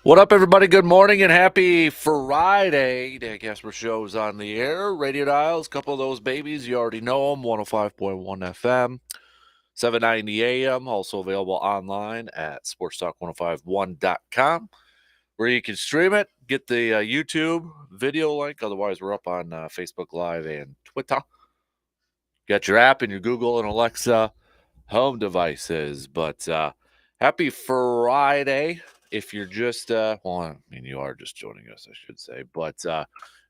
What up, everybody? Good morning and happy Friday. Dan Kasper Show is on the air. Radio dials, couple of those babies, you already know them. 105.1 FM, 790 AM, also available online at sportstalk1051.com, where you can stream it. Get the YouTube video link. Otherwise, we're up on Facebook Live and Twitter. Got your app and your Google and Alexa home devices. But happy Friday. If you're just, well, I mean, you are just joining us, I should say. But in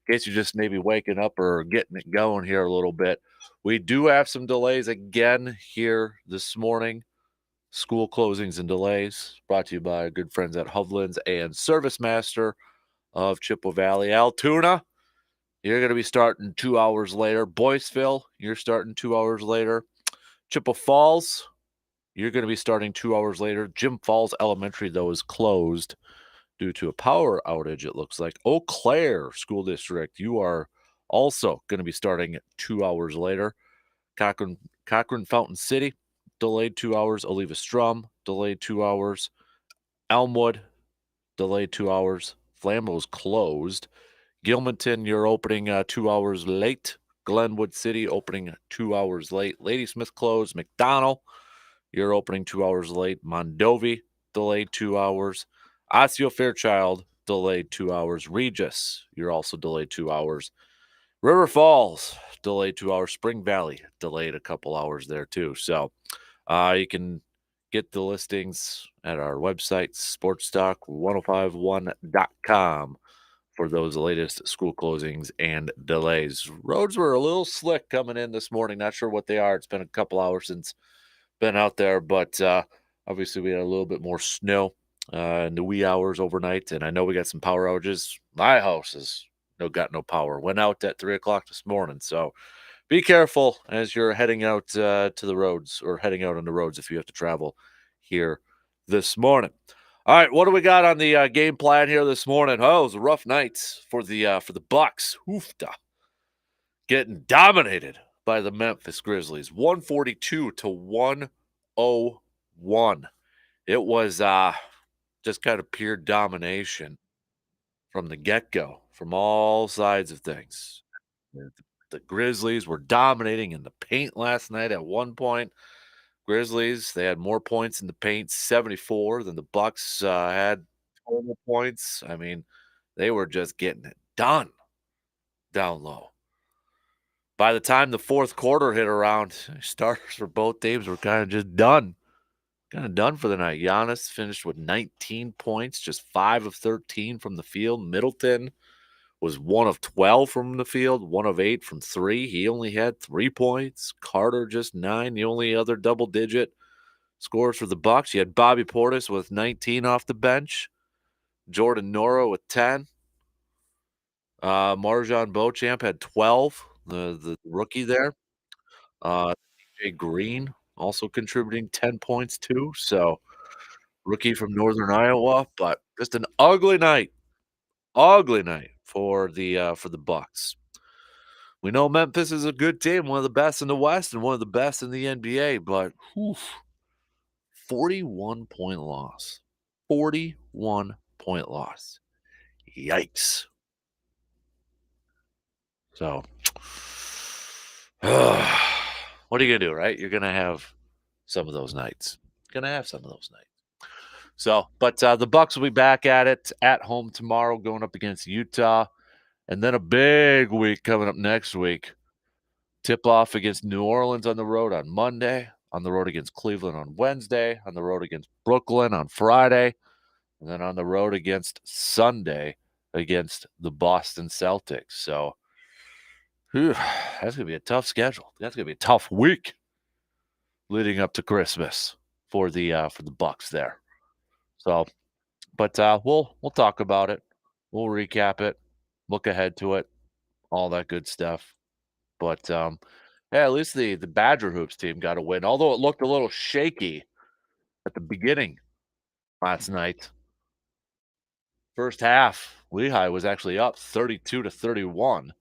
case you're just maybe waking up or getting it going here a little bit, we do have some delays again here this morning. School closings and delays brought to you by good friends at Hovland's and Service Master of Chippewa Valley. Altoona, you're going to be starting 2 hours later. Boyceville, you're starting 2 hours later. Chippewa Falls, you're going to be starting 2 hours later. Jim Falls Elementary, though, is closed due to a power outage, it looks like. Eau Claire School District, you are also going to be starting 2 hours later. Cochrane Fountain City, delayed 2 hours. Oliva Strum, delayed 2 hours. Elmwood, delayed 2 hours. Flambeau's closed. Gilmanton, you're opening 2 hours late. Glenwood City opening 2 hours late. Ladysmith closed. McDonald, you're opening 2 hours late. Mondovi, delayed 2 hours. Osseo Fairchild, delayed 2 hours. Regis, you're also delayed 2 hours. River Falls, delayed 2 hours. Spring Valley, delayed a couple hours there too. So you can get the listings at our website, sportstalk1051.com, for those latest school closings and delays. Roads were a little slick coming in this morning. Not sure what they are. It's been a couple hours since been out there, but obviously we had a little bit more snow in the wee hours overnight, and I know we got some power outages. My house has got no power. Went out at 3 o'clock this morning, so be careful as you're heading out to the roads or heading out on the roads if you have to travel here this morning. All right, what do we got on the game plan here this morning? Oh, it was a rough night for the Bucks. Oofta, getting dominated by the Memphis Grizzlies, 142 to 101. It was just kind of pure domination from the get-go, from all sides of things. The Grizzlies were dominating in the paint last night at one point. Grizzlies, they had more points in the paint, 74, than the Bucks had total points. I mean, they were just getting it done down low. By the time the fourth quarter hit around, starters for both teams were kind of just done. Kind of done for the night. Giannis finished with 19 points, just 5 of 13 from the field. Middleton was 1 of 12 from the field, 1 of 8 from 3. He only had 3 points. Carter just 9, the only other double-digit scores for the Bucks. You had Bobby Portis with 19 off the bench. Jordan Nora with 10. Marjan Beauchamp had 12, the rookie there. DJ Green also contributing 10 points too. So rookie from Northern Iowa, but just an ugly night for the Bucks. We know Memphis is a good team, one of the best in the West and one of the best in the NBA, but 41-point loss. 41-point loss. Yikes. So, what are you going to do, right? You're going to have some of those nights. Going to have some of those nights. So, but the Bucks will be back at it at home tomorrow, going up against Utah, and then a big week coming up next week. Tip off against New Orleans on the road on Monday, on the road against Cleveland on Wednesday, on the road against Brooklyn on Friday, and then on the road against Sunday against the Boston Celtics. So, that's gonna be a tough schedule. That's gonna be a tough week leading up to Christmas for the Bucks there. So, but we'll talk about it. We'll recap it, look ahead to it, all that good stuff. But yeah, at least the Badger Hoops team got a win, although it looked a little shaky at the beginning last night. First half, Lehigh was actually up 32 to 31,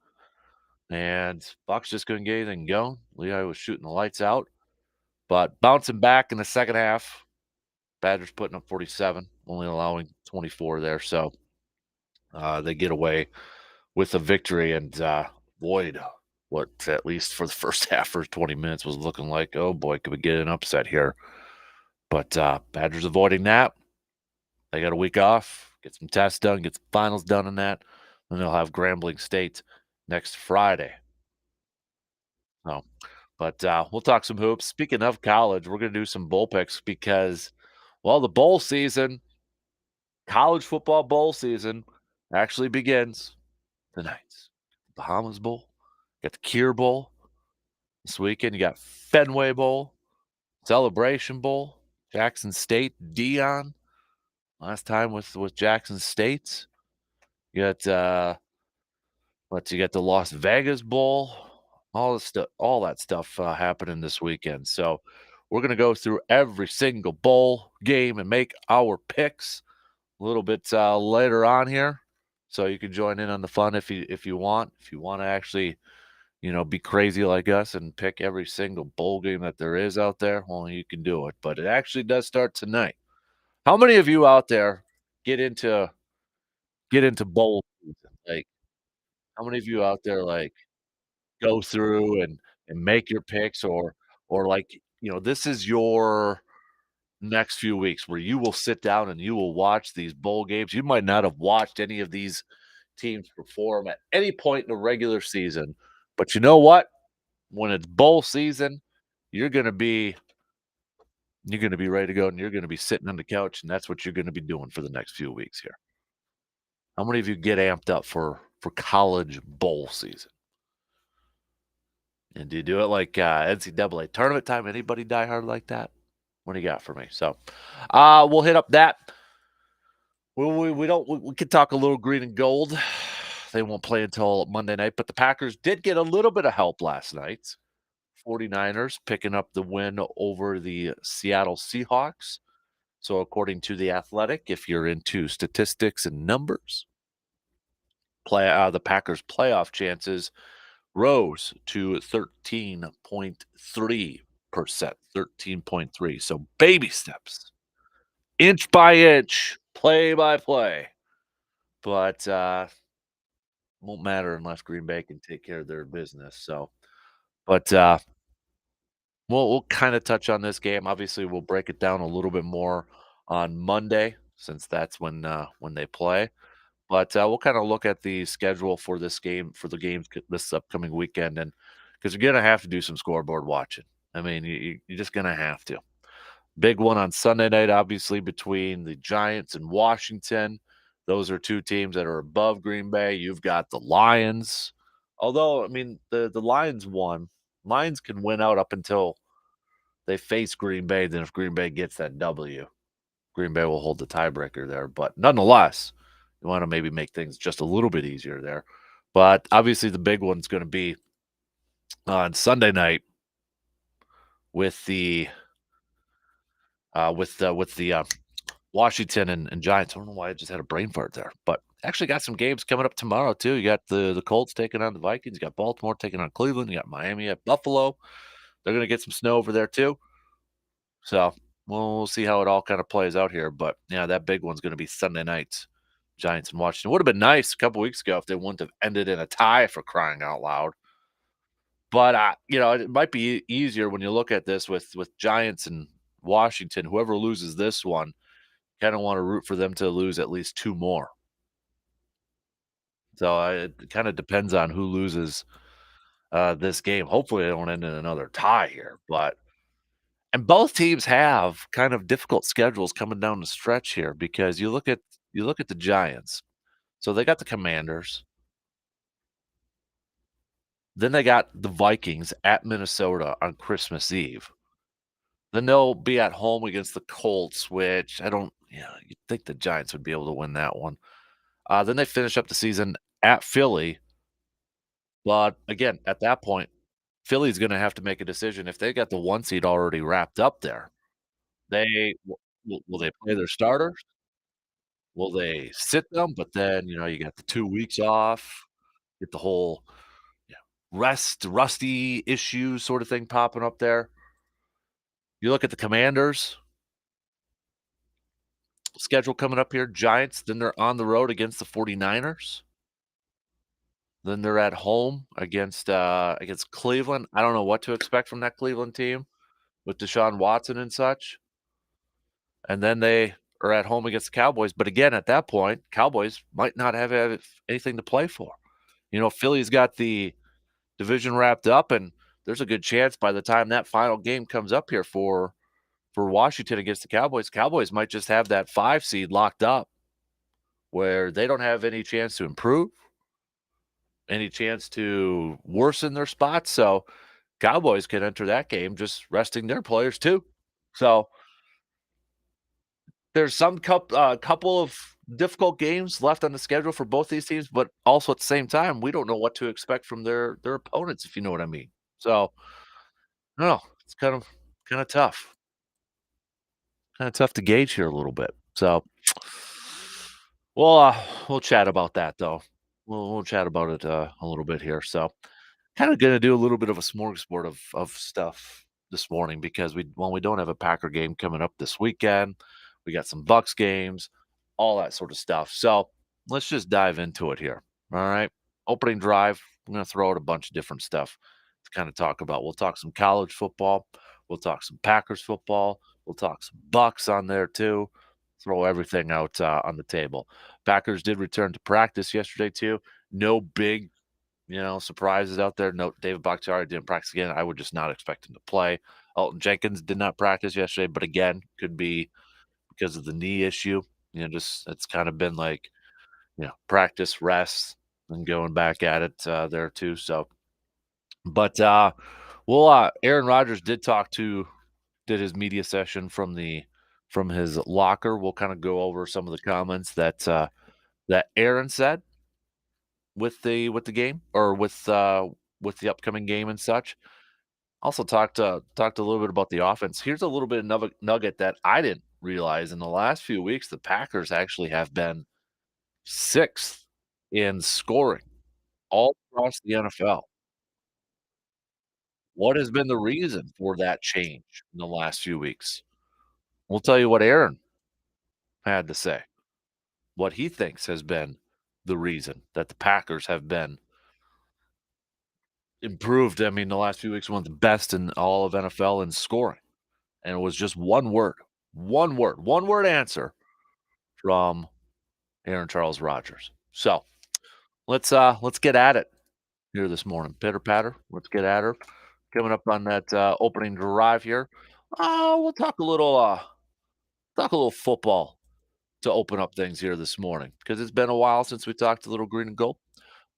and Bucks just couldn't get anything going. Lehigh was shooting the lights out, but bouncing back in the second half, Badgers putting up 47, only allowing 24 there. So they get away with a victory. And Boyd, what at least for the first half, first 20 minutes was looking like, oh boy, could we get an upset here? But Badgers avoiding that. They got a week off, get some tests done, get some finals done in that. Then they'll have Grambling State next Friday. So, but we'll talk some hoops. Speaking of college, we're going to do some bowl picks because, well, the bowl season, college football bowl season, actually begins tonight. Bahamas Bowl, got the Cure Bowl this weekend. You got Fenway Bowl, Celebration Bowl, Jackson State, Dion. Last time with Jackson State. You got you got the Las Vegas Bowl, all that stuff happening this weekend. So we're gonna go through every single bowl game and make our picks a little bit later on here. So you can join in on the fun if you want. If you want to actually, be crazy like us and pick every single bowl game that there is out there, well, you can do it. But it actually does start tonight. How many of you out there get into get into bowl season? Like, how many of you out there like go through and make your picks or like, this is your next few weeks where you will sit down and you will watch these bowl games. You might not have watched any of these teams perform at any point in the regular season, but you know what? When it's bowl season, you're going to be you're going to be ready to go and you're going to be sitting on the couch and that's what you're going to be doing for the next few weeks here. How many of you get amped up for college bowl season? And do you do it like NCAA tournament time? Anybody die hard like that? What do you got for me? So, we'll hit up that. We don't we could talk a little green and gold. They won't play until Monday night, but the Packers did get a little bit of help last night. 49ers picking up the win over the Seattle Seahawks. So, according to the Athletic, if you're into statistics and numbers, the Packers' playoff chances rose to 13.3%. 13.3. So baby steps, inch by inch, play by play. But won't matter unless Green Bay can take care of their business. So, but we'll kind of touch on this game. Obviously, we'll break it down a little bit more on Monday since that's when they play. But we'll kind of look at the schedule for this game for the games this upcoming weekend, and because you're gonna have to do some scoreboard watching. I mean, you're just gonna have to. Big one on Sunday night, obviously between the Giants and Washington. Those are two teams that are above Green Bay. You've got the Lions. Although, I mean, the Lions won. Lions can win out up until they face Green Bay. Then, if Green Bay gets that W, Green Bay will hold the tiebreaker there. But nonetheless, you want to maybe make things just a little bit easier there. But obviously, the big one's going to be on Sunday night with the Washington and Giants. I don't know why I just had a brain fart there, but actually got some games coming up tomorrow too. You got the Colts taking on the Vikings. You got Baltimore taking on Cleveland. You got Miami at Buffalo. They're going to get some snow over there too. So we'll see how it all kind of plays out here. But yeah, that big one's going to be Sunday night. Giants and Washington. Would have been nice a couple weeks ago if they wouldn't have ended in a tie for crying out loud. But it might be easier when you look at this with Giants and Washington. Whoever loses this one, kind of want to root for them to lose at least two more. So it kind of depends on who loses this game. Hopefully, they don't end in another tie here. And both teams have kind of difficult schedules coming down the stretch here because you look at the Giants. So they got the Commanders. Then they got the Vikings at Minnesota on Christmas Eve. Then they'll be at home against the Colts, which I don't, you'd think the Giants would be able to win that one. Then they finish up the season at Philly. But again, at that point, Philly's going to have to make a decision. If they got the one seed already wrapped up there, they will they play their starters? Will they sit them? But then you got the 2 weeks off, get the whole rusty issue sort of thing popping up there. You look at the Commanders. schedule coming up here, Giants, then they're on the road against the 49ers. Then they're at home against Cleveland. I don't know what to expect from that Cleveland team with Deshaun Watson and such. And then they are at home against the Cowboys. But again, at that point, Cowboys might not have anything to play for. Philly's got the division wrapped up, and there's a good chance by the time that final game comes up here for Washington against the Cowboys, Cowboys might just have that 5 seed locked up where they don't have any chance to improve, any chance to worsen their spots. So Cowboys can enter that game just resting their players too. So there's some couple of difficult games left on the schedule for both these teams, but also at the same time, we don't know what to expect from their opponents, if you know what I mean. So no, it's kind of tough. Kind of tough to gauge here a little bit. So we'll chat about that though. We'll chat about it a little bit here. So kind of going to do a little bit of a smorgasbord of stuff this morning because we don't have a Packer game coming up this weekend. We got some Bucks games, all that sort of stuff. So let's just dive into it here. All right. Opening drive. I'm going to throw out a bunch of different stuff to kind of talk about. We'll talk some college football. We'll talk some Packers football. We'll talk some Bucks on there too. Throw everything out on the table. Packers did return to practice yesterday too. No big surprises out there. No, David Bakhtiari didn't practice again. I would just not expect him to play. Alton Jenkins did not practice yesterday, but again, could be because of the knee issue. Just it's kind of been like, practice, rest, and going back at it there too. So, but Aaron Rodgers did his media session from his locker. We'll kind of go over some of the comments that Aaron said with the game or with the upcoming game and such. Also talked a little bit about the offense. Here's a little bit of nugget that I didn't realize in the last few weeks. The Packers actually have been sixth in scoring all across the NFL. What has been the reason for that change in the last few weeks? We'll tell you what Aaron had to say. What he thinks has been the reason that the Packers have been improved. I mean, the last few weeks one of the best in all of NFL in scoring. And it was just one word answer from Aaron Charles Rodgers. So let's get at it here this morning. Pitter patter. Let's get at her. Coming up on that opening drive here. We'll talk a little football to open up things here this morning because it's been a while since we talked a little green and gold.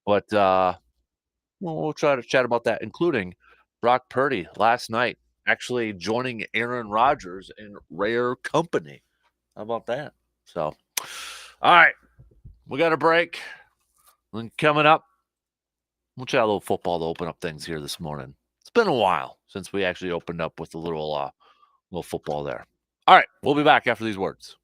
But we'll try to chat about that, including Brock Purdy last night actually joining Aaron Rodgers in rare company. How about that? So, all right, we got a break. Then coming up, we'll chat a little football to open up things here this morning. It's been a while since we actually opened up with a little football there. All right, we'll be back after these words.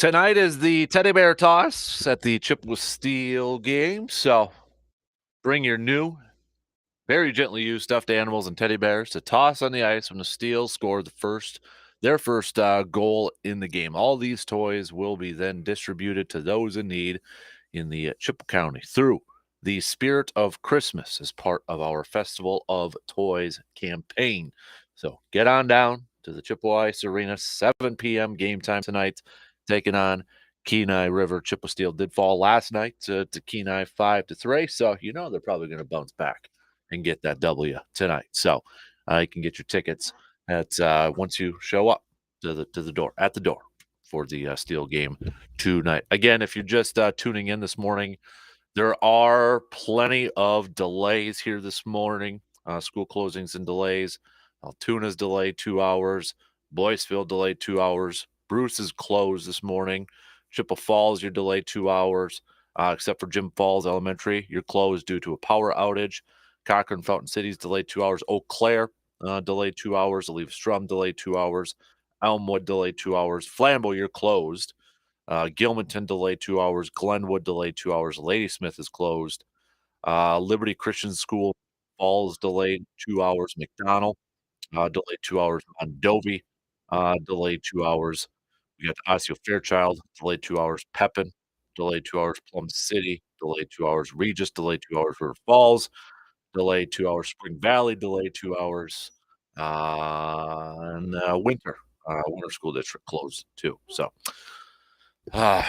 Tonight is the teddy bear toss at the Chip with Steel game. So bring your new, very gently used stuffed animals and teddy bears to toss on the ice when the Steel score their first goal in the game. All these toys will be then distributed to those in need in the Chippewa County through the Spirit of Christmas as part of our Festival of Toys campaign. So get on down to the Chippewa Ice Arena, 7 p.m. game time tonight, taking on Kenai River. Chippewa Steel did fall last night to Kenai 5-3, so you know they're probably going to bounce back and get that W tonight. So you can get your tickets at once you show up to the door at the door for the Steel game tonight. Again, if you're just tuning in this morning, there are plenty of delays here this morning. School closings and delays. Altona's delayed 2 hours. Boyceville delayed 2 hours. Bruce is closed this morning. Chippewa Falls, you're delayed 2 hours. Except for Jim Falls Elementary, you're closed due to a power outage. Cochrane Fountain City's delayed 2 hours. Eau Claire delayed 2 hours. Leave Strum delayed 2 hours. Elmwood delayed 2 hours. Flambeau, you're closed. Gilmanton delayed 2 hours. Glenwood delayed 2 hours. Ladysmith is closed. Liberty Christian School Falls delayed 2 hours. McDonald delayed 2 hours. Mondovi delayed 2 hours. We got Osseo Fairchild delayed 2 hours. Pepin delayed 2 hours. Plum City delayed 2 hours. Regis delayed 2 hours. River Falls delayed 2 hours. Spring Valley delayed 2 hours. And Winter School District closed too. So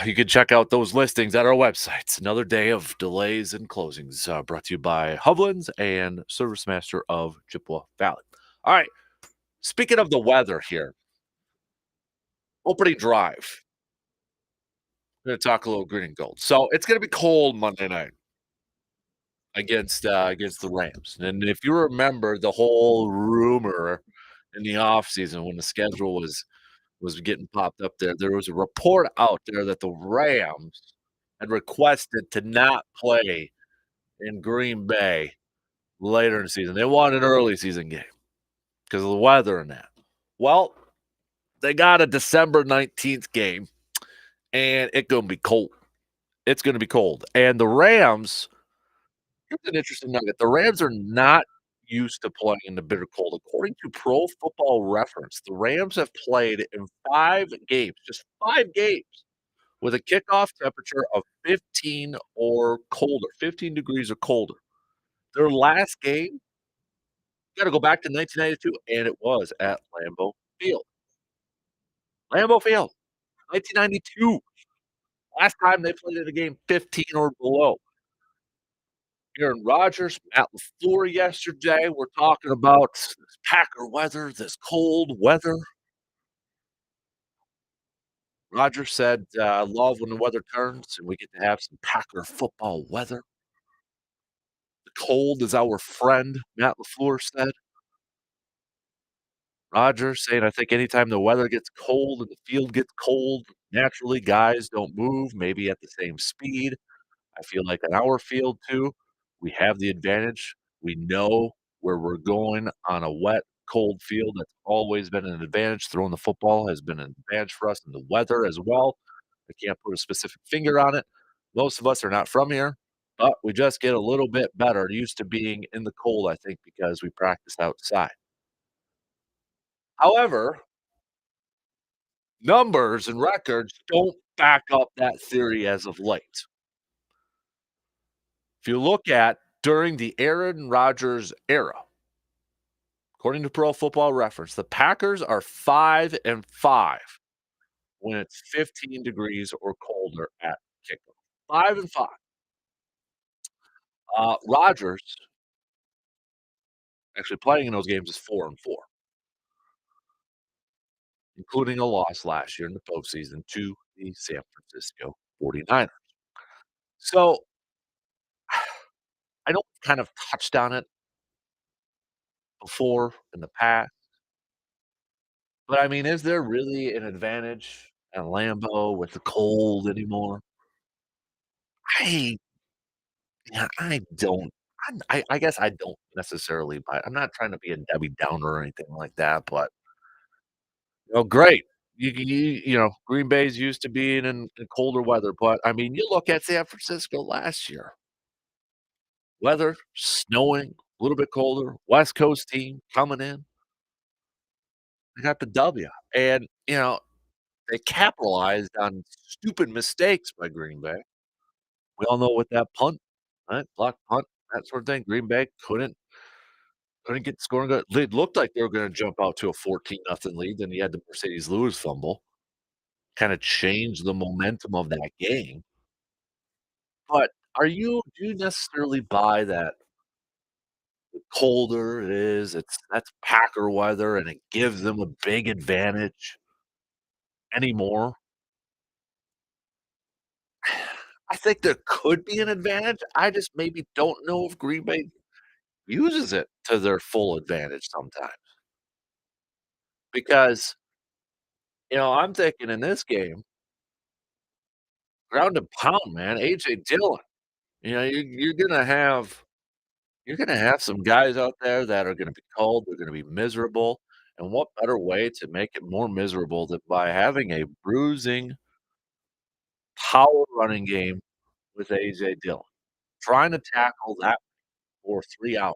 you can check out those listings at our websites. Another day of delays and closings brought to you by Hovland's and Service Master of Chippewa Valley. All right. Speaking of the weather here, opening drive. We're going to talk a little green and gold. So it's going to be cold Monday night against the Rams. And if you remember the whole rumor in the offseason when the schedule was getting popped up there was a report out there that the Rams had requested to not play in Green Bay later in the season. They wanted an early season game because of the weather and that. Well, they got a December 19th game, and it's going to be cold. It's going to be cold. And the Rams, here's an interesting nugget. The Rams are not used to playing in the bitter cold. According to Pro Football Reference, the Rams have played in 5 games, just 5 games, with a kickoff temperature of 15 or colder, 15 degrees or colder. Their last game, you gotta go back to 1992, and it was at Lambeau Field. Lambeau Field, 1992. Last time they played in a game 15 or below. Aaron Rodgers, Matt LaFleur yesterday, we're talking about this Packer weather, this cold weather. Rodgers said, "Love when the weather turns and we get to have some Packer football weather. The cold is our friend," Matt LaFleur said. Rodgers saying, "I think anytime the weather gets cold and the field gets cold, naturally, guys don't move maybe at the same speed. I feel like on our field too, we have the advantage. We know where we're going on a wet, cold field. That's always been an advantage. Throwing the football has been an advantage for us, and the weather as well. I can't put a specific finger on it. Most of us are not from here, but we just get a little bit better used to being in the cold, I think, because we practice outside. However, numbers and records don't back up that theory as of late. If you look at during the Aaron Rodgers era, according to Pro Football Reference, the Packers are 5-5 when it's 15 degrees or colder at kickoff. 5-5. Rodgers actually playing in those games is 4-4, including a loss last year in the postseason to the San Francisco 49ers. So I know we've kind of touched on it before in the past, but I mean, is there really an advantage at Lambeau with the cold anymore? I Yeah, I don't. I guess I don't necessarily buy I'm not trying to be a Debbie Downer or anything like that, but, great. Green Bay's used to being in colder weather, but, I mean, you look at San Francisco last year, weather, snowing, a little bit colder, West Coast team coming in, they got the W, and, they capitalized on stupid mistakes by Green Bay. We all know what that punt, right? Block punt, that sort of thing. Green Bay couldn't get scoring good. It looked like they were gonna jump out to a 14-0 lead, then you had the Mercedes Lewis fumble, kinda changed the momentum of that game. But do you necessarily buy that the colder it is, that's Packer weather and it gives them a big advantage anymore? I think there could be an advantage. I just maybe don't know if Green Bay uses it to their full advantage sometimes because, I'm thinking in this game, ground and pound, man, AJ Dillon. You're gonna have some guys out there that are gonna be cold, they're gonna be miserable, and what better way to make it more miserable than by having a bruising, power running game with AJ Dillon, trying to tackle that for 3 hours.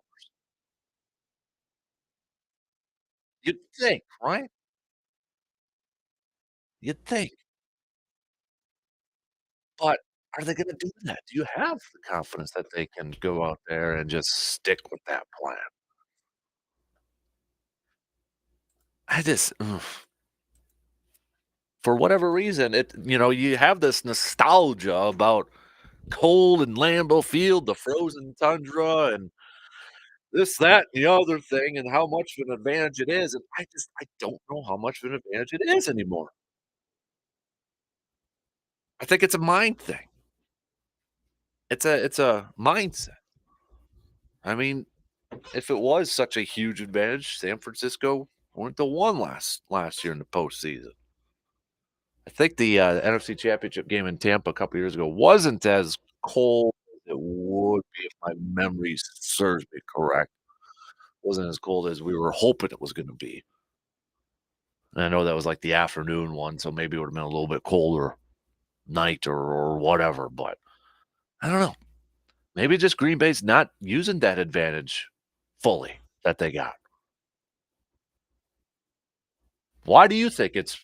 You'd think, right? You'd think, but are they gonna do that? Do you have the confidence that they can go out there and just stick with that plan? I just ugh. For whatever reason, you have this nostalgia about cold and Lambeau Field, the frozen tundra, and this, that, and the other thing, and how much of an advantage it is, and I don't know how much of an advantage it is anymore. I think it's a mind thing. It's a mindset. I mean, if it was such a huge advantage, San Francisco weren't the one last year in the postseason. I think the NFC Championship game in Tampa a couple years ago wasn't as cold as it would be if my memory serves me correct. Wasn't as cold as we were hoping it was gonna be. And I know that was, like, the afternoon one, so maybe it would've been a little bit colder night or whatever, but I don't know. Maybe just Green Bay's not using that advantage fully that they got. Why do you think it's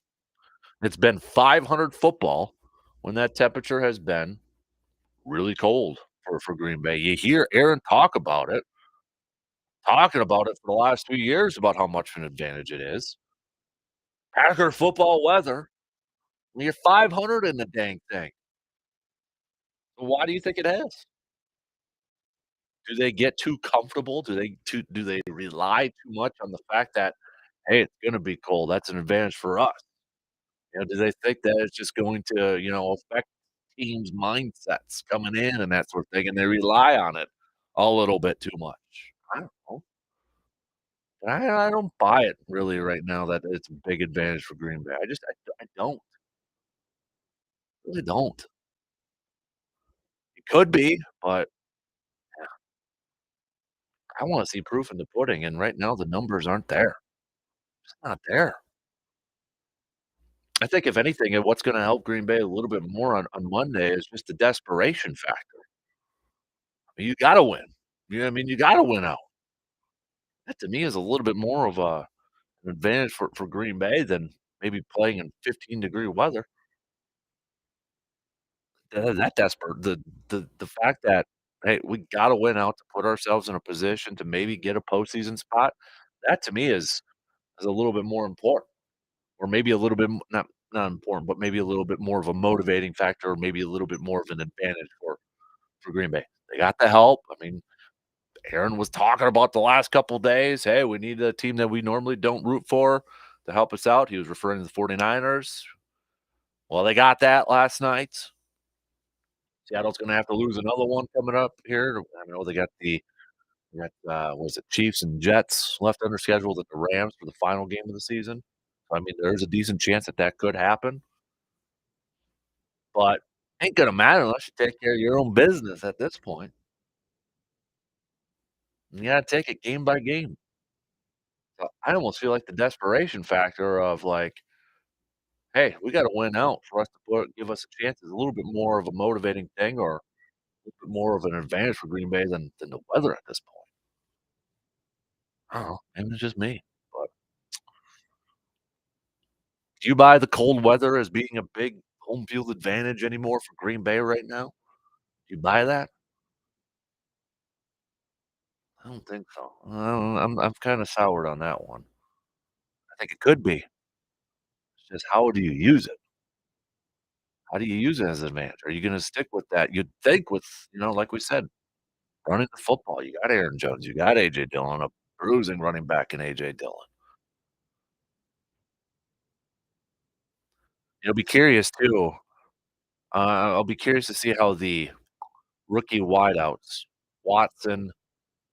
been 500 football when that temperature has been really cold for Green Bay? You hear Aaron talking about it for the last few years about how much of an advantage it is. Packer football weather, you're 500 in the dang thing. Why do you think it is? Do they get too comfortable? Do they rely too much on the fact that, "Hey, it's gonna be cold, that's an advantage for us?" Do they think that it's just going to, affect teams' mindsets coming in and that sort of thing, and they rely on it a little bit too much? I don't know. I don't buy it really right now that it's a big advantage for Green Bay. I don't, really don't. It could be, but I wanna see proof in the pudding, and right now the numbers aren't there. It's not there. I think if anything, what's gonna help Green Bay a little bit more on Monday is just the desperation factor. You gotta win. You know what I mean? You gotta win out. That to me is a little bit more of an advantage for Green Bay than maybe playing in 15-degree weather. That desperate the fact that, "Hey, we gotta win out to put ourselves in a position to maybe get a postseason spot," that to me is a little bit more important, or maybe a little bit not important, but maybe a little bit more of a motivating factor, or maybe a little bit more of an advantage for Green Bay. They got the help. I mean, Aaron was talking about the last couple days, "Hey, we need a team that we normally don't root for to help us out." He was referring to the 49ers. Well, they got that last night. Seattle's gonna have to lose another one coming up here. I know they got, what is it, Chiefs and Jets left under schedule at the Rams for the final game of the season. I mean, there's a decent chance that that could happen, but ain't gonna matter unless you take care of your own business at this point. You gotta take it game by game. So I almost feel like the desperation factor of, like, hey, we got to win out for us to give us a chance is a little bit more of a motivating thing or a little bit more of an advantage for Green Bay than the weather at this point. I don't know. Maybe it's just me. But do you buy the cold weather as being a big home field advantage anymore for Green Bay right now? Do you buy that? I don't think so. I'm kind of soured on that one. I think it could be. It's just how do you use it? How do you use it as an advantage? Are you going to stick with that? You'd think with like we said, running the football. You got Aaron Jones. You got AJ Dillon, a bruising running back in AJ Dillon. You'll be curious too. I'll be curious to see how the rookie wideouts, Watson.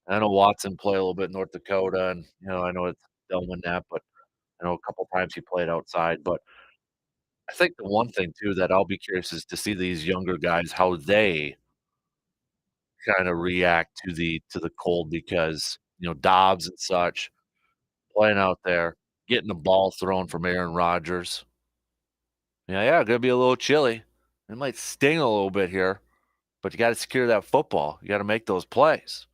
I know Watson played a little bit in North Dakota, and I know it's Delvin that, but I know a couple times he played outside. But I think the one thing too that I'll be curious is to see these younger guys how they kind of react to the cold because Dobbs and such playing out there, getting the ball thrown from Aaron Rodgers. Yeah, gonna be a little chilly. It might sting a little bit here, but you gotta secure that football. You gotta make those plays.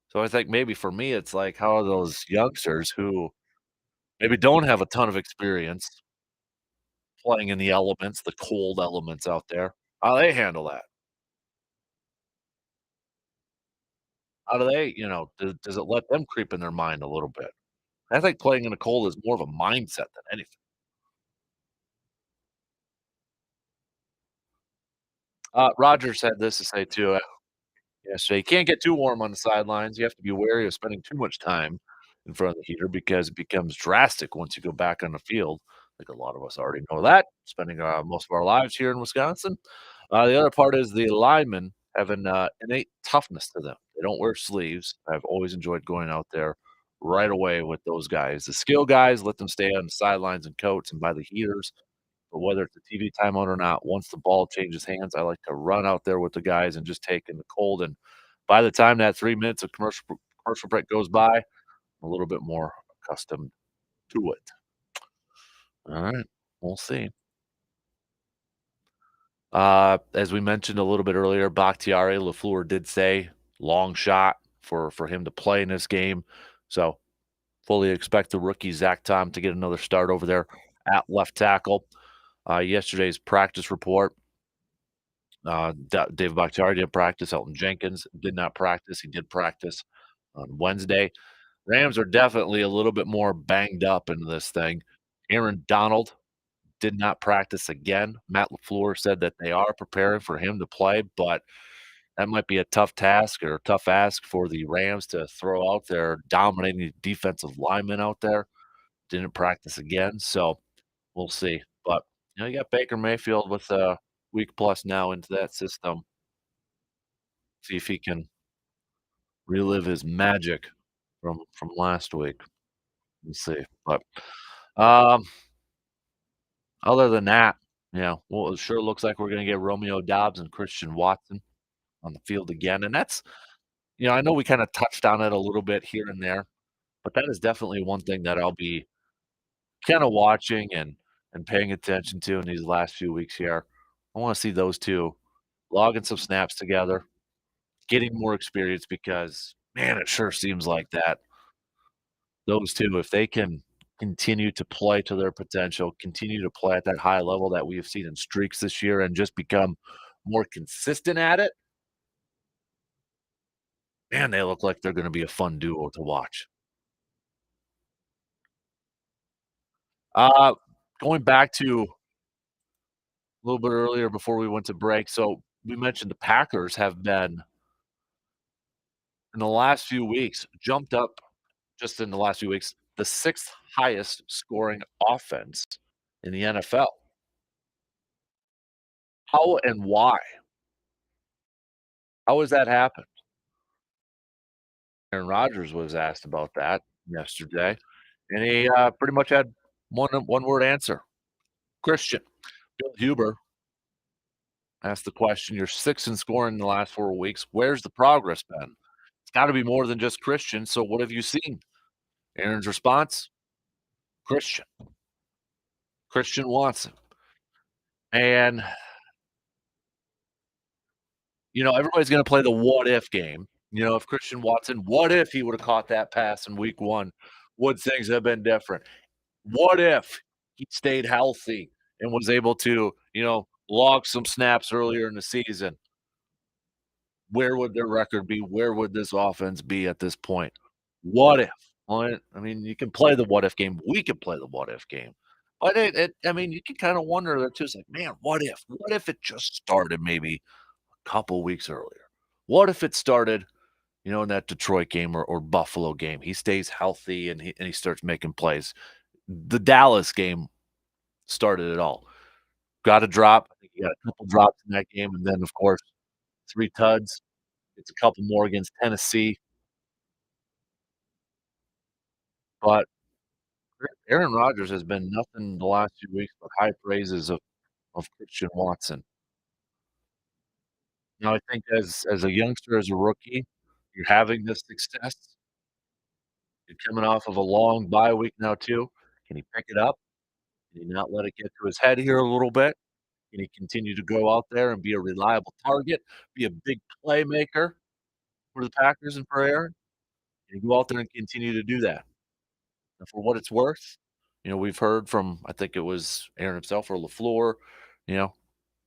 So I think maybe for me, it's like, how are those youngsters who maybe don't have a ton of experience playing in the elements, the cold elements out there, how they handle that? How do they, does it let them creep in their mind a little bit? I think playing in the cold is more of a mindset than anything. Rodgers had this to say too. Yeah, so you can't get too warm on the sidelines. You have to be wary of spending too much time in front of the heater because it becomes drastic once you go back on the field. I think a lot of us already know that, spending most of our lives here in Wisconsin. The other part is the linemen have an innate toughness to them. They don't wear sleeves. I've always enjoyed going out there right away with those guys. The skill guys, let them stay on the sidelines and coats and by the heaters. But whether it's a TV timeout or not, once the ball changes hands, I like to run out there with the guys and just take in the cold. And by the time that 3 minutes of commercial break goes by, I'm a little bit more accustomed to it. All right, we'll see. As we mentioned a little bit earlier, Bakhtiari Lafleur did say long shot for him to play in this game. So fully expect the rookie Zach Tom to get another start over there at left tackle. Yesterday's practice report. David Bakhtiari didn't practice. Elton Jenkins did not practice. He did practice on Wednesday. Rams are definitely a little bit more banged up into this thing. Aaron Donald did not practice again. Matt LaFleur said that they are preparing for him to play, but that might be a tough task or a tough ask for the Rams to throw out their dominating defensive linemen out there. Didn't practice again, so we'll see. But you got Baker Mayfield with a week plus now into that system. See if he can relive his magic from last week. We'll see. But um, other than that, well, it sure looks like we're going to get Romeo Dobbs and Christian Watson on the field again. And that's, I know we kind of touched on it a little bit here and there, but that is definitely one thing that I'll be kind of watching and paying attention to in these last few weeks here. I want to see those two logging some snaps together, getting more experience because man, it sure seems like that those 2, if they can continue to play to their potential, continue to play at that high level that we have seen in streaks this year and just become more consistent at it, man, they look like they're gonna be a fun duo to watch. Uh, Going back to a little bit earlier before we went to break, so we mentioned the Packers have been, in the last few weeks, jumped up just in the last few weeks, the 6th highest scoring offense in the NFL. How and why? How has that happened? Aaron Rodgers was asked about that yesterday, and he, pretty much had one-word answer, Christian. Bill Huber asked the question, "You're 6th in scoring in the last 4 weeks. Where's the progress been? It's gotta be more than just Christian, so what have you seen?" Aaron's response, "Christian. Christian Watson. And, everybody's gonna play the what if game. If Christian Watson, what if he would have caught that pass in week 1? Would things have been different? What if he stayed healthy and was able to, log some snaps earlier in the season? Where would their record be? Where would this offense be at this point? What if? Well, I mean, you can play the what if game. We can play the what if game. But I mean, you can kind of wonder there too. It's like, man, what if? What if it just started maybe a couple weeks earlier? What if it started, in that Detroit game or Buffalo game? He stays healthy and he starts making plays. The Dallas game started it all. Got a drop. I think he got a couple drops in that game, and then of course 3 tuds. It's a couple more against Tennessee. But Aaron Rodgers has been nothing the last few weeks but high praises of Christian Watson. I think as a youngster, as a rookie, you're having this success. You're coming off of a long bye week now too. Can he pick it up? Can he not let it get to his head here a little bit? Can he continue to go out there and be a reliable target, be a big playmaker for the Packers and for Aaron? Can he go out there and continue to do that? And for what it's worth, we've heard from I think it was Aaron himself or LaFleur, you know,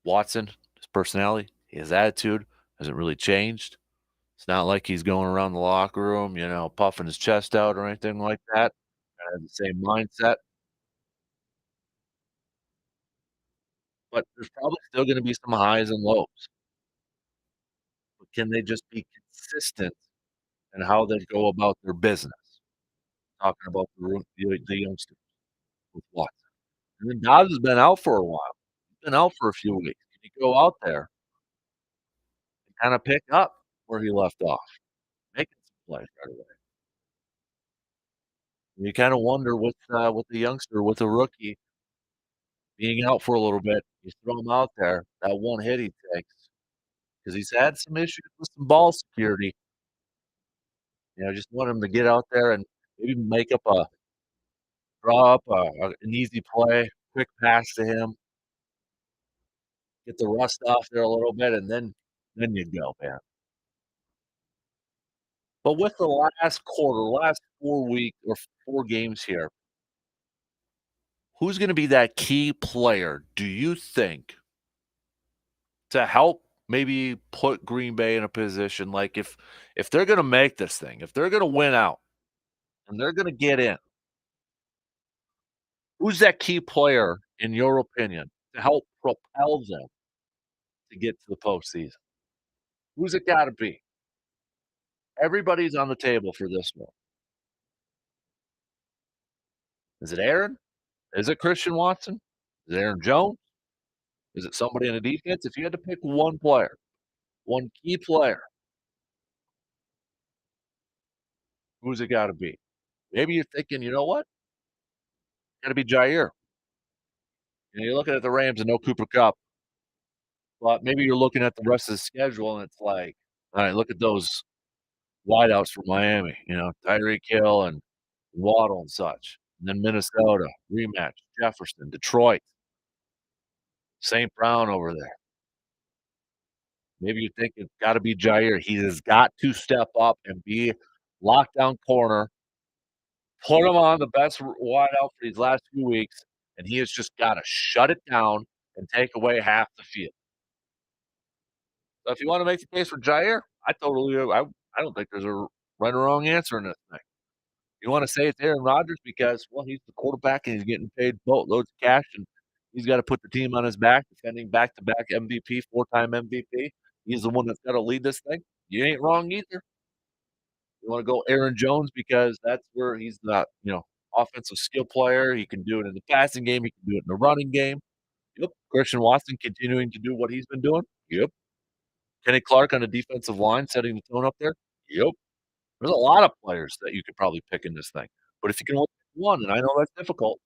Watson, his personality, his attitude hasn't really changed. It's not like he's going around the locker room, puffing his chest out or anything like that. The same mindset, but there's probably still going to be some highs and lows. But can they just be consistent in how they go about their business? Talking about the youngsters with Watson. And then Dobbs has been out for a while. He's been out for a few weeks. Can he go out there and kinda pick up where he left off, making some plays right away? You kinda wonder with the youngster, with the rookie being out for a little bit, you throw him out there, that one hit he takes, because he's had some issues with some ball security. Just want him to get out there and maybe make up a draw up an easy play, quick pass to him, get the rust off there a little bit, and then you go, man. But with the last quarter, last 4 week or 4 games here, who's gonna be that key player, do you think, to help maybe put Green Bay in a position like if they're gonna make this thing, if they're gonna win out and they're gonna get in, who's that key player, in your opinion, to help propel them to get to the postseason? Who's it gotta be? Everybody's on the table for this one. Is it Aaron? Is it Christian Watson? Is it Aaron Jones? Is it somebody in the defense? If you had to pick one player, one key player, who's it gotta be? Maybe you're thinking, "You know what? Gotta be Jair." You're looking at the Rams and no Cooper Kupp, but maybe you're looking at the rest of the schedule and it's like, "Alright, look at those wideouts from Miami," Tyreek Hill and Waddle and such. And then Minnesota, rematch, Jefferson, Detroit, St. Brown over there. Maybe you think it's gotta be Jair. He has got to step up and be lockdown corner, put him on the best wideout for these last few weeks, and he has just gotta shut it down and take away half the field. So if you wanna make the case for Jair, I don't think there's a right or wrong answer in this thing. You wanna say it's Aaron Rodgers because, well, he's the quarterback and he's getting paid boatloads of cash, and he's gotta put the team on his back, defending back-to-back MVP, four-time MVP. He's the one that's gotta lead this thing. You ain't wrong either. You wanna go Aaron Jones because that's where he's the, offensive skill player. He can do it in the passing game. He can do it in the running game. Yep. Christian Watson continuing to do what he's been doing. Yep. Kenny Clark on the defensive line setting the tone up there. Yep. There's a lot of players that you could probably pick in this thing. But if you can only pick one, and I know that's difficult,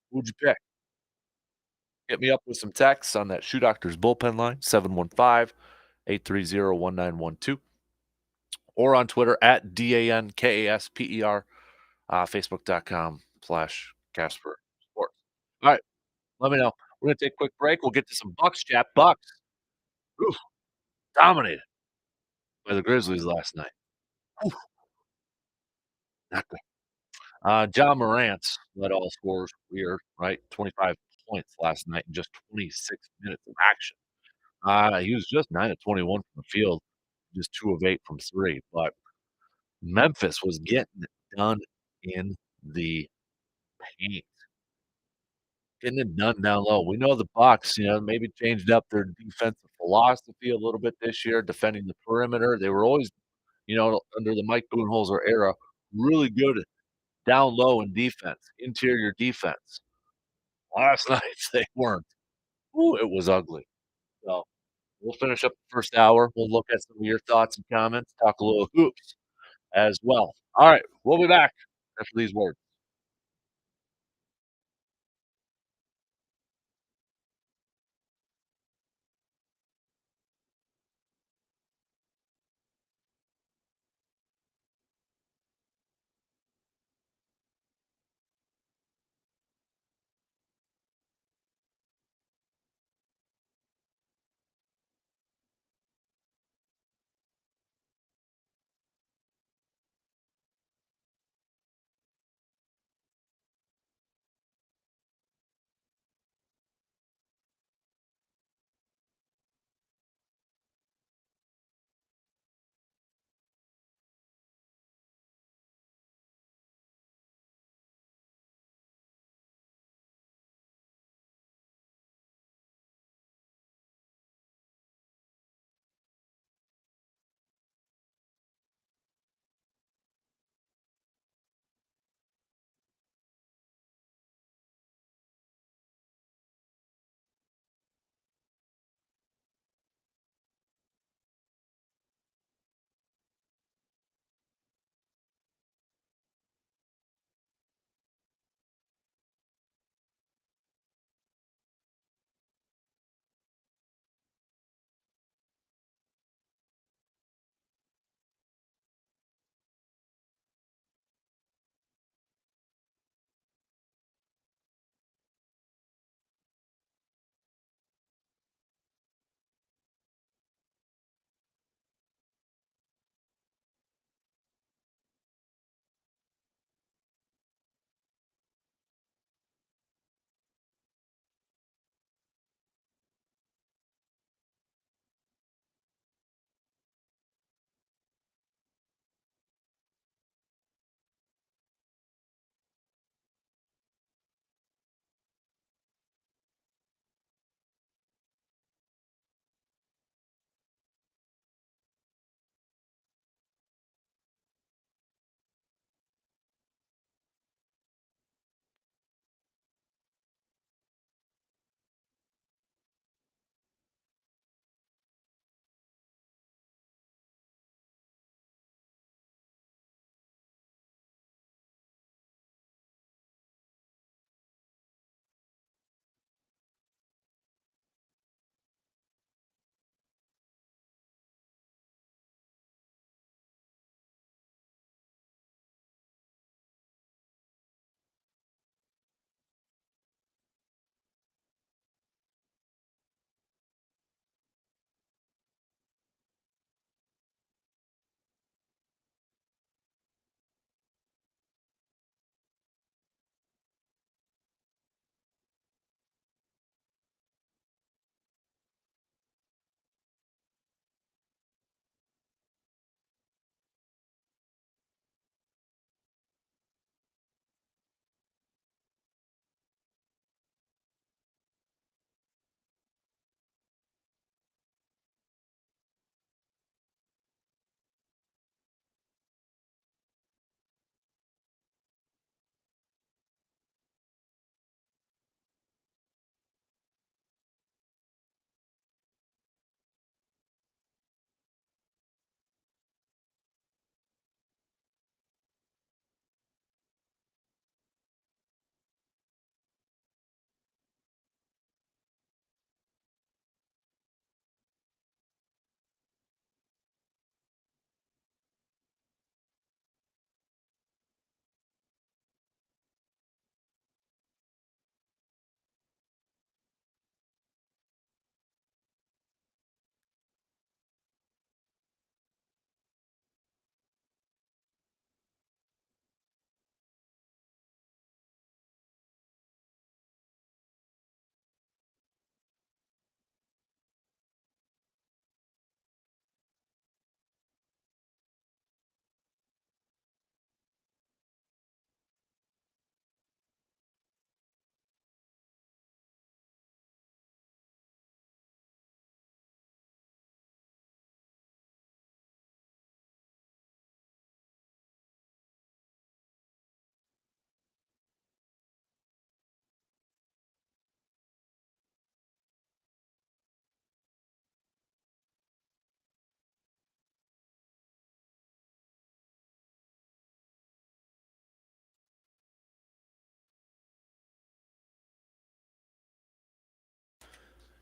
who'd you pick? Hit me up with some texts on that Shoe Doctors bullpen line, 715-830-1912, or on Twitter at DANKASPER, Facebook.com/. Kasper Sports. All right, let me know. We're gonna take a quick break. We'll get to some Bucks chat. Bucks, oof, dominated by the Grizzlies last night. Oof, not good. John Morant led all scorers. Weird, right? 25 points last night in just 26 minutes of action. He was just 9 of 21 from the field, just 2 of 8 from 3, but Memphis was getting it done in the paint, getting it done down low. We know the Bucks, maybe changed up their defensive philosophy a little bit this year, defending the perimeter. They were always, under the Mike Budenholzer era, really good at down low in defense, interior defense. Last night, they weren't. Ooh, it was ugly. So, we'll finish up the first hour. We'll look at some of your thoughts and comments, talk a little hoops as well. All right, we'll be back after these words.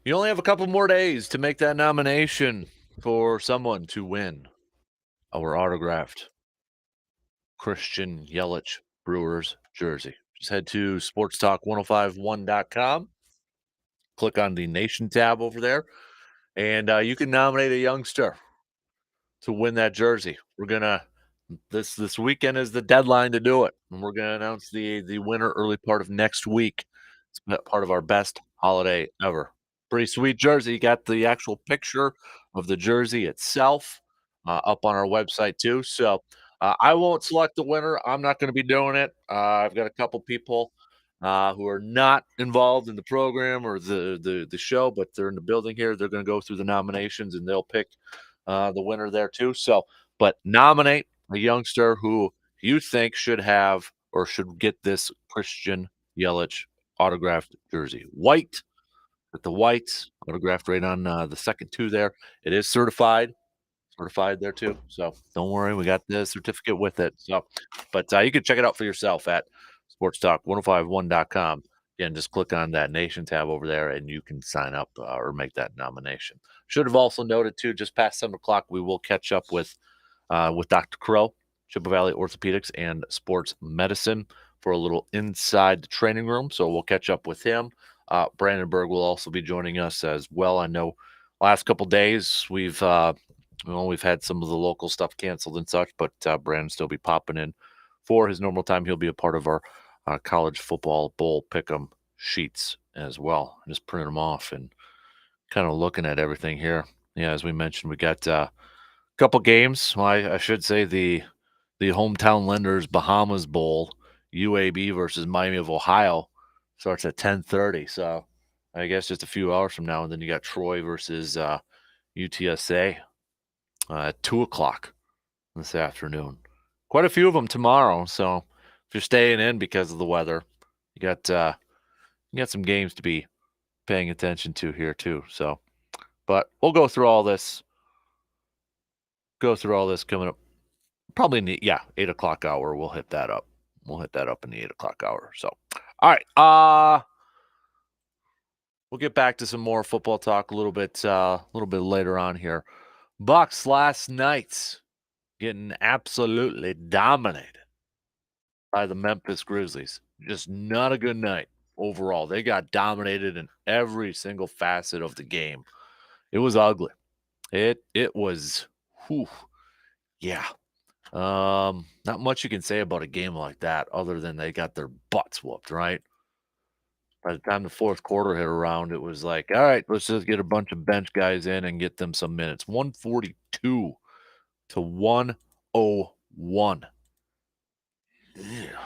You only have a couple more days to make that nomination for someone to win our autographed Christian Yelich Brewers jersey. Just head to sportstalk1051.com, click on the Nation tab over there, and you can nominate a youngster to win that jersey. We're gonna this weekend is the deadline to do it, and we're gonna announce the winner early part of next week. It's part of our best holiday ever. Pretty sweet jersey. You got the actual picture of the jersey itself up on our website too. So I won't select the winner. I'm not going to be doing it. I've got a couple people who are not involved in the program or the show, but they're in the building here. They're going to go through the nominations and they'll pick the winner there too. So, but nominate a youngster who you think should have or should get this Christian Yelich autographed jersey. White with the whites autographed right on the second two there. It is certified there too. So don't worry, we got the certificate with it. So, but you can check it out for yourself at sportstalk1051.com. Again, just click on that Nation tab over there and you can sign up or make that nomination. Should have also noted too, just past 7 o'clock, we will catch up with Dr. Crow, Chippewa Valley Orthopedics and Sports Medicine for a little inside the training room. So we'll catch up with him. Brandon Berg will also be joining us as well. I know last couple days we've had some of the local stuff canceled and such, but Brandon still be popping in for his normal time. He'll be a part of our college football bowl pick'em sheets as well. Just printing them off and kind of looking at everything here. Yeah, as we mentioned, we got a couple games. Well, I should say the hometown lenders Bahamas Bowl, UAB versus Miami of Ohio, starts at 10:30. So I guess just a few hours from now, and then you got Troy versus UTSA at 2 o'clock this afternoon. Quite a few of them tomorrow. So if you're staying in because of the weather, you got some games to be paying attention to here too. So, but we'll go through all this. Go through all this coming up. Probably in the 8 o'clock hour. We'll hit that up. We'll hit that up in the 8 o'clock hour. So, all right. We'll get back to some more football talk a little bit later on here. Bucks last night getting absolutely dominated by the Memphis Grizzlies. Just not a good night overall. They got dominated in every single facet of the game. It was ugly. It was, whew, yeah. Not much you can say about a game like that other than they got their butts whooped, right? By the time the fourth quarter hit around, it was like, all right, let's just get a bunch of bench guys in and get them some minutes. 142 to 101. Yeah.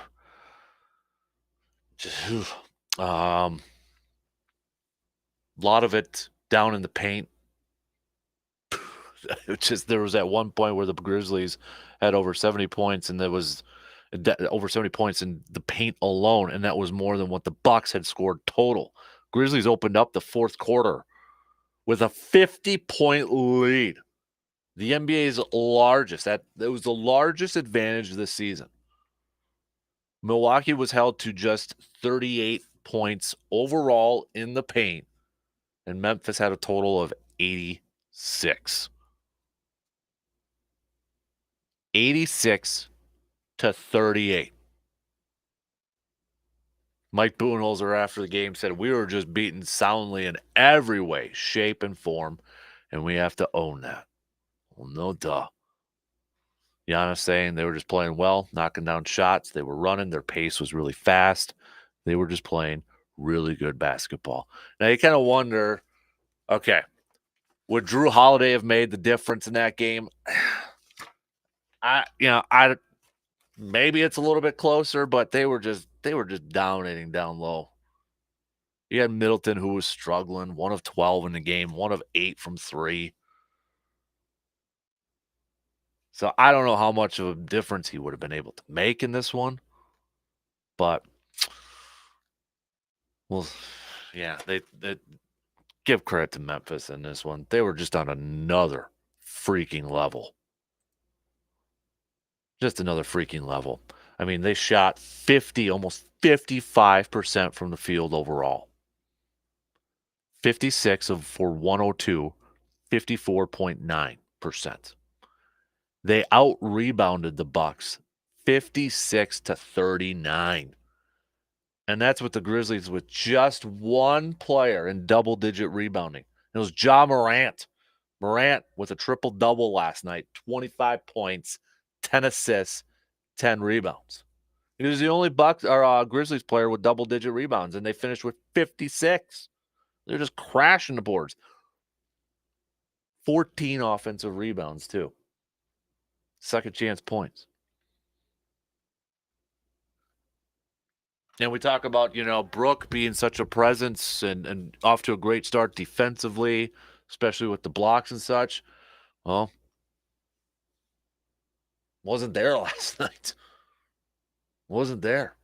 Just, a lot of it down in the paint. There was at one point where the Grizzlies had over 70 points, and there was over 70 points in the paint alone, and that was more than what the Bucks had scored total. Grizzlies opened up the fourth quarter with a 50-point lead. The NBA's largest. That was the largest advantage this season. Milwaukee was held to just 38 points overall in the paint, and Memphis had a total of 86. 86 to 38. Mike Budenholzer after the game said, we were just beaten soundly in every way, shape, and form, and we have to own that. Well, no duh. Giannis saying they were just playing well, knocking down shots. They were running. Their pace was really fast. They were just playing really good basketball. Now you kind of wonder, okay, would Drew Holiday have made the difference in that game? I maybe it's a little bit closer, but they were just dominating down low. You had Middleton who was struggling, 1 of 12 in the game, 1 of 8 from 3. So I don't know how much of a difference he would have been able to make in this one, but well, yeah, they give credit to Memphis in this one. They were just on another freaking level. Just another freaking level. I mean, they shot almost 55% from the field overall. 56 for 102, 54.9%. They out-rebounded the Bucks 56-39. And that's with the Grizzlies with just one player in double-digit rebounding. It was Ja Morant. Morant with a triple-double last night, 25 points, 10 assists, 10 rebounds. He was the only Grizzlies player with double-digit rebounds, and they finished with 56. They're just crashing the boards. 14 offensive rebounds, too. Second chance points. And we talk about, Brook being such a presence and off to a great start defensively, especially with the blocks and such. Well, wasn't there last night. Wasn't there.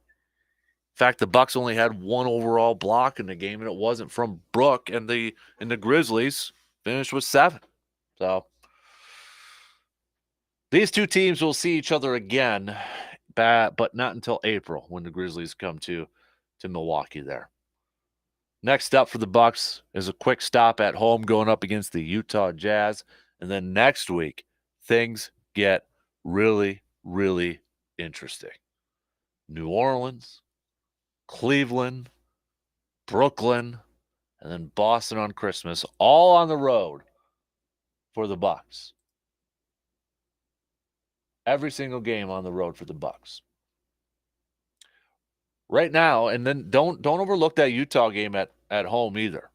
In fact, the Bucks only had one overall block in the game, and it wasn't from Brook, and the Grizzlies finished with 7. So these two teams will see each other again, but not until April when the Grizzlies come to Milwaukee there. Next up for the Bucks is a quick stop at home going up against the Utah Jazz. And then next week, things get really, really interesting. New Orleans, Cleveland, Brooklyn, and then Boston on Christmas, all on the road for the Bucks. Every single game on the road for the Bucks. Right now, and then don't overlook that Utah game at home either,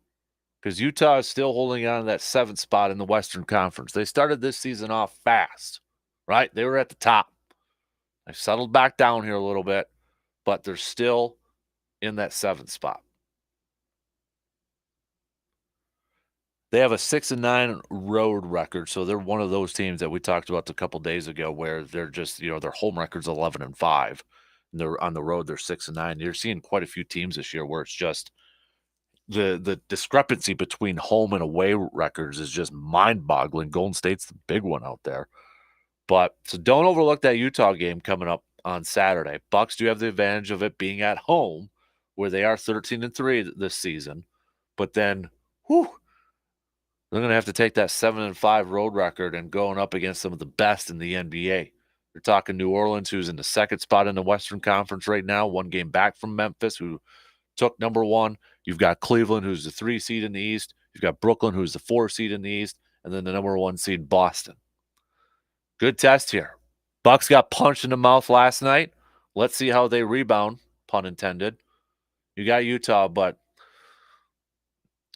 because Utah is still holding on to that 7th spot in the Western Conference. They started this season off fast, right? They were at the top. They settled back down here a little bit, but they're still in that 7th spot. They have a 6-9 road record, so they're one of those teams that we talked about a couple days ago where they're just, their home record's 11-5. And they're on the road, they're 6-9. You're seeing quite a few teams this year where it's just the discrepancy between home and away records is just mind-boggling. Golden State's the big one out there. But so don't overlook that Utah game coming up on Saturday. Bucks do have the advantage of it being at home, where they are 13-3 this season. But then, they're going to have to take that 7-5 road record and going up against some of the best in the NBA. You're talking New Orleans, who's in the 2nd spot in the Western Conference right now, one game back from Memphis, who took number 1. You've got Cleveland, who's the 3 seed in the East. You've got Brooklyn, who's the 4 seed in the East, and then the number 1 seed, Boston. Good test here. Bucks got punched in the mouth last night. Let's see how they rebound, pun intended. You got Utah, but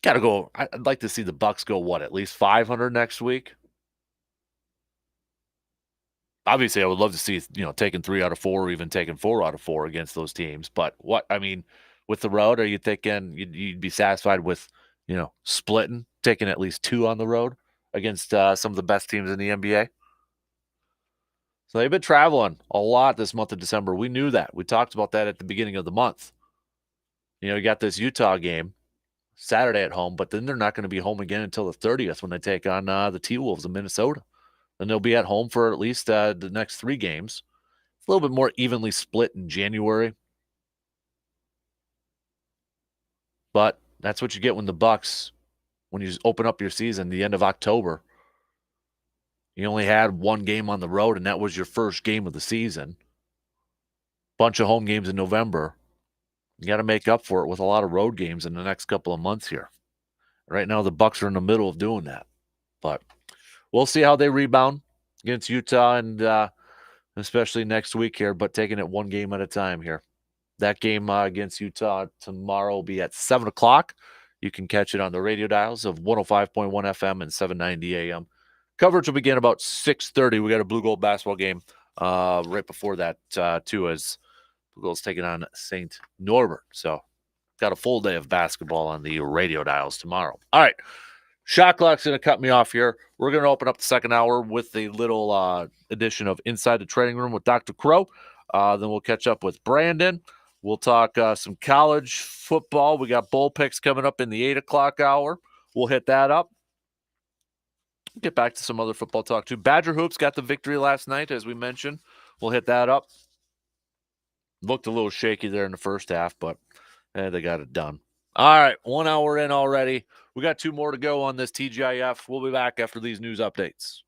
got to go. I'd like to see the Bucks go, at least 500 next week? Obviously, I would love to see, taking 3 out of 4 or even taking 4 out of 4 against those teams. But with the road, are you thinking you'd be satisfied with, splitting, taking at least 2 on the road against some of the best teams in the NBA? So they've been traveling a lot this month of December. We knew that. We talked about that at the beginning of the month. You got this Utah game Saturday at home, but then they're not going to be home again until the 30th when they take on the T-Wolves of Minnesota. Then they'll be at home for at least the next 3 games. It's a little bit more evenly split in January. But that's what you get when you open up your season the end of October. You only had 1 game on the road, and that was your first game of the season. Bunch of home games in November. You got to make up for it with a lot of road games in the next couple of months here. Right now, the Bucks are in the middle of doing that. But we'll see how they rebound against Utah, and especially next week here, but taking it 1 game at a time here. That game against Utah tomorrow will be at 7 o'clock. You can catch it on the radio dials of 105.1 FM and 790 AM. Coverage will begin about 6:30. We got a Blue Gold basketball game right before that, too, as Blue Gold's taking on St. Norbert. So got a full day of basketball on the radio dials tomorrow. All right. Shot clock's going to cut me off here. We're going to open up the second hour with a little edition of Inside the Training Room with Dr. Crow. Then we'll catch up with Brandon. We'll talk some college football. We got bowl picks coming up in the 8 o'clock hour. We'll hit that up. Get back to some other football talk, too. Badger Hoops got the victory last night, as we mentioned. We'll hit that up. Looked a little shaky there in the first half, but they got it done. All right, 1 hour in already. We got 2 more to go on this TGIF. We'll be back after these news updates.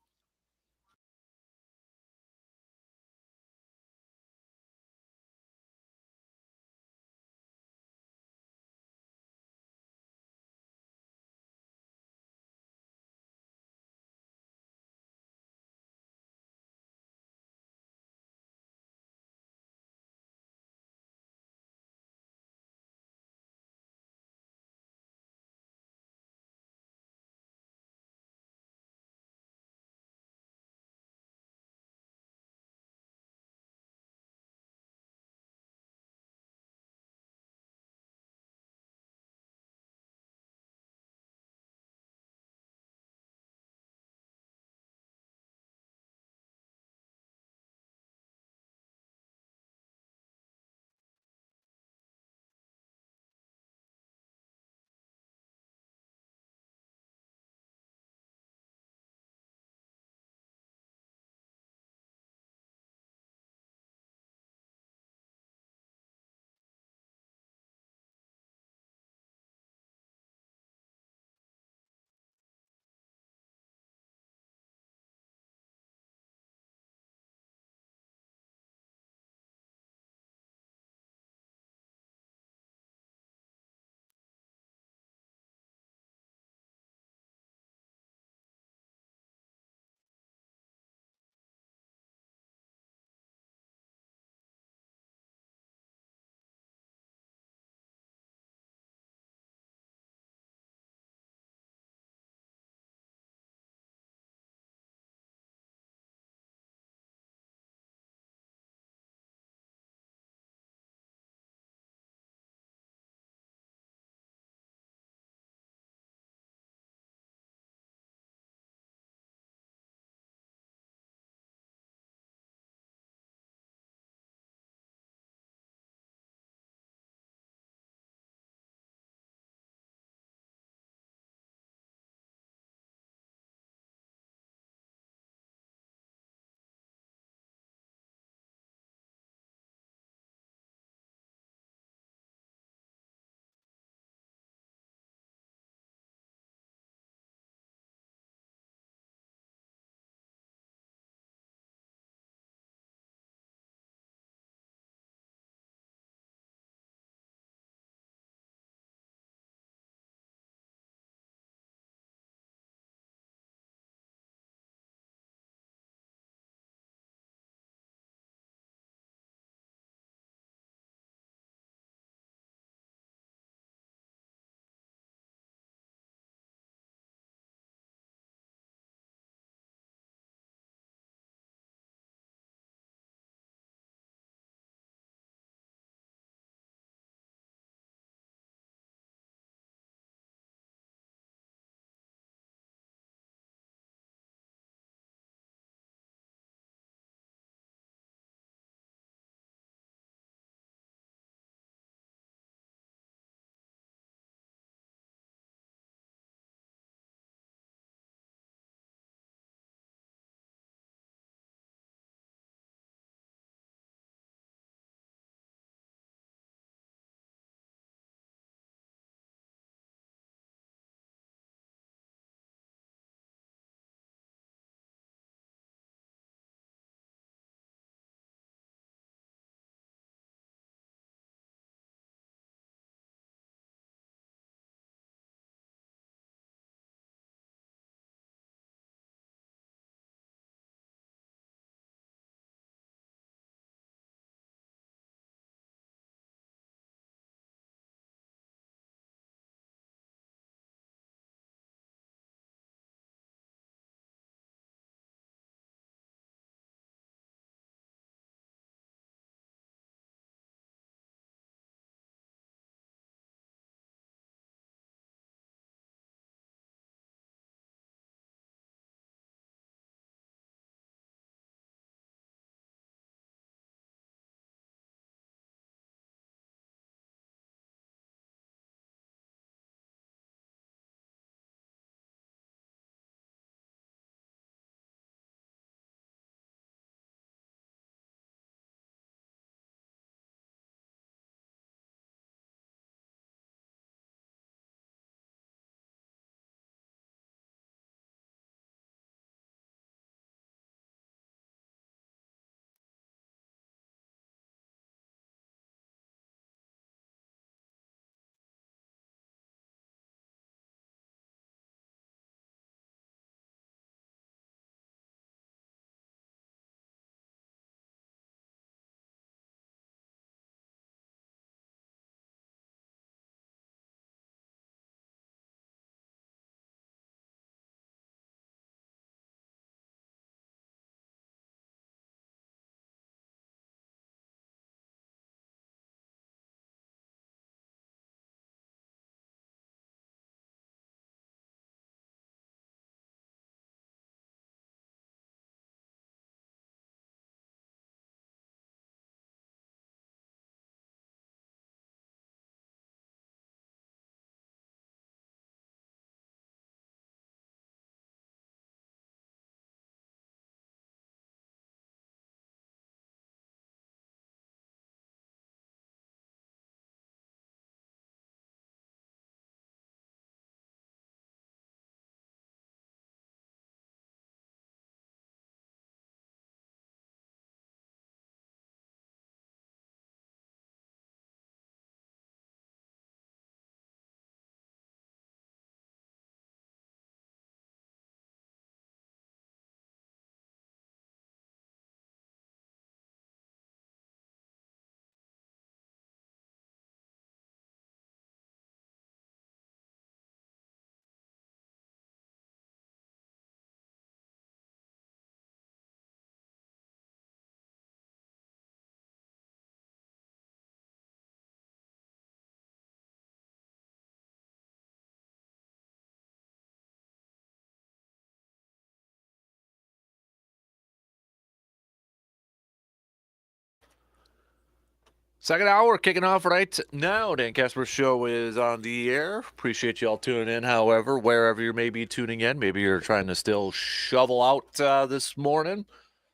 Second hour kicking off right now. Dan Kasper Show is on the air. Appreciate you all tuning in, however, wherever you may be tuning in. Maybe you're trying to still shovel out this morning.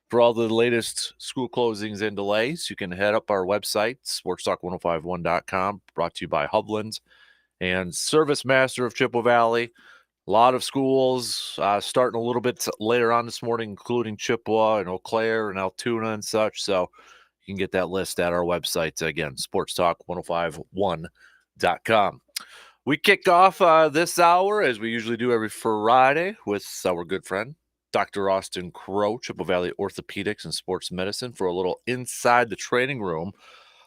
For all the latest school closings and delays, you can head up our website, sportstalk1051.com, brought to you by Hublands and Service Master of Chippewa Valley. A lot of schools starting a little bit later on this morning, including Chippewa and Eau Claire and Altoona and such. So you can get that list at our website. Again, sportstalk1051.com. We kick off this hour, as we usually do every Friday, with our good friend, Dr. Austin Crow, Chippewa Valley Orthopedics and Sports Medicine, for a little inside the training room.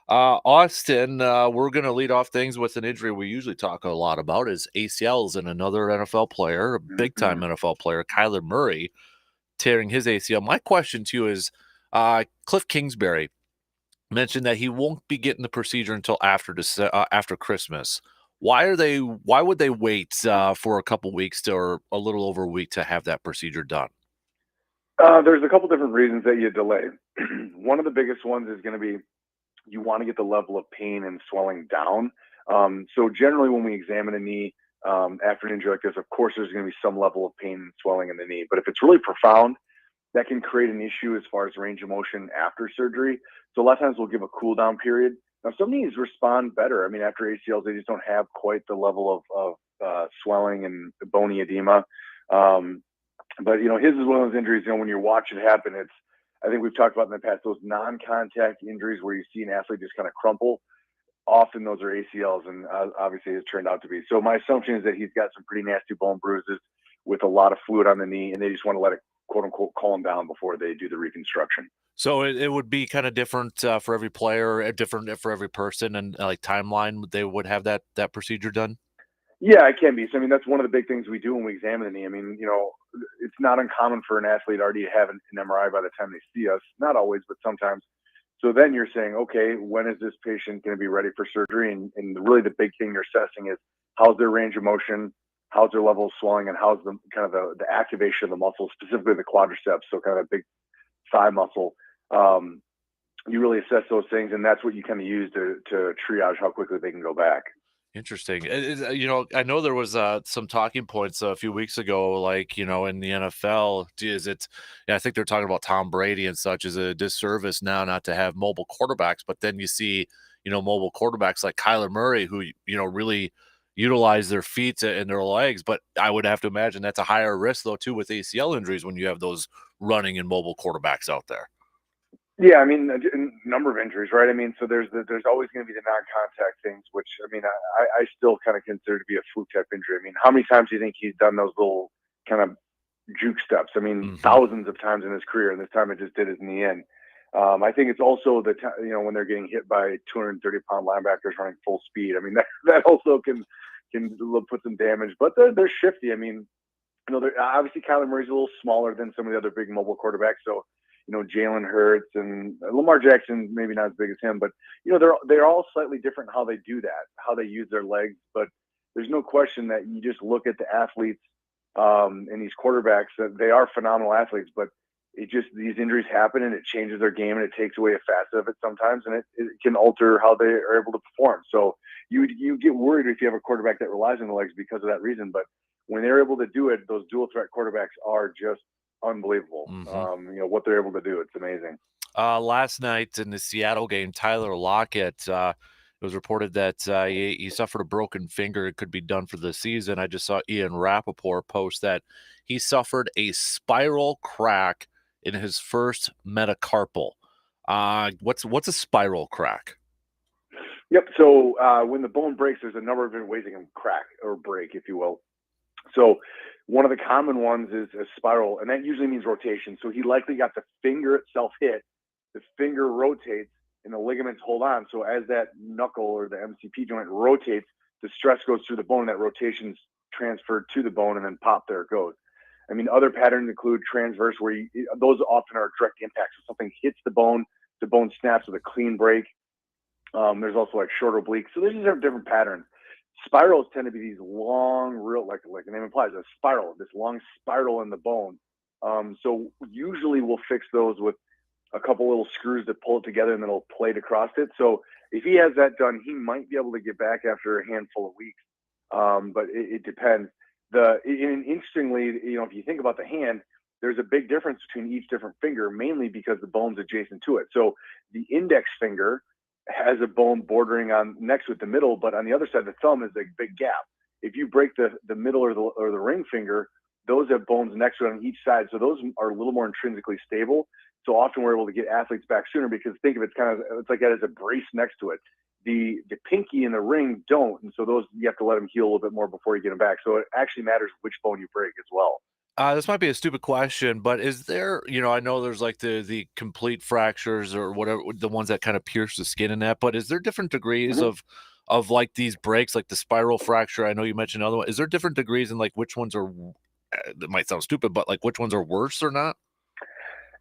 Austin, we're going to lead off things with an injury we usually talk a lot about is ACLs, and another NFL player, a big-time NFL player, Kyler Murray, tearing his ACL. My question to you is, Cliff Kingsbury mentioned that he won't be getting the procedure until after Christmas. Why would they wait for a couple weeks or a little over a week to have that procedure done? There's a couple different reasons that you delay. One of the biggest ones is going to be you want to get the level of pain and swelling down. So generally when we examine a knee after an injury like this, of course, there's going to be some level of pain and swelling in the knee. But if it's really profound, that can create an issue as far as range of motion after surgery. So a lot of times we'll give a cool down period. Now, some knees respond better. I mean, after ACLs, they just don't have quite the level of swelling and bony edema. But, his is one of those injuries, when you watch it happen, I think we've talked about in the past, those non-contact injuries where you see an athlete just kind of crumple. Often those are ACLs, and obviously it's turned out to be. So my assumption is that he's got some pretty nasty bone bruises with a lot of fluid on the knee, and they just want to let it, quote unquote, calm down before they do the reconstruction. So it would be kind of different for every player, different for every person, and like timeline, they would have that procedure done? Yeah, it can be. So, I mean, that's one of the big things we do when we examine the knee. I mean, it's not uncommon for an athlete already to have an MRI by the time they see us. Not always, but sometimes. So then you're saying, okay, when is this patient going to be ready for surgery? And really the big thing you're assessing is how's their range of motion, how's their level of swelling, and how's the kind of the activation of the muscle, specifically the quadriceps, so kind of a big thigh muscle. You really assess those things, and that's what you kind of use to triage how quickly they can go back. Interesting. I know there was some talking points a few weeks ago, like, in the NFL, I think they're talking about Tom Brady and such, is a disservice now not to have mobile quarterbacks, but then you see, mobile quarterbacks like Kyler Murray, who, really utilize their feet and their legs, but I would have to imagine that's a higher risk, though, too, with ACL injuries when you have those running and mobile quarterbacks out there. Yeah, I mean, a number of injuries, right? I mean, so there's always going to be the non-contact things, which, I mean, I still kind of consider to be a fluke type injury. I mean, how many times do you think he's done those little kind of juke steps? I mean, thousands of times in his career, and this time it just did it in the end. I think it's also when they're getting hit by 230-pound linebackers running full speed. I mean, that also can put some damage, but they're shifty. I mean, obviously Kyler Murray's a little smaller than some of the other big mobile quarterbacks, so Jalen Hurts and Lamar Jackson, maybe not as big as him, but they're all slightly different how they do that, how they use their legs. But there's no question that you just look at the athletes and these quarterbacks, that they are phenomenal athletes, but these injuries happen and it changes their game and it takes away a facet of it sometimes, and it can alter how they are able to perform. So you get worried if you have a quarterback that relies on the legs because of that reason, but when they're able to do it, those dual threat quarterbacks are just unbelievable. What they're able to do, it's amazing. Last night in the Seattle game, Tyler Lockett, it was reported that he suffered a broken finger. It could be done for the season. I just saw Ian Rappaport post that he suffered a spiral crack in his first metacarpal. What's a spiral crack? Yep. So when the bone breaks, there's a number of different ways it can crack or break, if you will. So one of the common ones is a spiral, and that usually means rotation. So he likely got the finger itself hit, the finger rotates, and the ligaments hold on. So as that knuckle or the MCP joint rotates, the stress goes through the bone, and that rotation's transferred to the bone, and then pop, there it goes. I mean, other patterns include transverse, where those often are direct impacts. So something hits the bone snaps with a clean break. There's also like short oblique. So these are different patterns. Spirals tend to be these long, real, like the name implies, a spiral, this long spiral in the bone. So usually we'll fix those with a couple little screws that pull it together and then it'll plate across it. So if he has that done, he might be able to get back after a handful of weeks. But it depends. Interestingly, if you think about the hand, there's a big difference between each different finger, mainly because the bone's adjacent to it. So the index finger has a bone bordering on next to it, the middle, but on the other side, the thumb is a big gap. If you break the middle or the ring finger, those have bones next to it on each side. So those are a little more intrinsically stable. So often we're able to get athletes back sooner because think of it, it's like that as a brace next to it. The pinky and the ring don't, and so those you have to let them heal a little bit more before you get them back. So it actually matters which bone you break as well. This might be a stupid question, but is there, I know there's like the complete fractures or whatever, the ones that kind of pierce the skin in that, but is there different degrees Mm-hmm. of like these breaks, like the spiral fracture? I know you mentioned another one. Is there different degrees in like which ones are that might sound stupid, but like which ones are worse or not?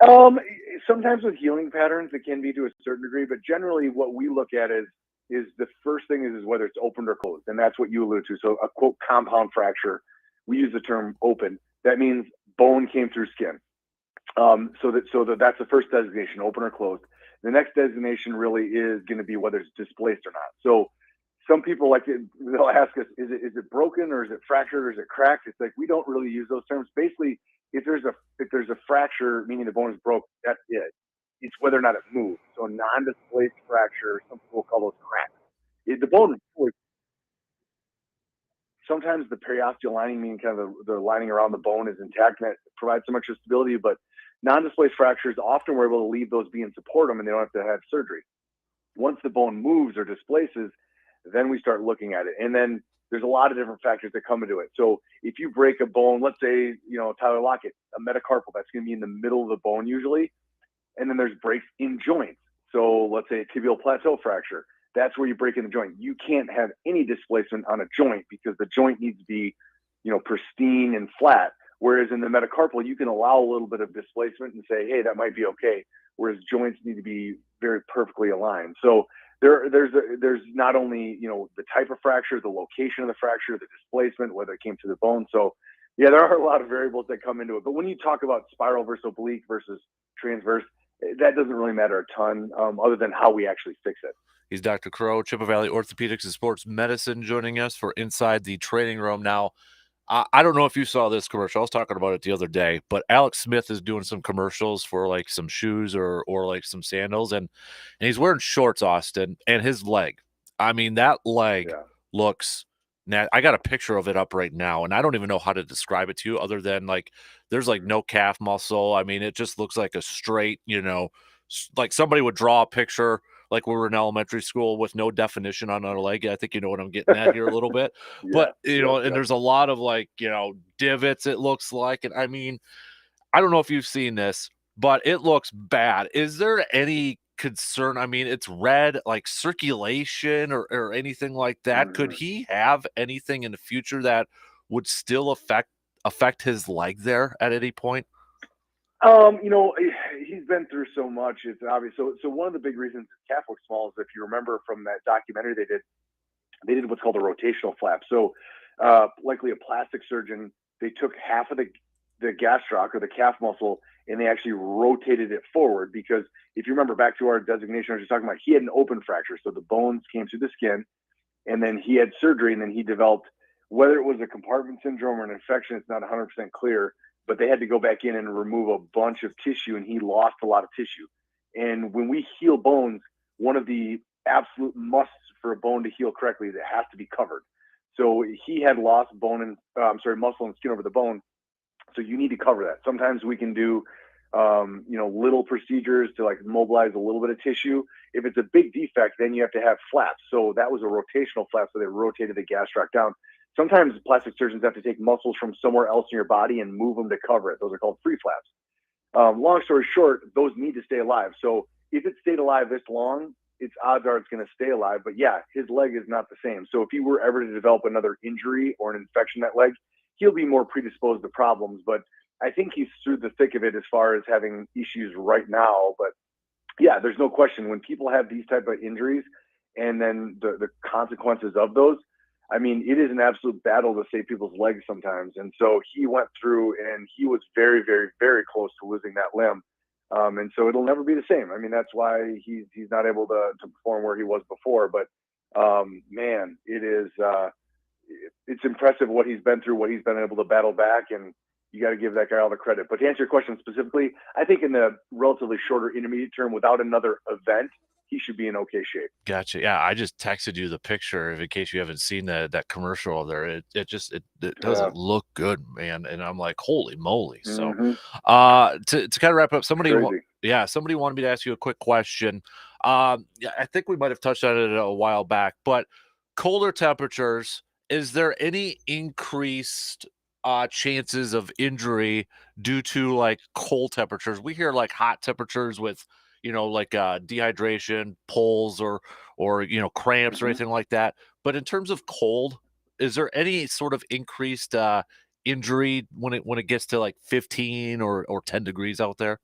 Um, Sometimes with healing patterns, it can be to a certain degree, but generally, what we look at is the first thing is whether it's opened or closed, and that's what you alluded to. So a quote compound fracture, we use the term open. That means bone came through skin. That's the first designation, open or closed. The next designation really is going to be whether it's displaced or not. So some people they'll ask us, is it broken or is it fractured or is it cracked? It's like we don't really use those terms. Basically, if there's a fracture, meaning the bone is broke, that's it. It's whether or not it moves. So non-displaced fracture, some people call those cracks. The bone sometimes the periosteal lining, meaning kind of the lining around the bone, is intact and that provides some extra stability. But non-displaced fractures, often we're able to leave those be and support them, and they don't have to have surgery. Once the bone moves or displaces, then we start looking at it. And then there's a lot of different factors that come into it. So if you break a bone, let's say, Tyler Lockett, a metacarpal, that's going to be in the middle of the bone usually. And then there's breaks in joints. So let's say a tibial plateau fracture. That's where you break in the joint. You can't have any displacement on a joint because the joint needs to be, pristine and flat. Whereas in the metacarpal, you can allow a little bit of displacement and say, hey, that might be okay. Whereas joints need to be very perfectly aligned. So there's not only the type of fracture, the location of the fracture, the displacement, whether it came to the bone. So yeah, there are a lot of variables that come into it. But when you talk about spiral versus oblique versus transverse, that doesn't really matter a ton, other than how we actually fix it. He's Dr. Crow, Chippewa Valley Orthopedics and Sports Medicine, joining us for Inside the Training Room. Now, I don't know if you saw this commercial. I was talking about it the other day, but Alex Smith is doing some commercials for like some shoes or like some sandals, and he's wearing shorts, Austin, and his leg. I mean, that leg Yeah. looks. I got a picture of it up right now, and I don't even know how to describe it to you, other than like there's like no calf muscle. I mean, it just looks like a straight, like somebody would draw a picture like we were in elementary school with no definition on our leg. I think you know what I'm getting at here a little bit. Yeah. But, Yep. and Yep. there's a lot of like, divots, it looks like. And I mean, I don't know if you've seen this, but it looks bad. Is there any concern? I mean, it's red, like circulation or anything like that. Could Mm-hmm. he have anything in the future that would still affect his leg there at any point? Um, you know, he's been through so much. It's obvious. So one of the big reasons his calf looks small is if you remember from that documentary they did what's called a rotational flap. So, likely a plastic surgeon, they took half of the gastroc or the calf muscle and they actually rotated it forward because if you remember back to our designation I was just talking about, he had an open fracture. So the bones came through the skin and then he had surgery and then he developed whether it was a compartment syndrome or an infection, it's not 100% clear, but they had to go back in and remove a bunch of tissue and he lost a lot of tissue. And when we heal bones, one of the absolute musts for a bone to heal correctly is it has to be covered. So he had lost muscle and skin over the bone. So you need to cover that. Sometimes we can do, little procedures to like mobilize a little bit of tissue. If it's a big defect, then you have to have flaps. So that was a rotational flap. So they rotated the gastroc down. Sometimes plastic surgeons have to take muscles from somewhere else in your body and move them to cover it. Those are called free flaps. Long story short, those need to stay alive. So if it stayed alive this long, its odds are it's going to stay alive. But yeah, his leg is not the same. So if he were ever to develop another injury or an infection in that leg, he'll be more predisposed to problems. But I think he's through the thick of it as far as having issues right now. But yeah, there's no question when people have these type of injuries and then the consequences of those, I mean, it is an absolute battle to save people's legs sometimes. And so he went through and he was very, very, very close to losing that limb. And so it'll never be the same. I mean, that's why he's not able to perform where he was before. But man, it's impressive what he's been through, what he's been able to battle back, and you got to give that guy all the credit. But to answer your question specifically, I think in the relatively shorter intermediate term, without another event, he should be in okay shape. Gotcha. Yeah, I just texted you the picture in case you haven't seen that commercial there. It Yeah. doesn't look good, man. And I'm like, holy moly. So Mm-hmm. to kind of wrap up, It's crazy. somebody wanted me to ask you a quick question. Yeah, I think we might have touched on it a while back, but colder temperatures, is there any increased chances of injury due to like cold temperatures? We hear like hot temperatures with like dehydration, pulls, or cramps or Mm-hmm. anything like that. But in terms of cold, is there any sort of increased injury when it gets to like 15 or 10 degrees out there?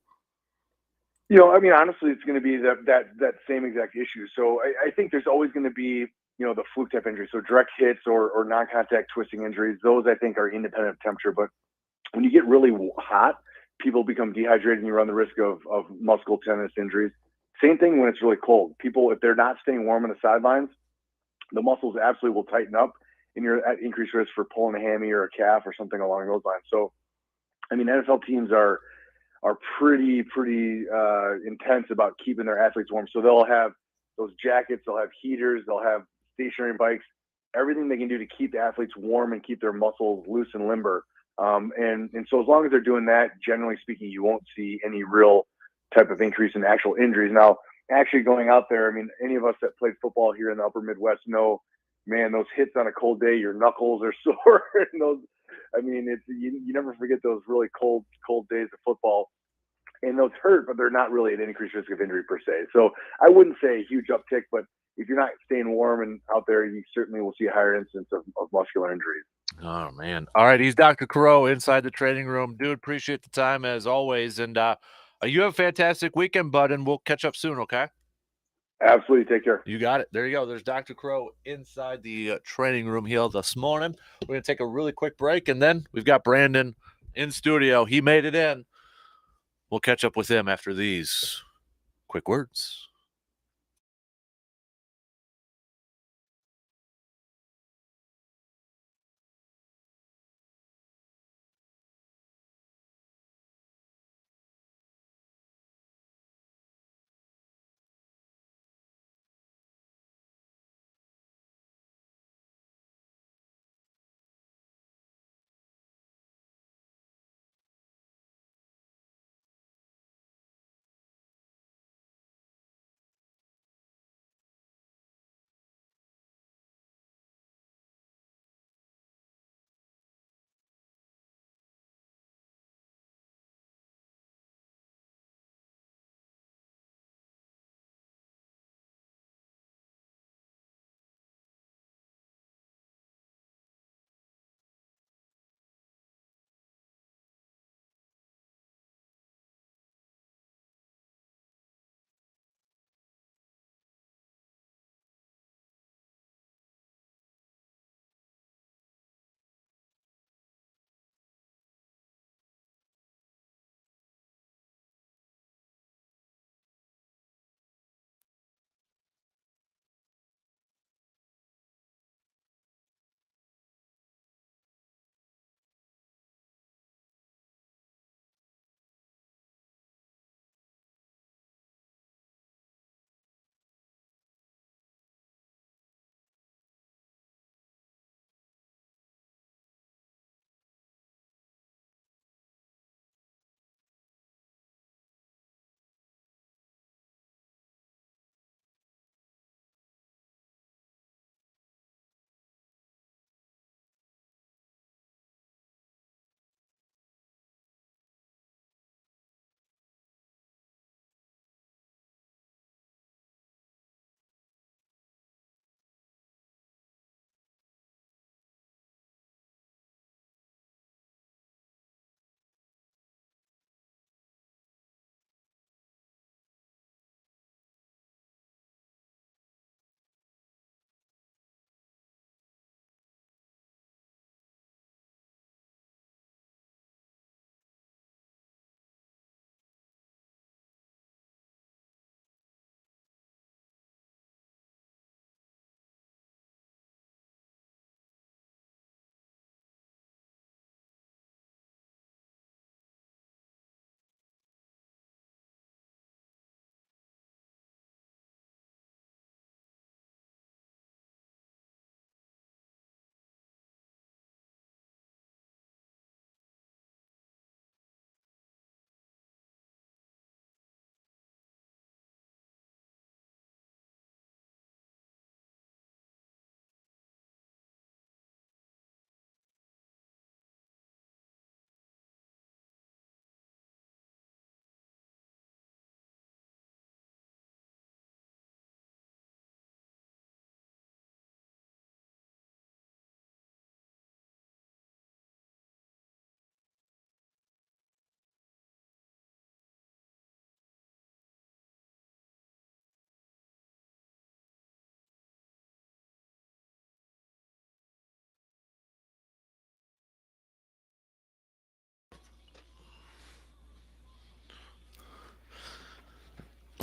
I mean, honestly, it's going to be that same exact issue. So I think there's always going to be, the fluke type injuries. So direct hits or non-contact twisting injuries. Those I think are independent of temperature. But when you get really hot, people become dehydrated and you run the risk of muscle tendinous injuries. Same thing when it's really cold. People, if they're not staying warm on the sidelines, the muscles absolutely will tighten up and you're at increased risk for pulling a hammy or a calf or something along those lines. So, I mean, NFL teams are pretty intense about keeping their athletes warm. So they'll have those jackets, they'll have heaters, they'll have stationary bikes, everything they can do to keep the athletes warm and keep their muscles loose and limber. And so as long as they're doing that, generally speaking, you won't see any real type of increase in actual injuries. Now, actually going out there, I mean, any of us that played football here in the upper Midwest know, man, those hits on a cold day, your knuckles are sore. And those, I mean, you never forget those really cold days of football. And those hurt, but they're not really at increased risk of injury per se. So I wouldn't say a huge uptick, but if you're not staying warm and out there, you certainly will see a higher incidence of muscular injuries. Oh man. All right, he's Dr. Crow inside the training room. Dude, appreciate the time as always. And you have a fantastic weekend, bud, and we'll catch up soon, okay? Absolutely. Take care. You got it. There you go. There's Dr. Crow inside the training room here this morning. We're going to take a really quick break, and then we've got Brandon in studio. He made it in. We'll catch up with him after these quick words.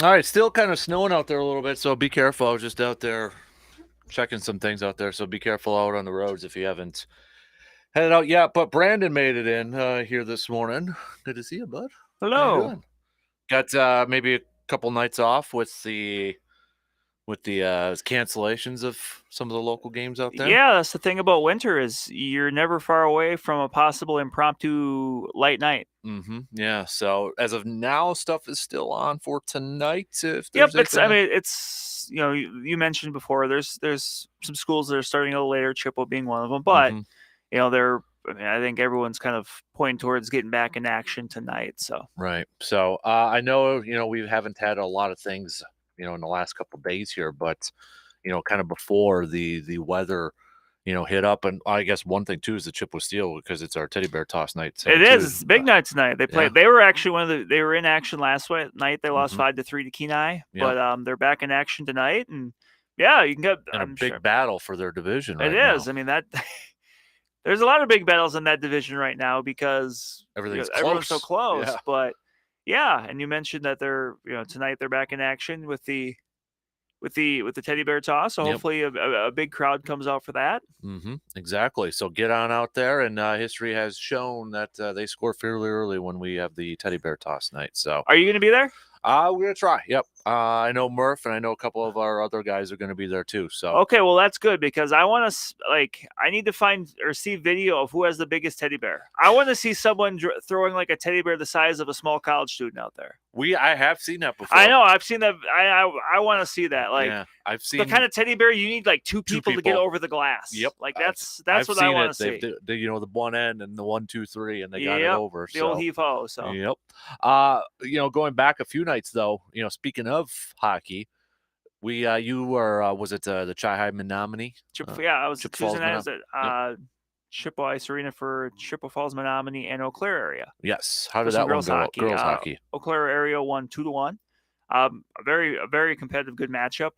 All right, still kind of snowing out there a little bit, so be careful. I was just out there checking some things out there, so be careful out on the roads if you haven't headed out yet. But Brandon made it in here this morning. Good to see you, bud. How you Hello. doing? Got maybe a couple nights off with the cancellations of some of the local games out there. Yeah, that's the thing about winter is you're never far away from a possible impromptu light night. Yeah. So as of now, stuff is still on for tonight. If Yep, there's anything, it's you mentioned before there's some schools that are starting a little later, Chippewa being one of them, but they're I think everyone's kind of pointing towards getting back in action tonight. So right. So I know we haven't had a lot of things in the last couple of days here, but kind of before the weather hit up, and I guess one thing too is the Chippewa Steel because it's our teddy bear toss night. it is. It's a big night tonight. They played. Yeah. They were actually they were in action last night. They lost 5-3 to Kenai, Yep. but they're back in action tonight, and yeah, you can get a big battle for their division. It right is. now. I mean that. There's a lot of big battles in that division right now because everyone's so close. Yeah. But yeah, and you mentioned that they're tonight they're back in action with the teddy bear toss. So hopefully a big crowd comes out for that. Exactly. So get on out there, and history has shown that they score fairly early when we have the teddy bear toss night. So are you going to be there? We're gonna try. Yep. I know Murph, and I know a couple of our other guys are going to be there too. So okay, well that's good because I want to I need to find or see video of who has the biggest teddy bear. I want to see someone throwing like a teddy bear the size of a small college student out there. I have seen that before. I know I've seen that. I want to see that. Like yeah, I've seen the kind of teddy bear you need like two people to get over the glass. Yep. Like that's what I want to see. The one end and the 1, 2, 3, and they got it over. The old heave-ho. So yep. Going back a few nights though, speaking of hockey, you were was it the Chi-Hi Menominee? I was Tuesday night. Chippewa Ice Arena for Chippewa Falls, Menominee, and Eau Claire area. Yes. How did that one go? Girls hockey. Eau Claire area won 2-1. A very competitive, good matchup.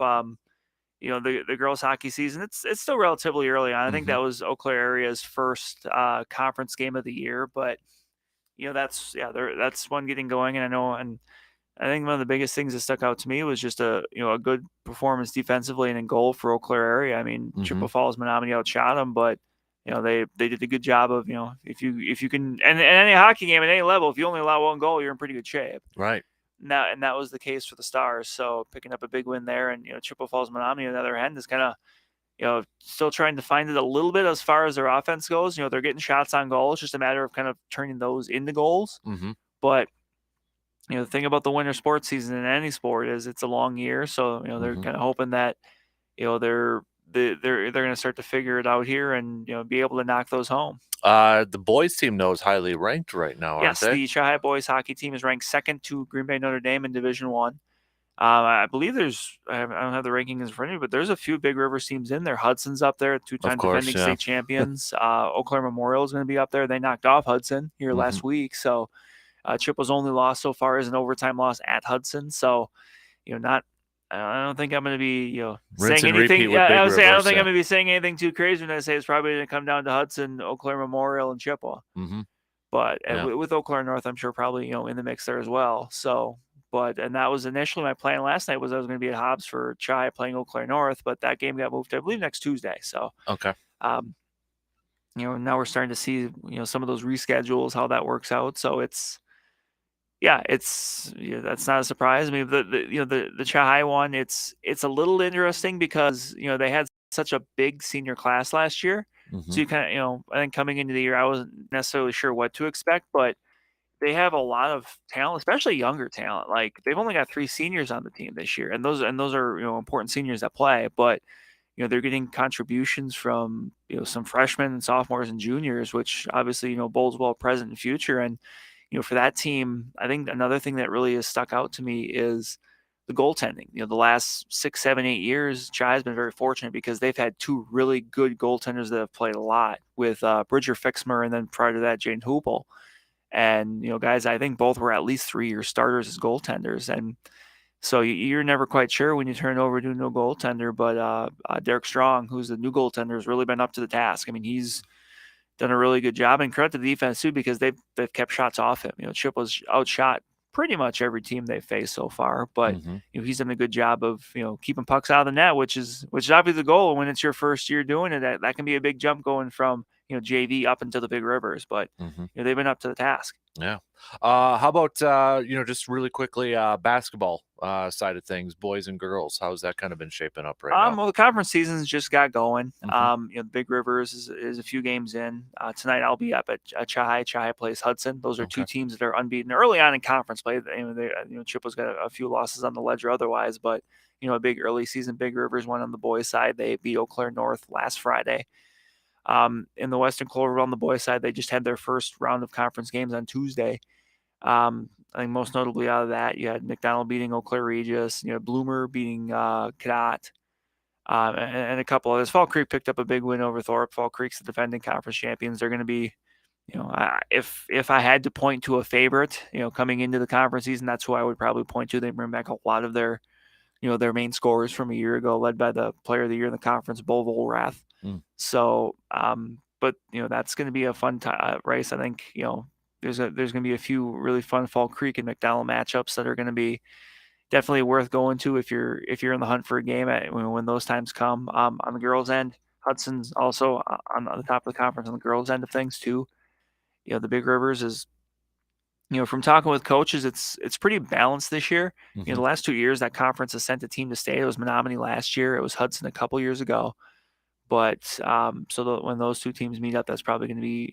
The girls hockey season, it's still relatively early on. I think that was Eau Claire area's first conference game of the year, but that's one getting going. And I think one of the biggest things that stuck out to me was just a good performance defensively and in goal for Eau Claire area. I mean, Chippewa Falls, Menominee outshot them, but they did a good job of if you can and any hockey game at any level, if you only allow one goal, you're in pretty good shape. Right. And that was the case for the Stars. So picking up a big win there, and Chippewa Falls, Menominee on the other end is kind of still trying to find it a little bit as far as their offense goes. They're getting shots on goal. It's just a matter of kind of turning those into goals. But the thing about the winter sports season in any sport is it's a long year, so they're kind of hoping that they're going to start to figure it out here and be able to knock those home. The boys team though is highly ranked right now, aren't they? Yes, the Chi-Hi boys hockey team is ranked second to Green Bay Notre Dame in Division I. I believe I don't have the rankings in front of me, but there's a few Big Rivers teams in there. Hudson's up there, two-time defending state champions. Eau Claire Memorial is going to be up there. They knocked off Hudson here last week, so Chippewa's only loss so far is an overtime loss at Hudson. So, I don't think I'm going to be, saying anything. I don't think I'm going to be saying anything too crazy when I say it's probably going to come down to Hudson, Eau Claire Memorial, and Chippewa. But with Eau Claire North, I'm sure probably in the mix there as well. So, and that was initially my plan last night was I was going to be at Hobbs for Chi playing Eau Claire North, but that game got moved to, I believe, next Tuesday. So okay. Now we're starting to see some of those reschedules, how that works out. So that's not a surprise. I mean, the Chi-Hi one, it's a little interesting because they had such a big senior class last year. So you kind of I think coming into the year I wasn't necessarily sure what to expect, but they have a lot of talent, especially younger talent. Like they've only got 3 seniors on the team this year, and those are important seniors that play, but they're getting contributions from some freshmen and sophomores and juniors, which obviously bodes well present and future. And for that team, I think another thing that really has stuck out to me is the goaltending. The last 6, 7, 8 years, Chi has been very fortunate because they've had 2 really good goaltenders that have played a lot with Bridger Fixmer and then prior to that, Jane Hoople. And, guys, I think both were at least 3-year starters as goaltenders. And so you're never quite sure when you turn it over to a new goaltender. But Derek Strong, who's the new goaltender, has really been up to the task. I mean, he's done a really good job, and credit to the defense too because they've kept shots off him. Chip was outshot pretty much every team they faced so far. But Mm-hmm. he's done a good job of keeping pucks out of the net, which is obviously the goal. When it's your first year doing it, that can be a big jump going from JV up into the big rivers. But Mm-hmm. they've been up to the task. Yeah. How about just really quickly basketball side of things, boys and girls? How's that kind of been shaping up right now? Well, the conference season's just got going. Mm-hmm. The Big Rivers is a few games in. Tonight I'll be up at Chihai. Chihai plays Hudson. Those are two teams that are unbeaten early on in conference play. Chippewa's got a few losses on the ledger otherwise, but a big early season Big Rivers won on the boys' side. They beat Eau Claire North last Friday. In the Western Clover on the boys' side, they just had their first round of conference games on Tuesday. I think most notably out of that, you had McDonald beating Eau Claire Regis, Bloomer beating Cadott, and a couple others. Fall Creek picked up a big win over Thorpe. Fall Creek's the defending conference champions. They're going to be, if I had to point to a favorite, coming into the conference season, that's who I would probably point to. They bring back a lot of their, their main scorers from a year ago, led by the player of the year in the conference, Bo Volrath. So, but that's going to be a fun race. I think there's going to be a few really fun Fall Creek and McDonald matchups that are going to be definitely worth going to if you're in the hunt for a game when those times come. On the girls' end, Hudson's also on the top of the conference on the girls' end of things too. The Big Rivers is, from talking with coaches, it's pretty balanced this year. Mm-hmm. The last 2 years that conference has sent a team to state. It was Menominee last year. It was Hudson a couple years ago. But when those two teams meet up, that's probably going to be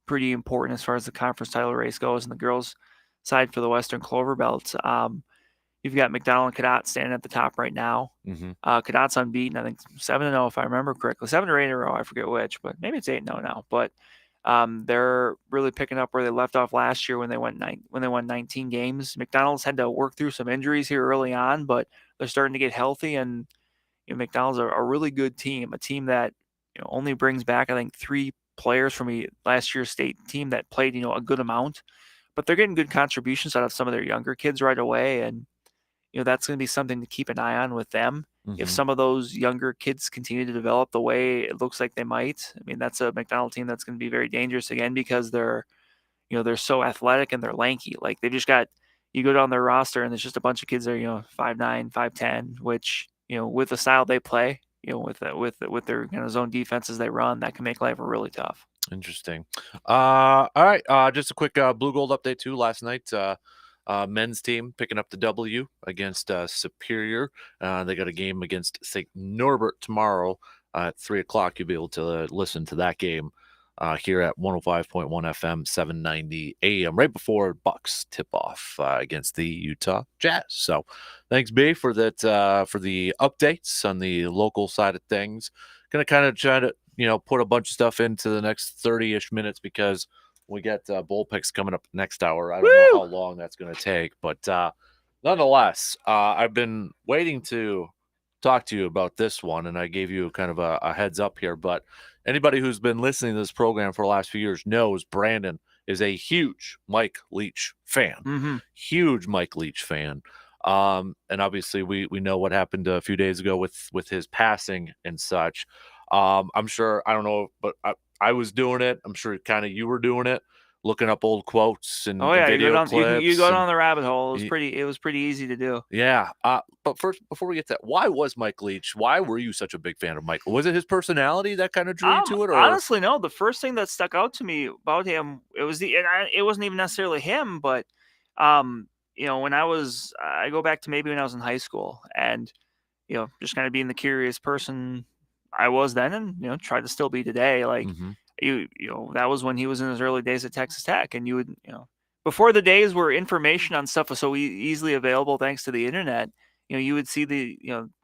pretty important as far as the conference title race goes. And the girls' side for the Western Clover Belt, you've got McDonald and Cadott standing at the top right now. Mm-hmm. Cadott's unbeaten, I think 7-0 if I remember correctly, 7 or 8 in a row. I forget which, but maybe it's 8-0 now. But they're really picking up where they left off last year when they won 19 games. McDonald's had to work through some injuries here early on, but they're starting to get healthy. And McDonald's are a really good team, a team that only brings back I think 3 players from last year's state team that played a good amount, but they're getting good contributions out of some of their younger kids right away, and that's going to be something to keep an eye on with them. Mm-hmm. If some of those younger kids continue to develop the way it looks like they might, I mean that's a McDonald team that's going to be very dangerous again because they're so athletic and they're lanky. Like they just got you go down their roster and there's just a bunch of kids that are 5'9", 5'10", which with the style they play, with their kind of zone defenses they run, that can make life really tough. Interesting. All right. Just a quick blue gold update too. Last night, men's team picking up the W against Superior. They got a game against St. Norbert tomorrow at 3:00. You'll be able to listen to that game here at 105.1 FM, 790 AM, right before Bucks tip off against the Utah Jazz. So thanks, B, for that, for the updates on the local side of things. Gonna kind of try to, put a bunch of stuff into the next 30-ish minutes because we got bowl picks coming up next hour. I don't know how long that's going to take, but nonetheless, I've been waiting to talk to you about this one, and I gave you kind of a heads up here, but anybody who's been listening to this program for the last few years knows Brandon is a huge Mike Leach fan. Mm-hmm. Huge Mike Leach fan. And obviously we know what happened a few days ago with his passing and such. I'm sure, I don't know, but I was doing it. I'm sure kind of you were doing it, looking up old quotes and video clips. You go down the rabbit hole. It was pretty easy to do. Yeah. But first, before we get to that, why was Mike Leach? Why were you such a big fan of Mike? Was it his personality that kind of drew you to it? Or? Honestly, no. The first thing that stuck out to me about him, it wasn't even necessarily him, but when I go back to maybe when I was in high school and just kind of being the curious person I was then and tried to still be today. Like that was when he was in his early days at Texas Tech, and you would before the days where information on stuff was so easily available thanks to the internet, you would see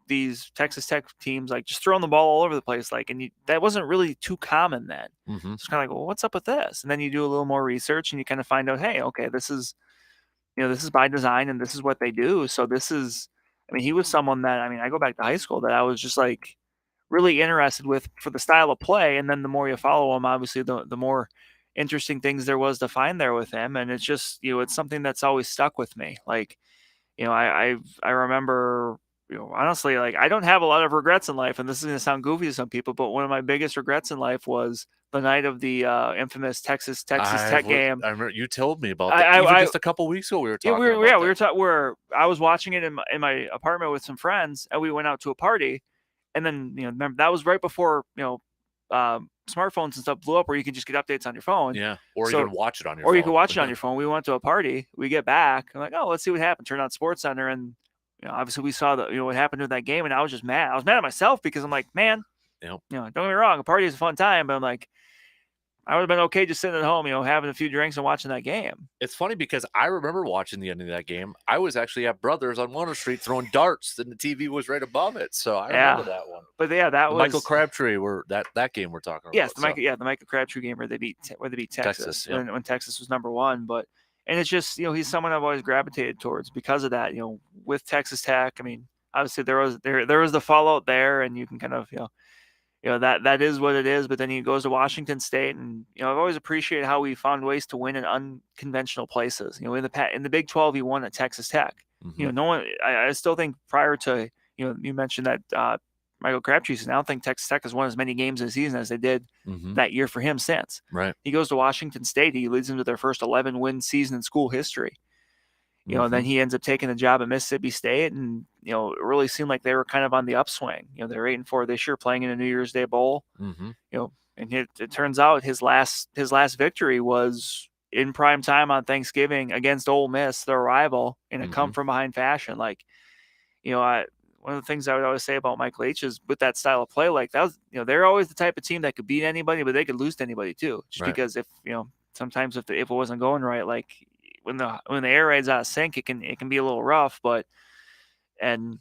these Texas Tech teams like just throwing the ball all over the place, like, and that wasn't really too common then. It's kind of like, well, what's up with this? And then you do a little more research and you kind of find out, hey, okay, this is by design and this is what they do. So he was someone that, I go back to high school that I was just like really interested with for the style of play. And then the more you follow him, obviously the more interesting things there was to find there with him. And it's just, it's something that's always stuck with me. Like, I remember, honestly, like I don't have a lot of regrets in life, and this is going to sound goofy to some people, but one of my biggest regrets in life was the night of the infamous Texas Tech game. I remember you told me about that. Even just a couple weeks ago, we were talking about that. I was watching it in my apartment with some friends, and we went out to a party, and then remember that was right before smartphones and stuff blew up, where you can just get updates on your phone. Yeah, or even watch it on your phone. Or you can watch it on your phone. We went to a party. We get back. I'm like, oh, let's see what happened. Turn on SportsCenter, and obviously we saw what happened to that game, and I was just mad. I was mad at myself because I'm like, man, don't get me wrong, a party is a fun time, but I'm like, I would have been okay just sitting at home, having a few drinks and watching that game. It's funny because I remember watching the end of that game. I was actually at Brothers on Warner Street throwing darts, and the TV was right above it. So I remember that one. But that was Michael Crabtree. That game we're talking about. Yes, the Michael Crabtree game where they beat Texas when Texas was number one. And it's just he's someone I've always gravitated towards because of that. With Texas Tech, I mean, obviously there was the fallout there, and you can kind of that is what it is. But then he goes to Washington State, and I've always appreciated how he found ways to win in unconventional places. In the Big 12, he won at Texas Tech. Mm-hmm. No one. I still think prior to you mentioned that Michael Crabtree season, I don't think Texas Tech has won as many games this season as they did that year for him since. Right. He goes to Washington State. He leads them to their first 11-win season in school history. And then he ends up taking the job at Mississippi State, and it really seemed like they were kind of on the upswing. They're 8-4 this year, playing in a New Year's Day bowl. Mm-hmm. And it turns out his last victory was in prime time on Thanksgiving against Ole Miss, their rival, in a come from behind fashion. Like, one of the things I would always say about Mike Leach is with that style of play, like that was, they're always the type of team that could beat anybody, but they could lose to anybody too. Just because if sometimes if it wasn't going right, like when the air raid's out of sync, it can be a little rough. But I think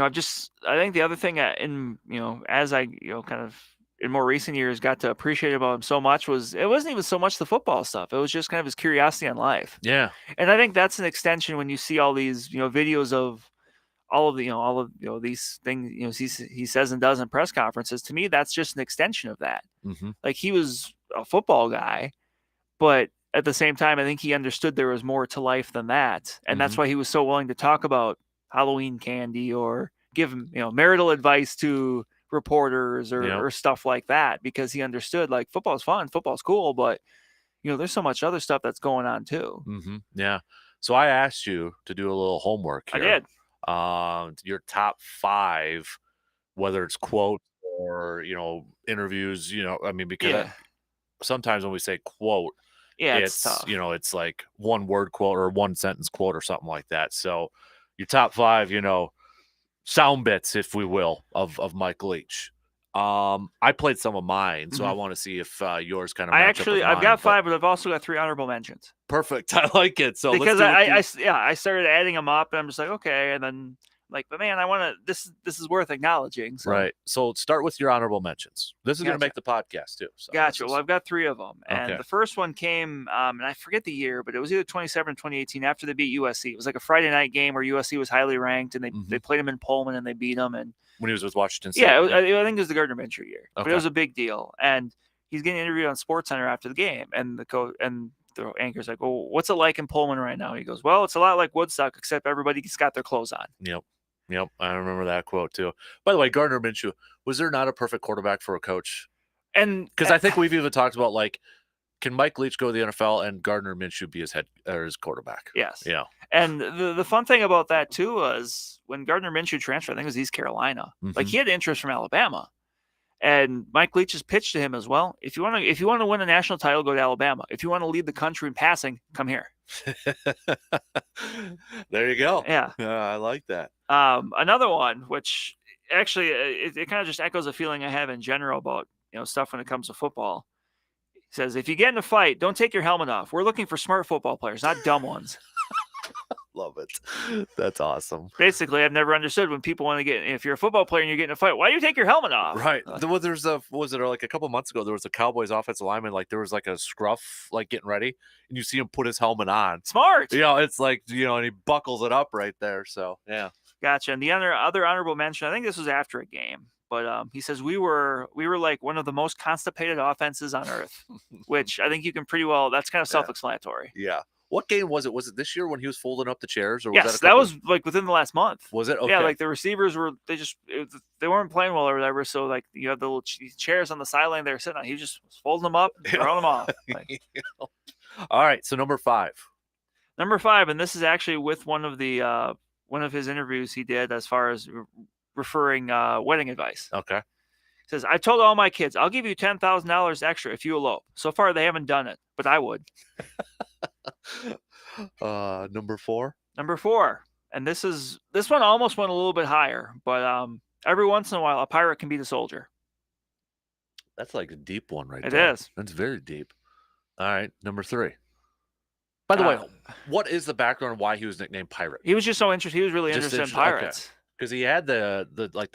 the other thing as I kind of in more recent years got to appreciate about him so much was it wasn't even so much the football stuff. It was just kind of his curiosity on life. Yeah. And I think that's an extension when you see all these videos of all of these things he says and does in press conferences. To me, that's just an extension of that. Mm-hmm. Like, he was a football guy, but at the same time, I think he understood there was more to life than that, and that's why he was so willing to talk about Halloween candy or give marital advice to reporters or stuff like that, because he understood like football's fun, football's cool, but there's so much other stuff that's going on too. Mm-hmm. Yeah. So I asked you to do a little homework here. I did. Your top 5, whether it's quotes or interviews, I mean, because sometimes when we say quote, it's tough. It's like one word quote or one sentence quote or something like that. So your top 5, sound bits, if we will, of Mike Leach. I played some of mine, so I want to see if yours kind of match up with mine. I've got 5, but I've also got 3 honorable mentions. Perfect. I like it. So because I started adding them up, and I'm just like, okay, and then but man, I want to. This is worth acknowledging. So. Right. So start with your honorable mentions. This is going to make the podcast too. So gotcha. Well, I've got 3 of them, and the first one came, and I forget the year, but it was either 2017 or 2018 after they beat USC. It was like a Friday night game where USC was highly ranked, and they played them in Pullman, and they beat them. And when he was with Washington State. Yeah, I think it was the Gardner Minshew year, but it was a big deal. And he's getting interviewed on SportsCenter after the game, and the coach and the anchor's like, "Well, what's it like in Pullman right now?" He goes, "Well, it's a lot like Woodstock, except everybody's got their clothes on." Yep, I remember that quote too. By the way, Gardner Minshew, was there not a perfect quarterback for a coach? And because I think we've even talked about, like, can Mike Leach go to the NFL and Gardner Minshew be his head or his quarterback? Yes. Yeah. And the fun thing about that too was when Gardner Minshew transferred, I think it was East Carolina. Like, he had interest from Alabama. And Mike Leach has pitched to him as well. If you want to win a national title, go to Alabama. If you want to lead the country in passing, come here. There you go. Yeah, I like that. Another one, which actually it kind of just echoes a feeling I have in general about stuff when it comes to football. He says, if you get in a fight, don't take your helmet off. We're looking for smart football players, not dumb ones. Love it. That's awesome. Basically, I've never understood when people want to get, if you're a football player and you're getting in a fight, why do you take your helmet off? Right. Was it like a couple months ago, there was a Cowboys offensive lineman, like there was like a scruff, like getting ready, and you see him put his helmet on. Smart. It's like, and he buckles it up right there. So, yeah. Gotcha. And the other honorable mention, I think this was after a game, but he says we were like one of the most constipated offenses on earth, which I think you can pretty well, that's kind of self-explanatory. Yeah. What game was it? Was it this year when he was folding up the chairs, or was Yes, that that was like within the last month. Was it? Okay. Yeah, like the receivers were they weren't playing well or whatever. So like you had the little chairs on the sideline they were sitting on. He just was folding them up, and throwing them off. Like. All right, so number 5. Number 5, and this is actually with one of his interviews he did as far as referring wedding advice. Okay. He says, I told all my kids, I'll give you $10,000 extra if you elope. So far, they haven't done it, but I would. Number 4. Number 4, and this one almost went a little bit higher, but every once in a while, a pirate can beat a soldier. That's like a deep one right there. It is. That's very deep. All right, number 3. By the way, what is the background of why he was nicknamed Pirate? He was just so interested. He was really interested in pirates. Because he had the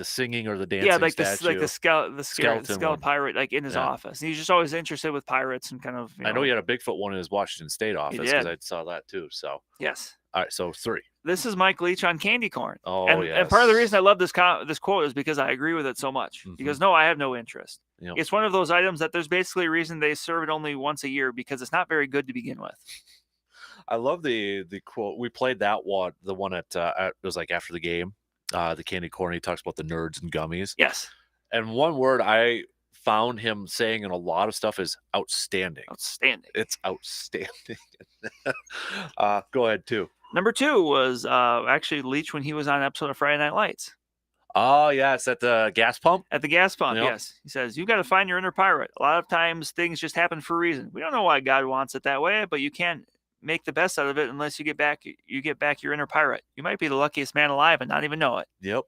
singing or the dancing statue. The skeleton pirate like in his office. And he's just always interested with pirates and kind of. I know he had a Bigfoot one in his Washington State office because I saw that too. So yes. All right, so 3. This is Mike Leach on candy corn. Oh, yes. And part of the reason I love this quote is because I agree with it so much. Mm-hmm. He goes, no, I have no interest. Yep. It's one of those items that there's basically a reason they serve it only once a year because it's not very good to begin with. I love the quote. We played that one, the one it was like after the game, the candy corn. He talks about the nerds and gummies. Yes. And one word I found him saying in a lot of stuff is outstanding. Outstanding. It's outstanding. Go ahead, 2. Number 2 was actually Leach when he was on an episode of Friday Night Lights. Oh, yes, at the gas pump? At the gas pump, Yep. yes. He says, you've got to find your inner pirate. A lot of times things just happen for a reason. We don't know why God wants it that way, but you can't make the best out of it unless you get back your inner pirate. You might be the luckiest man alive and not even know it. Yep.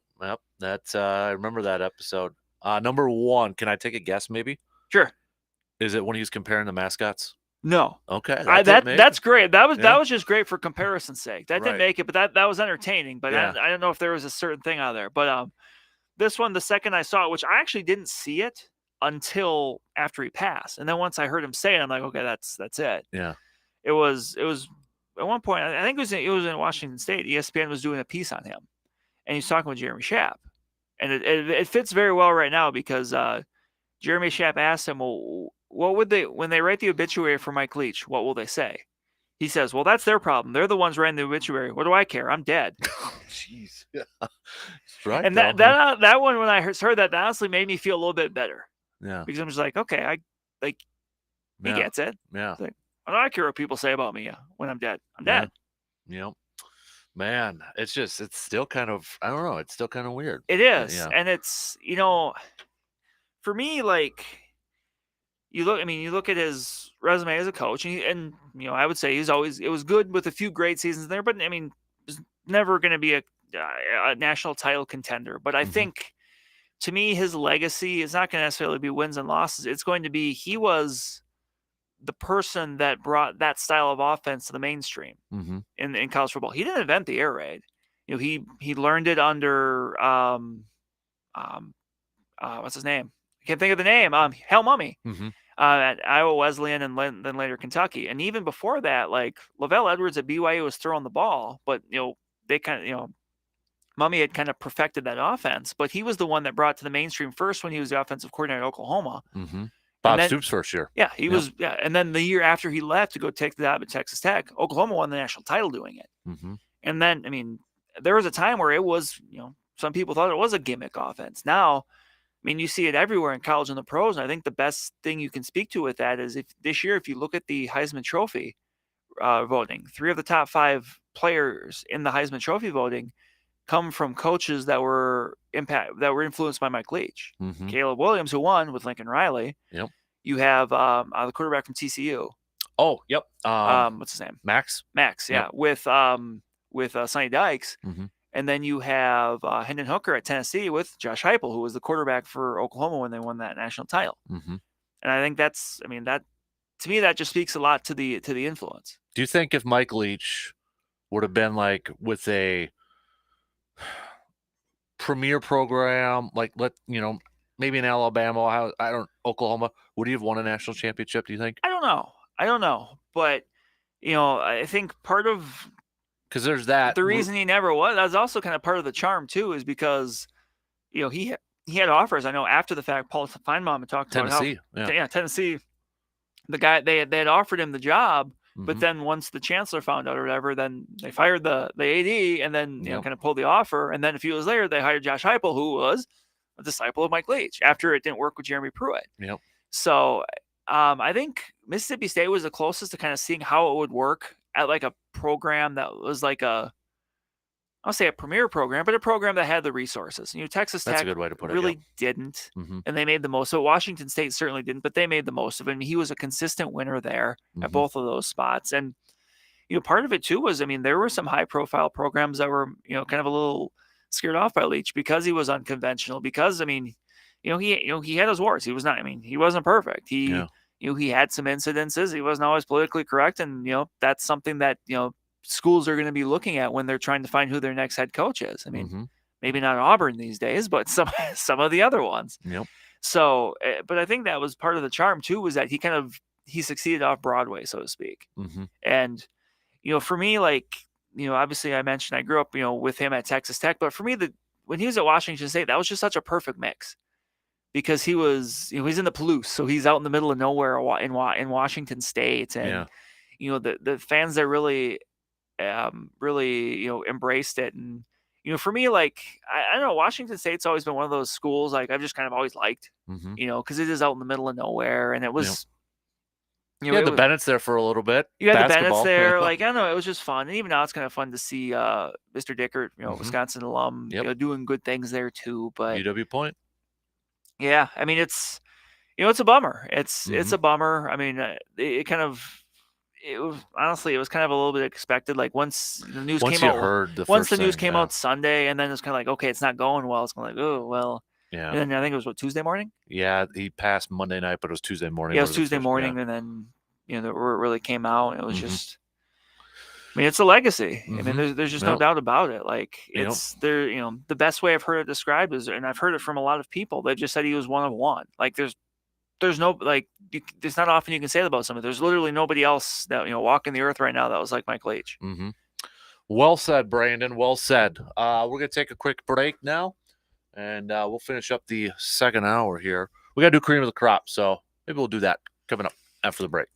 That's I remember that episode. Number 1, can I take a guess maybe? Sure. Is it when he was comparing the mascots? No. Okay. That's great. That was just great for comparison's sake. That didn't make it, but that was entertaining. But I don't know if there was a certain thing out there. But this one, the second I saw it, which I actually didn't see it until after he passed, and then once I heard him say it, I'm like, okay, that's it. Yeah. It was at one point. I think it was in Washington State. ESPN was doing a piece on him, and he's talking with Jeremy Schaap, and it fits very well right now because Jeremy Schaap asked him, well, what would they, when they write the obituary for Mike Leach, what will they say? He says, well, that's their problem. They're the ones writing the obituary. What do I care? I'm dead. Jeez. Right. And that one, when I heard that honestly made me feel a little bit better. Yeah. Because I'm just like, okay, he gets it. Yeah. Like, I don't care what people say about me when I'm dead. I'm dead. Yep. Man, it's still kind of, I don't know. It's still kind of weird. It is. Yeah. And it's, for me, like, you look at his resume as a coach, and I would say it was good with a few great seasons there, but was never going to be a national title contender. But I think, to me, his legacy is not going to necessarily be wins and losses. It's going to be he was the person that brought that style of offense to the mainstream in college football. He didn't invent the air raid. He learned it under what's his name? I can't think of the name. Hal Mumme. At Iowa Wesleyan and then later Kentucky. And even before that, like Lavelle Edwards at BYU was throwing the ball, but they kind of Mumme had kind of perfected that offense, but he was the one that brought to the mainstream first when he was the offensive coordinator at Oklahoma. Bob Stoops' first year. Yeah, he was. Yeah, and then the year after he left to go take the job at Texas Tech, Oklahoma won the national title doing it. And then, there was a time where it was, some people thought it was a gimmick offense. Now, you see it everywhere in college and the pros, and I think the best thing you can speak to with that is if you look at the Heisman Trophy voting, 3 of the top 5 players in the Heisman Trophy voting come from coaches that were influenced by Mike Leach. Caleb Williams, who won with Lincoln Riley. Yep. You have the quarterback from TCU. Oh, yep. What's his name? Max. Yeah, with Sonny Dykes. And then you have Hendon Hooker at Tennessee with Josh Heupel, who was the quarterback for Oklahoma when they won that national title. And I think that to me that just speaks a lot to the influence. Do you think if Mike Leach would have been like with a premier program, like maybe in Alabama, Oklahoma, would he have won a national championship? Do you think? I don't know, but I think part of because there's that the reason he never was. That's also kind of part of the charm too, is because he had offers. I know after the fact, Paul Feinbaum talked Tennessee, about how Tennessee, the guy they had offered him the job, But Mhm. then once the chancellor found out or whatever, then they fired the AD and then Yep. kind of pulled the offer. And then a few years later, they hired Josh Heupel, who was a disciple of Mike Leach after it didn't work with Jeremy Pruitt. Yep. So I think Mississippi State was the closest to kind of seeing how it would work at like a program that was like I'll say a premier program, but a program that had the resources. Texas That's a Tech good way to put it. really Yep. didn't, Mhm. and they made the most. So Washington State certainly didn't, but they made the most of it. And he was a consistent winner there at Mhm. both of those spots. And part of it too was, there were some high profile programs that were, kind of a little scared off by Leach because he was unconventional. Because he had his warts. He was not. He wasn't perfect. Yeah. He had some incidences. He wasn't always politically correct, and that's something that schools are going to be looking at when they're trying to find who their next head coach is. Mhm. Maybe not Auburn these days, but some of the other ones. Yep. So, but I think that was part of the charm too, was that he succeeded off Broadway, so to speak. Mhm. And for me, like obviously I mentioned I grew up with him at Texas Tech, but for me, when he was at Washington State, that was just such a perfect mix because he was he's in the Palouse, so he's out in the middle of nowhere in Washington State, and the fans there really really embraced it. And for me, like I don't know, Washington State's always been one of those schools like I've just kind of always liked, Mhm. because it is out in the middle of nowhere, and it was You had the Bennett's there for a little bit. you had the Bennett's Basketball. there. Like, I don't know, it was just fun. And even now it's kind of fun to see Mr. Dickert, Mhm. Wisconsin alum, Yep. doing good things there too. But UW Point. yeah, it's it's a bummer. It's Mhm. a bummer. It kind of it was honestly it was kind of a little bit expected. Like once the news Once came you out, heard the once first the news thing, came yeah. out Sunday, and then it's kind of like, okay, it's not going well. It's kind of like, oh well. Yeah. And then I think it was Tuesday morning. Yeah, he passed Monday night, but it was Tuesday morning. Yeah, it where was the Tuesday official- morning, yeah. and then where it really came out. And it was Mhm. just. It's a legacy. Mhm. There's just no Yep. doubt about it. Like Yep. it's there. The best way I've heard it described is, and I've heard it from a lot of people. They've just said he was one of one. Like there's no like it's not often you can say that about somebody. There's literally nobody else that walking the earth right now that was like Mike Leach. Mhm. Well said, Brandon. Well said. We're gonna take a quick break now, and we'll finish up the second hour here. We gotta do cream of the crop, so maybe we'll do that coming up after the break.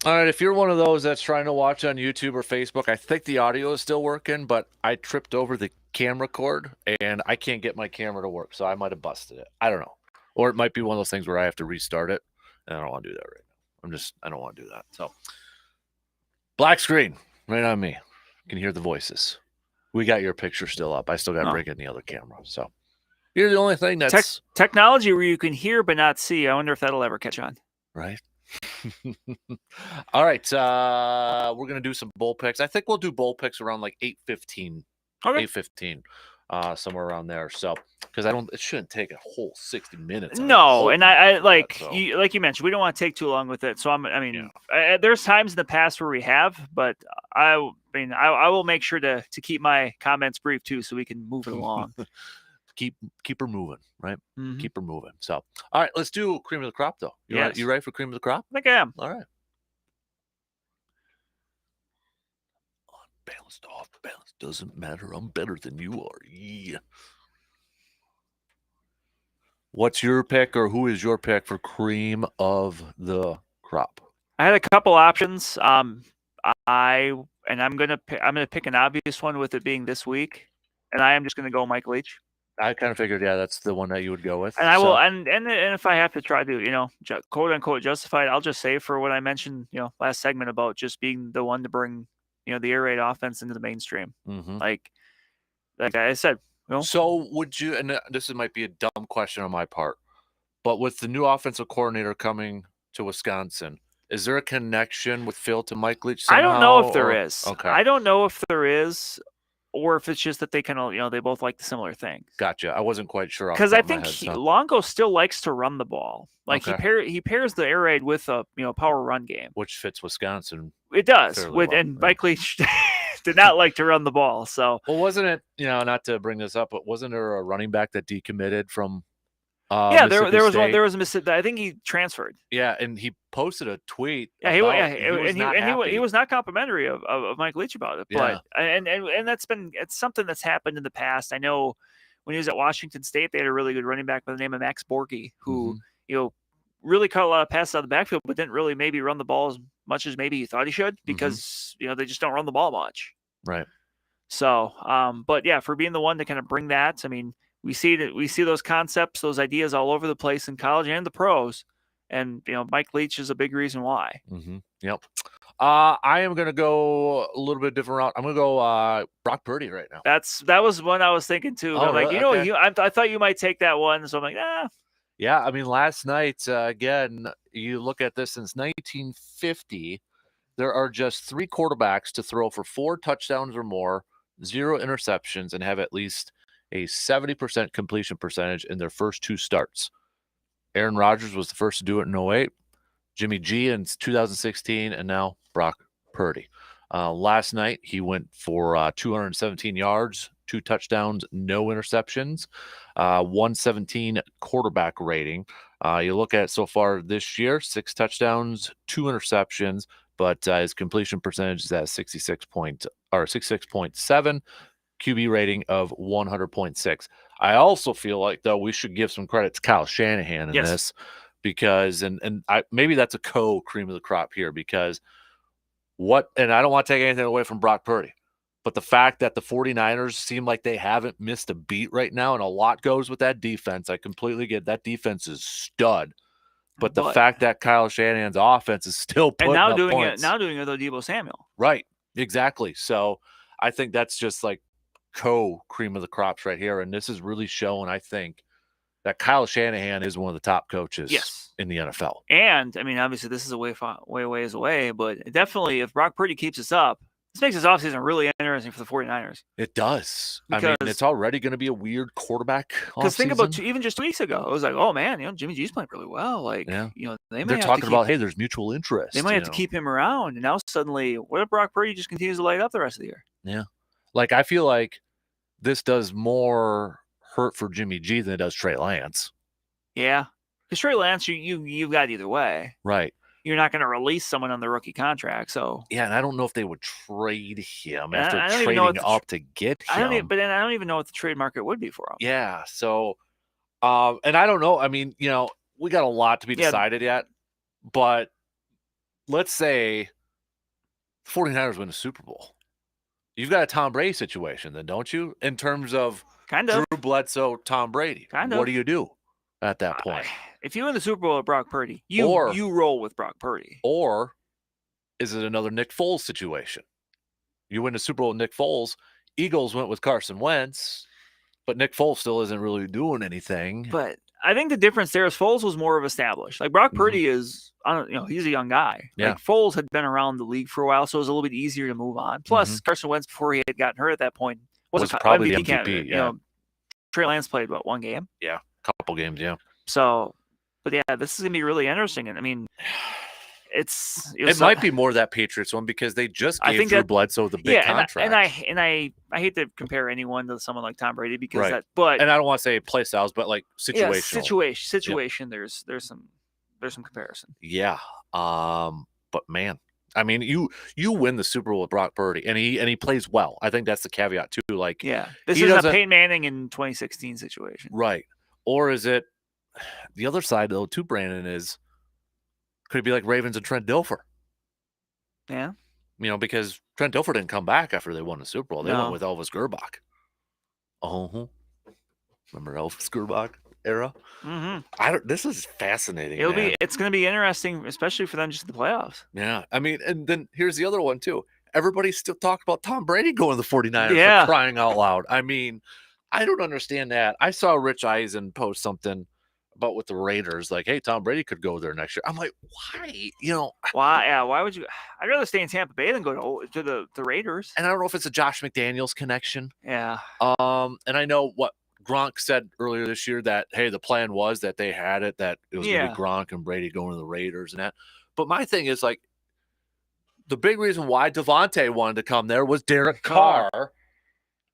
All right, if you're one of those that's trying to watch on YouTube or Facebook, I think the audio is still working, but I tripped over the camera cord and I can't get my camera to work, so I might have busted it. I don't know. Or it might be one of those things where I have to restart it, and I don't want to do that right now. I don't want to do that. So, black screen, right on me. You can hear the voices. We got your picture still up. I still got to bring in the other camera. So, you're the only thing that's... Technology where you can hear but not see. I wonder if that'll ever catch on. Right. All right. We're gonna do some bowl picks. I think we'll do bowl picks around like 8:15. Okay. 8:15. Somewhere around there. So because it shouldn't take a whole 60 minutes. No, and I like you mentioned, we don't want to take too long with it. So there's times in the past where we have, but I will make sure to keep my comments brief too, so we can move it along. Keep her moving, right? Mm-hmm. Keep her moving. So, all right, let's do cream of the crop, though. You ready for cream of the crop? I think I am. All right. Unbalanced, off balance, doesn't matter. I'm better than you are. Yeah. What's your pick, or who is your pick for cream of the crop? I had a couple options. I'm gonna pick an obvious one with it being this week, and I am just gonna go Mike Leach. I kind of figured, that's the one that you would go with. And I will, and if I have to try to, quote unquote justify it, I'll just say for what I mentioned, last segment about just being the one to bring, the air raid offense into the mainstream. Mm-hmm. Like I said. So would you? And this might be a dumb question on my part, but with the new offensive coordinator coming to Wisconsin, is there a connection with Phil to Mike Leach somehow? I don't know if there is. Okay. I don't know if there is. Or if it's just that they kind of, they both like the similar things. Gotcha. I wasn't quite sure. Because I think Longo still likes to run the ball. Like he pairs the air raid with a power run game, which fits Wisconsin. It does. And Mike Leach did not like to run the ball. So wasn't it? Not to bring this up, but wasn't there a running back that decommitted from? There was one. There was a Mississippi. I think he transferred. Yeah, and he posted a tweet. Yeah, he was not complimentary of Mike Leach about it. Yeah. But and it's something that's happened in the past. I know when he was at Washington State, they had a really good running back by the name of Max Borghi, who really caught a lot of passes out of the backfield, but didn't really maybe run the ball as much as maybe he thought he should, because they just don't run the ball much. Right. So, but yeah, for being the one to kind of bring that, we see those concepts, those ideas all over the place in college and the pros, and Mike Leach is a big reason why. Mm-hmm. Yep. I am gonna go a little bit different route. I'm gonna go Brock Purdy right now. That was one I was thinking too. Oh, I'm like, okay. I thought you might take that one, so I'm like, ah. Yeah, last night again, you look at this since 1950, there are just 3 quarterbacks to throw for 4 touchdowns or more, 0 interceptions, and have at least a 70% completion percentage in their first 2 starts. Aaron Rodgers was the first to do it in 2008, Jimmy G in 2016, and now Brock Purdy. Last night, he went for 217 yards, 2 touchdowns, no interceptions, 117 quarterback rating. You look at it so far this year, 6 touchdowns, 2 interceptions, but his completion percentage is at 66.7. QB rating of 100.6. I also feel like, though, we should give some credit to Kyle Shanahan in this, because maybe that's a cream of the crop here, because and I don't want to take anything away from Brock Purdy, but the fact that the 49ers seem like they haven't missed a beat right now, and a lot goes with that defense. I completely get that defense is stud. But the fact that Kyle Shanahan's offense is still putting up points. Now doing it with Deebo Samuel. Right. Exactly. So I think that's just like cream of the crops right here, and this is really showing, I think, that Kyle Shanahan is one of the top coaches in the NFL. And obviously this is a way away, but definitely if Brock Purdy keeps this up, this makes his offseason really interesting for the 49ers. It does. Because it's already going to be a weird quarterback offseason. Because think about even just 2 weeks ago, it was like, oh man, Jimmy G's playing really well. They're talking about, hey, there's mutual interest. They might have to keep him around, and now suddenly, what if Brock Purdy just continues to light up the rest of the year? Yeah. I feel like this does more hurt for Jimmy G than it does Trey Lance. Yeah. Because Trey Lance, you've got either way. Right. You're not going to release someone on the rookie contract. So yeah, and I don't know if they would trade him after trading up to get him. But then I don't even know what the trade market would be for him. Yeah. So, and I don't know. We got a lot to be decided yet, but let's say the 49ers win the Super Bowl. You've got a Tom Brady situation then, don't you? In terms of Kind of. Drew Bledsoe, Tom Brady. Kind What of. do you do at that point? If you win the Super Bowl with Brock Purdy, you roll with Brock Purdy. Or is it another Nick Foles situation? You win the Super Bowl with Nick Foles. Eagles went with Carson Wentz, but Nick Foles still isn't really doing anything. But I think the difference there is Foles was more of established. Like Brock Purdy is, he's a young guy. Yeah. Like Foles had been around the league for a while, so it was a little bit easier to move on. Plus, Carson Wentz, before he had gotten hurt at that point, was probably MVP the MVP. candidate. Yeah. Trey Lance played one game? Yeah, a couple games. Yeah. So, but yeah, this is gonna be really interesting. And I mean, it might be more that Patriots one because they just gave Drew Bledsoe the big contract. And I hate to compare anyone to someone like Tom Brady because and I don't want to say play styles, but like situation. Yep. There's some comparison. Yeah. But man, I mean, you win the Super Bowl with Brock Purdy, and he plays well. I think that's the caveat too. Like, this is a Peyton Manning in 2016 situation, right? Or is it the other side though? Too, Brandon, is could it be like Ravens and Trent Dilfer? Yeah, because Trent Dilfer didn't come back after they won the Super Bowl. They went with Elvis Gerbach. Remember Elvis Gerbach era? This is fascinating. It's going to be interesting, especially for them just in the playoffs. Yeah, I mean, and then here's the other one too. Everybody still talking about Tom Brady going to the 49ers for crying out loud. I mean, I don't understand that. I saw Rich Eisen post something about with the Raiders, like, hey, Tom Brady could go there next year. I'm like, why? Why? Yeah, why would you? I'd rather stay in Tampa Bay than go to the Raiders. And I don't know if it's a Josh McDaniels connection. Yeah. And I know what Gronk said earlier this year that, hey, the plan was that they had it, that it was going to be Gronk and Brady going to the Raiders and that. But my thing is, like, the big reason why Devontae wanted to come there was Derek Carr.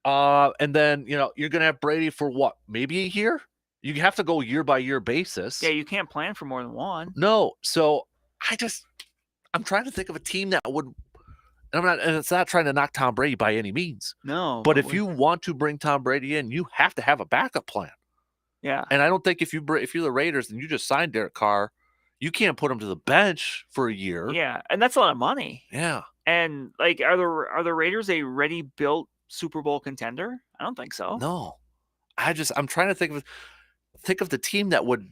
And then, you're going to have Brady for what? Maybe a year? You have to go year by year basis. Yeah, you can't plan for more than one. No. So I'm trying to think of a team that would, and it's not trying to knock Tom Brady by any means. No. But if you want to bring Tom Brady in, you have to have a backup plan. Yeah. And I don't think if you're the Raiders and you just signed Derek Carr, you can't put him to the bench for a year. Yeah, and that's a lot of money. Yeah. And like, are the Raiders a ready-built Super Bowl contender? I don't think so. No. I'm trying to think of the team that would.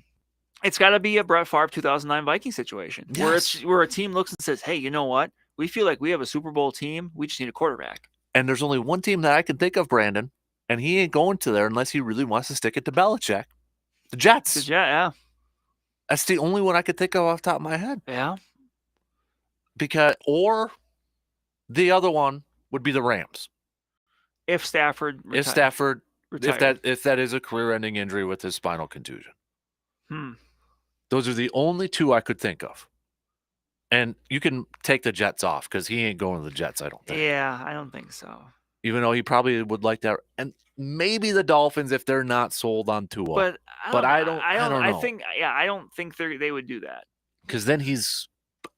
It's got to be a Brett Favre 2009 Viking situation, yes. where a team looks and says, "Hey, you know what? We feel like we have a Super Bowl team. We just need a quarterback." And there's only one team that I can think of, Brandon, and he ain't going to there unless he really wants to stick it to Belichick. The Jets. Yeah. That's the only one I could think of off the top of my head. Yeah. Or the other one would be the Rams. If Stafford retired. If that is a career-ending injury with his spinal contusion. Those are the only two I could think of. And you can take the Jets off because he ain't going to the Jets, I don't think. Yeah, I don't think so. Even though he probably would like that. And maybe the Dolphins if they're not sold on Tua. But I don't know. I don't think they would do that. Because then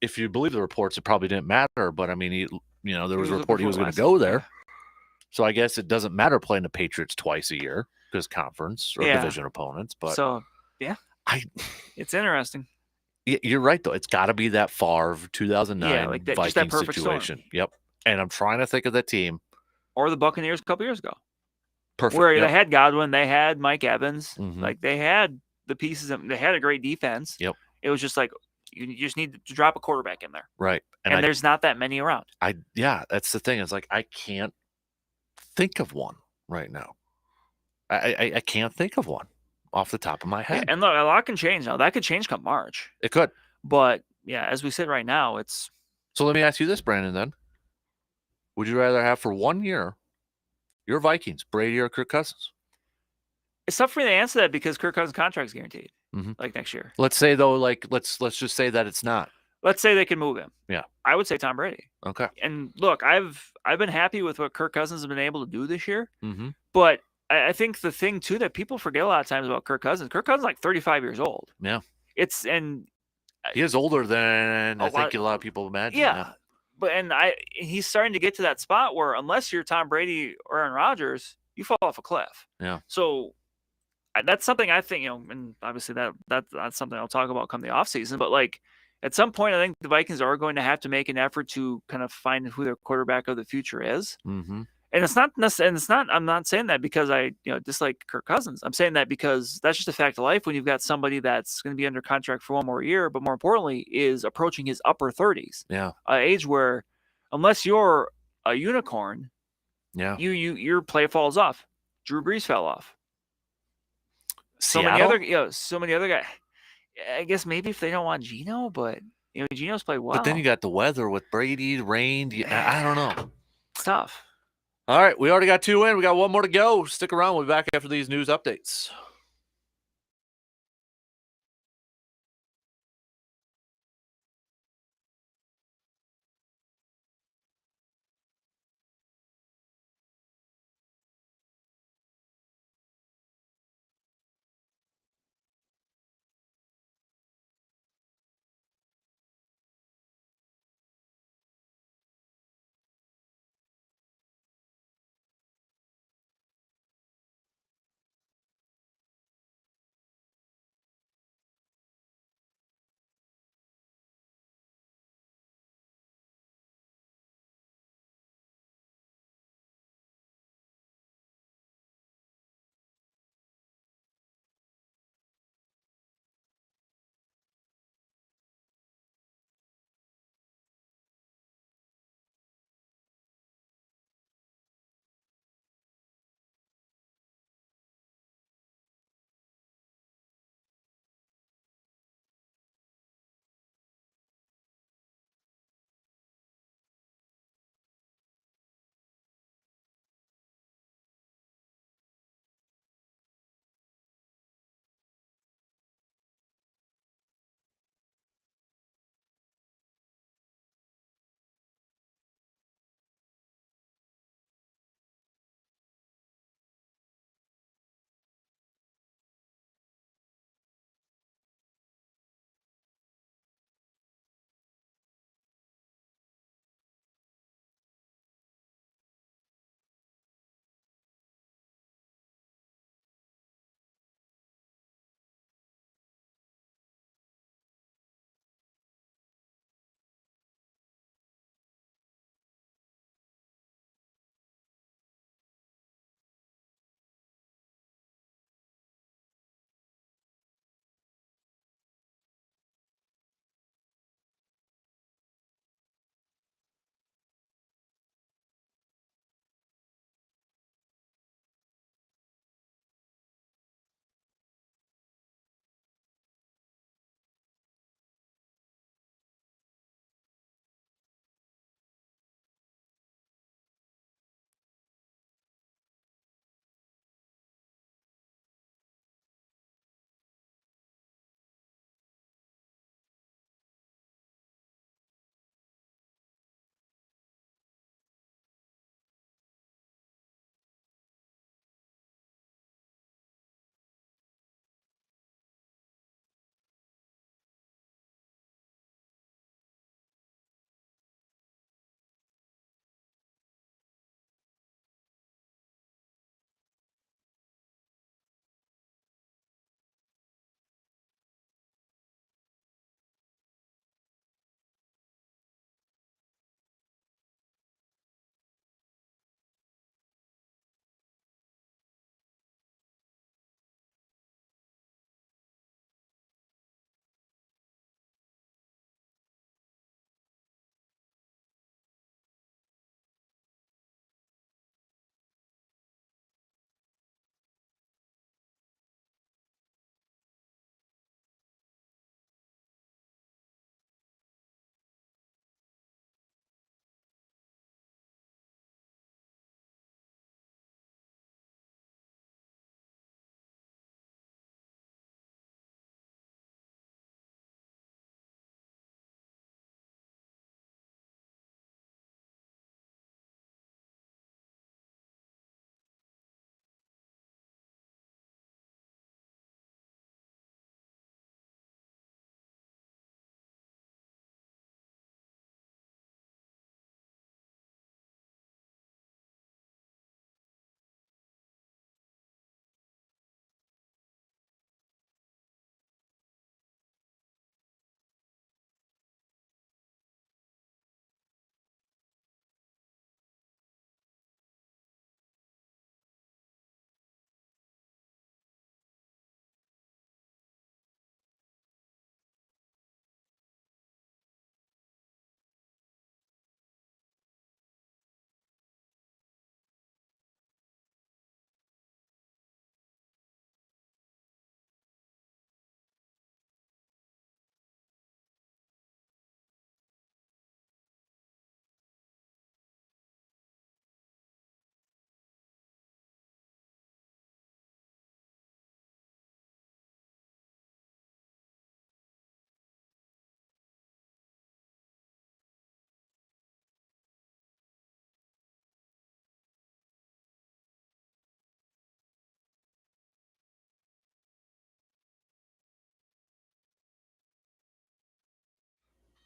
if you believe the reports, it probably didn't matter. But I mean, there was a report he was going to go there. Yeah. So I guess it doesn't matter playing the Patriots twice a year because conference or division opponents. But it's interesting. You're right though. It's got to be that Favre 2009 Viking situation. Storm. Yep. And I'm trying to think of the team. Or the Buccaneers a couple years ago. Perfect. Where they had Godwin, they had Mike Evans, like they had the pieces. They had a great defense. Yep. It was just like you just need to drop a quarterback in there. Right. And there's not that many around. That's the thing. It's like I can't think of one right now. I can't think of one off the top of my head. And look, a lot can change now. That could change come March. It could. But yeah, as we sit right now, it's. So let me ask you this, Brandon, then. Would you rather have for 1 year your Vikings, Brady or Kirk Cousins? It's tough for me to answer that because Kirk Cousins' contract is guaranteed, like next year. Let's say though, like let's just say that it's not. Let's say they can move him. Yeah, I would say Tom Brady. Okay. And look, I've been happy with what Kirk Cousins has been able to do this year. But I think the thing too that people forget a lot of times about Kirk Cousins is like 35 years old. Yeah. He is older than I think a lot of people imagine. Yeah. But he's starting to get to that spot where unless you're Tom Brady or Aaron Rodgers, you fall off a cliff. Yeah. So that's something I think, and obviously that's something I'll talk about come the offseason. But like, at some point, I think the Vikings are going to have to make an effort to kind of find who their quarterback of the future is. Mm-hmm. And it's not necessarily, and it's not, I'm not saying that because I, dislike Kirk Cousins. I'm saying that because that's just a fact of life when you've got somebody that's going to be under contract for one more year, but more importantly, is approaching his upper 30s. Yeah. Age where, unless you're a unicorn, Yeah. your play falls off. Drew Brees fell off. Seattle? So many other guys. I guess maybe if they don't want Geno, but Geno's played well. But then you got the weather with Brady, rain. I don't know. It's tough. All right, we already got 2 in. We got 1 more to go. Stick around. We'll be back after these news updates.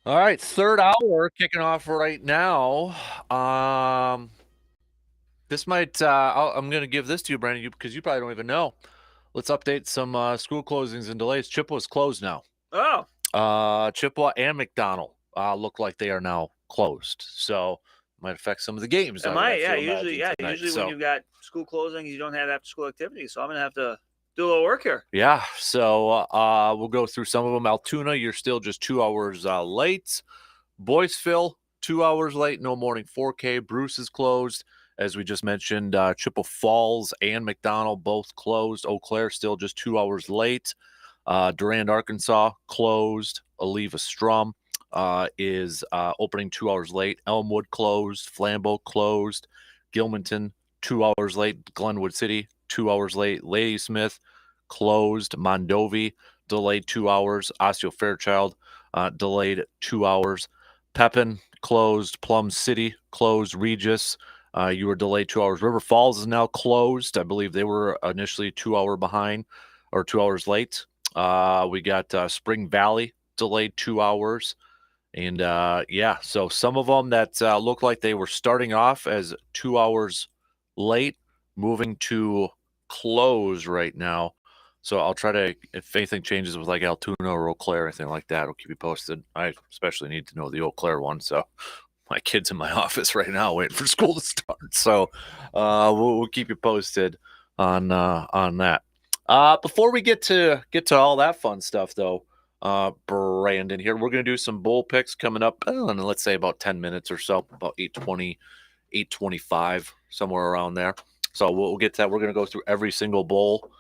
All right, third hour kicking off right now. This might I'm going to give this to you, Brandon, because you probably don't even know. Let's update some school closings and delays. Chippewa's closed now. Oh, Chippewa and McDonald look like they are now closed. So might affect some of the games. it I might. Yeah, imagine usually, tonight. when you've got school closings, you don't have after school activities. So I'm gonna have to do a little work here. Yeah, so we'll go through some of them. Altoona, you're still just 2 hours late. Boyceville, 2 hours late, no morning 4K. Bruce is closed. As we just mentioned, Chippewa Falls and McDonald both closed. Eau Claire still just 2 hours late. Durand, Arkansas closed. Oliva Strum is opening 2 hours late. Elmwood closed. Flambeau closed. Gilmanton 2 hours late. Glenwood City 2 hours late. Ladysmith closed. Mondovi delayed 2 hours. Osseo Fairchild delayed 2 hours. Pepin closed. Plum City closed. Regis, you were delayed 2 hours. River Falls is now closed. I believe they were initially 2 hour behind or 2 hours late. We got Spring Valley delayed 2 hours. And yeah, so some of them that look like they were starting off as 2 hours late, moving to close right now. So I'll try to, if anything changes with like Altoona or Eau Claire or anything like that, I'll keep you posted. I especially need to know the Eau Claire one. So my kid's in my office right now waiting for school to start. So we'll keep you posted on that. Before we get to all that fun stuff, though, Brandon here, we're going to do some bowl picks coming up in let's say about 10 minutes or so, about 8:20, 8:25, somewhere around there. So we'll get to that. We're going to go through every single bowl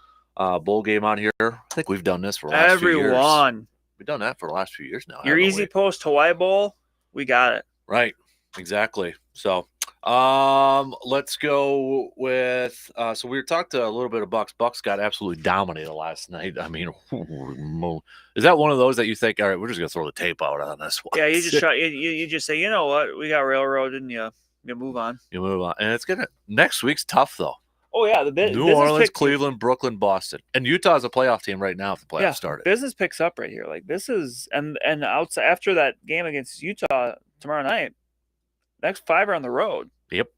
game on here. I think we've done this for the last few years. We've done that for the last few years now. Your Easy Post Hawaii Bowl, we got it. Right. Exactly. So let's go with so we talked a little bit of Bucks. Bucks got absolutely dominated last night. I mean, is that one of those that you think, all right, we're just gonna throw the tape out on this one? Yeah, you just try, you just say, you know what, we got railroaded, and you move on. You move on, and it's gonna next week's tough though. Oh yeah, New Orleans, Cleveland, Brooklyn, Boston, and Utah's a playoff team right now. If the playoffs started, business picks up right here. Like this is and outside after that game against Utah tomorrow night, next 5 are on the road. Yep,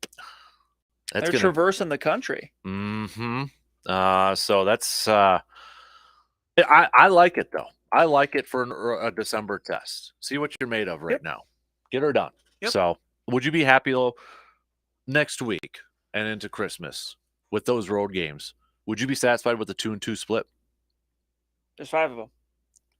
they're traversing the country. Mm-hmm. So that's I like it though. I like it for a December test. See what you're made of right now. Get her done. Yep. So would you be happy though next week and into Christmas with those road games? Would you be satisfied with the 2-2 split? There's 5 of them.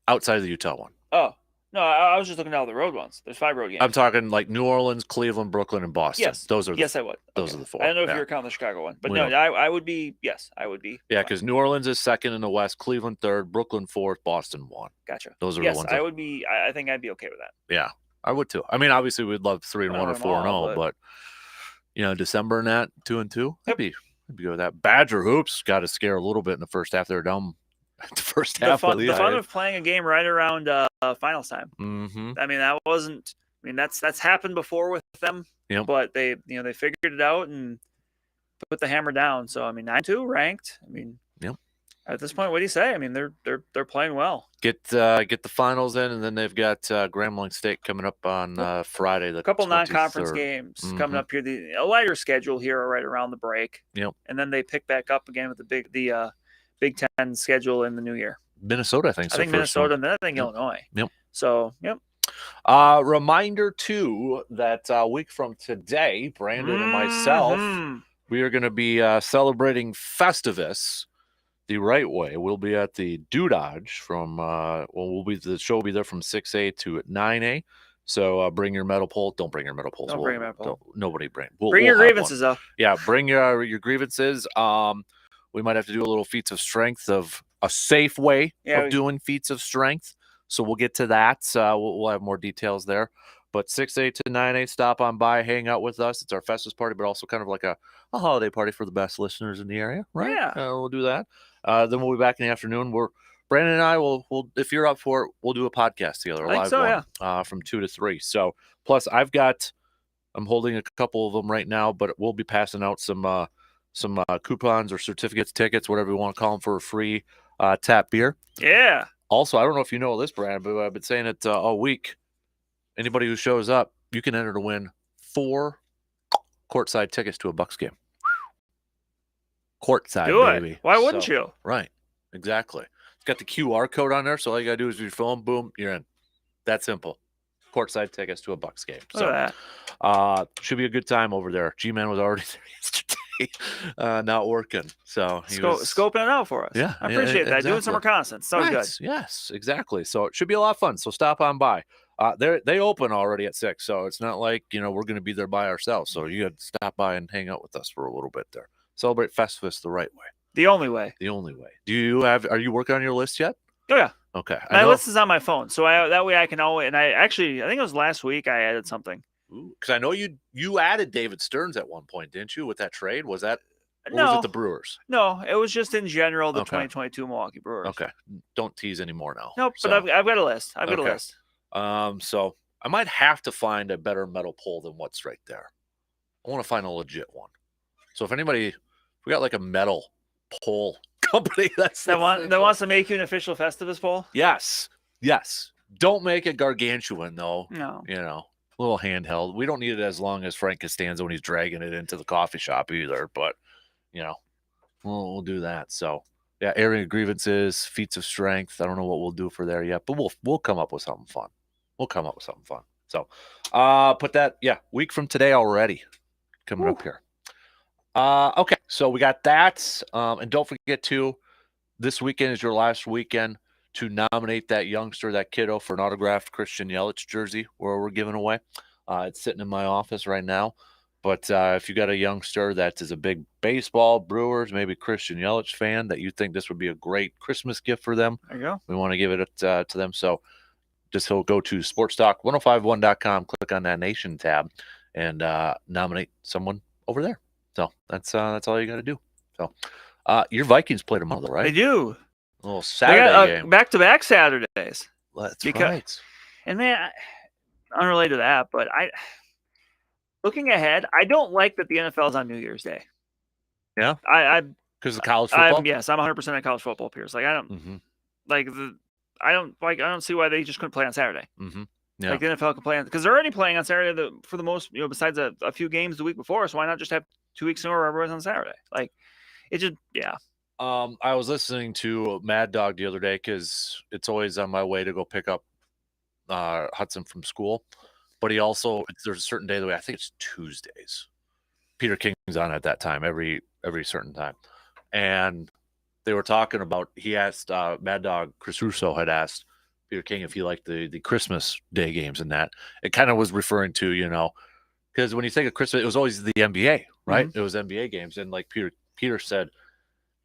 Outside of the Utah one. Oh. No, I was just looking at all the road ones. There's 5 road games. I'm talking like New Orleans, Cleveland, Brooklyn, and Boston. Yes. Those are I would. Those are the 4. I don't know if you were counting the Chicago one. But I would be. Yes, I would be. Yeah, because New Orleans is second in the West, Cleveland third, Brooklyn fourth, Boston 1. Gotcha. Those are the ones. I would be. I think I'd be okay with that. Yeah, I would too. I mean, obviously we'd love 3-1 or 4-0, but you know, December and that 2-2, I'd be good with that. Badger hoops got to scare a little bit in the first half. They're dumb. The first half. The fun of playing a game right around finals time. Mm-hmm. I mean, that wasn't. I mean, that's happened before with them. Yep. But they figured it out and put the hammer down. So I mean, 9-2 ranked. I mean, yep. At this point, what do you say? I mean, they're playing well. Get the finals in, and then they've got Grambling State coming up on Friday. A couple 23rd. Non-conference games coming up here. A lighter schedule here right around the break. Yep. And then they pick back up again with the Big Ten schedule in the new year. Minnesota, I think. I think Minnesota, and then I think Illinois. Yep. So, yep. Reminder too that a week from today, Brandon and myself, we are going to be celebrating Festivus the right way. We'll be at the Doododge from the show will be there from 6A to 9A. So bring your metal pole. Don't bring your metal poles. Don't bring your metal pole. Nobody bring. Bring your grievances though. Yeah, bring your grievances. We might have to do a little feats of strength of a safe way of doing feats of strength. So we'll get to that. We'll have more details there. But 6A to 9A, stop on by, hang out with us. It's our Festus party, but also kind of like a holiday party for the best listeners in the area, right? Yeah. We'll do that. Then we'll be back in the afternoon. Brandon and I will, if you're up for it, we'll do a podcast together, a live one, from 2 to 3. So plus I'm holding a couple of them right now, but we'll be passing out some coupons or certificates, tickets, whatever you want to call them, for a free tap beer. Yeah. Also, I don't know if you know this, Brandon, but I've been saying it all week. Anybody who shows up, you can enter to win 4 courtside tickets to a Bucks game. Courtside, Do baby. it. Why wouldn't you? Right. Exactly. It's got the QR code on there, so all you got to do is with your phone, boom, you're in. That simple. Courtside tickets to a Bucks game. Look at that. Should be a good time over there. G-Man was already there yesterday, not working. So he was scoping it out for us. Yeah, I appreciate that. exactly. Doing some reconnaissance. So good. Yes, exactly. So it should be a lot of fun. So stop on by. They open already at 6, so it's not like we're going to be there by ourselves. So you got to stop by and hang out with us for a little bit there. Celebrate Festivus the right way. The only way. The only way. Are you working on your list yet? Oh yeah. Okay. My list is on my phone, so that way I can always. And I think it was last week I added something. Because I know you added David Stearns at one point, didn't you? With that trade, was that? Or No, was it the Brewers? No, it was just in general the 2022 Milwaukee Brewers. Okay, don't tease anymore now. Nope, but I've got a list. I've got a list. So I might have to find a better metal pole than what's right there. I want to find a legit one. So if we got like a metal pole company that wants to make you an official Festivus pole. Yes. Don't make it gargantuan though. No. A little handheld. We don't need it as long as Frank Costanza when he's dragging it into the coffee shop either. But we'll do that. So yeah, airing of grievances, feats of strength. I don't know what we'll do for there yet, but we'll come up with something fun. So put that week from today already coming up here. Okay, so we got that. And don't forget this weekend is your last weekend to nominate that youngster, that kiddo, for an autographed Christian Yelich jersey where we're giving away. It's sitting in my office right now. But if you got a youngster that is a big baseball, Brewers, maybe Christian Yelich fan, that you think this would be a great Christmas gift for them, there you go. We want to give it to them. So just go to sportstalk1051.com, click on that Nation tab, and nominate someone over there. So that's all you got to do. So your Vikings play tomorrow, right? They do. A little Saturday game. Back-to-back Saturdays. That's right. And man, unrelated to that, but looking ahead, I don't like that the NFL is on New Year's Day. Yeah? Because of college football? Yes, I'm 100% on college football, Pierce. Like, I don't I don't see why they just couldn't play on Saturday. Mm-hmm. Yeah. Like the NFL can play on, because they're already playing on Saturday for the most, besides a few games the week before. So why not just have 2 weeks in a row where everyone's on Saturday? Like, it just, yeah. I was listening to Mad Dog the other day because it's always on my way to go pick up Hudson from school. But there's a certain day of the week, I think it's Tuesdays. Peter King's on at that time, every certain time. And they were talking about, he asked, Mad Dog Chris Russo had asked Peter King if he liked the Christmas Day games and that. It kind of was referring to, because when you think of Christmas, it was always the NBA, right? Mm-hmm. It was NBA games. And like Peter said,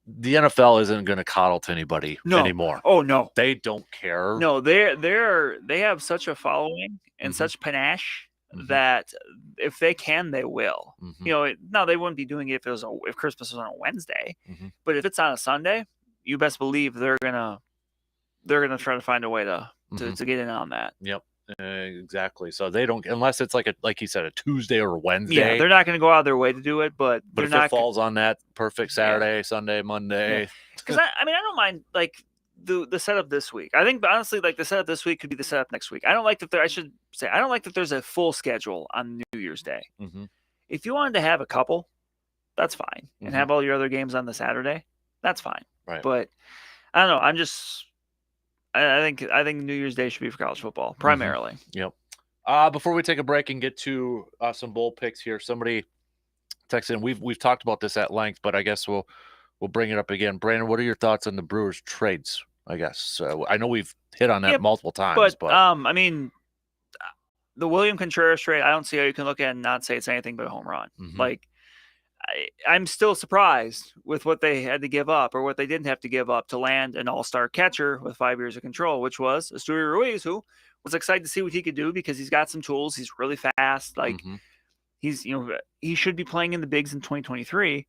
the NFL isn't going to coddle to anybody anymore. Oh no, they don't care. No, they have such a following and such panache that if they can, they will. Now they wouldn't be doing it if Christmas was on a Wednesday, but if it's on a Sunday, you best believe they're gonna try to find a way to get in on that. Yep. Exactly. So they don't, unless it's like he said, a Tuesday or a Wednesday. Yeah, they're not going to go out of their way to do it, but if it falls on that perfect Saturday, Sunday, Monday. Because I don't mind like the setup this week. I think honestly, like the setup this week could be the setup next week. I don't like that there's a full schedule on New Year's Day. If you wanted to have a couple, that's fine, and have all your other games on the Saturday, that's fine. Right. But I don't know. I think New Year's Day should be for college football primarily. Yep. Before we take a break and get to some bowl picks here, somebody texted in. We've talked about this at length, but I guess we'll bring it up again. Brandon, what are your thoughts on the Brewers trades? I guess I know we've hit on that multiple times, but I mean, the William Contreras trade, I don't see how you can look at it and not say it's anything but a home run. Like, I'm still surprised with what they had to give up or what they didn't have to give up to land an all-star catcher with 5 years of control, which was Asturi Ruiz, who was excited to see what he could do because he's got some tools. He's really fast. Like he should be playing in the bigs in 2023.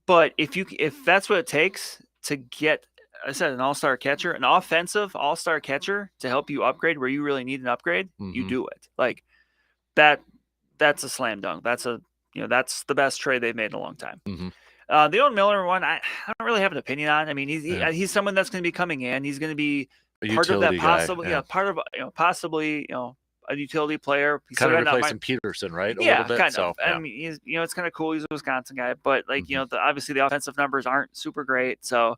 But if that's what it takes to get, I said, an all-star catcher, an offensive all-star catcher to help you upgrade where you really need an upgrade, you do it. Like that's a slam dunk. That's the best trade they've made in a long time. The Owen Miller one, I don't really have an opinion on. I mean, he's someone that's going to be coming in. He's going to be part of that possible, part of possibly a utility player. He's Kind of still got replacing Peterson, right? A yeah, little bit. kind So of. I mean, he's, it's kind of cool. He's a Wisconsin guy, but like obviously the offensive numbers aren't super great. So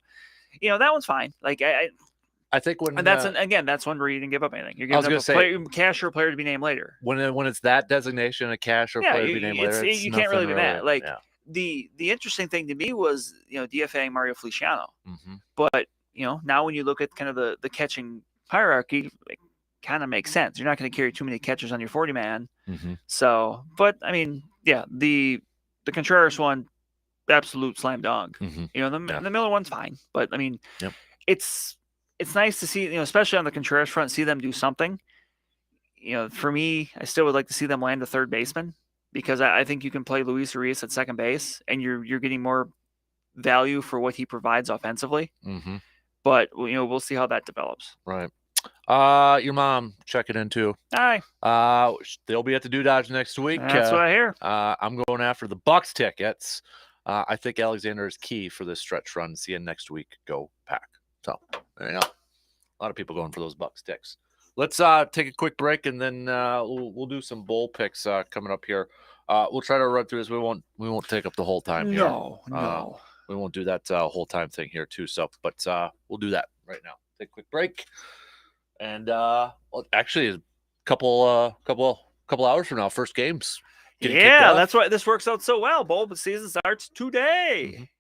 that one's fine. Like I think when and that's that's one where you didn't give up anything. You're giving up a player, cash or a player to be named later. When it's that designation, a cash or player to be named later, you can't really be mad. Like the interesting thing to me was DFAing Mario Feliciano, but now when you look at kind of the catching hierarchy, it kind of makes sense. You're not going to carry too many catchers on your 40 man. So, but I mean, yeah, the Contreras one, absolute slam dunk. The Miller one's fine, but I mean, it's nice to see, especially on the Contreras front, see them do something. For me, I still would like to see them land a third baseman because I think you can play Luis Urias at second base and you're getting more value for what he provides offensively. But we'll see how that develops. Right. Your mom checking in too. Hi. They'll be at the Dodge next week. That's what I hear. I'm going after the Bucks tickets. I think Alexander is key for this stretch run. See you next week. Go Pack. So there you go. A lot of people going for those Bucks ticks. Let's take a quick break and then we'll do some bowl picks coming up here. We'll try to run through this. We won't take up the whole time here. No. We won't do that whole time thing here too. So, but we'll do that right now. Take a quick break, and actually, a couple hours from now, first games. Yeah, that's why this works out so well. Bowl season starts today.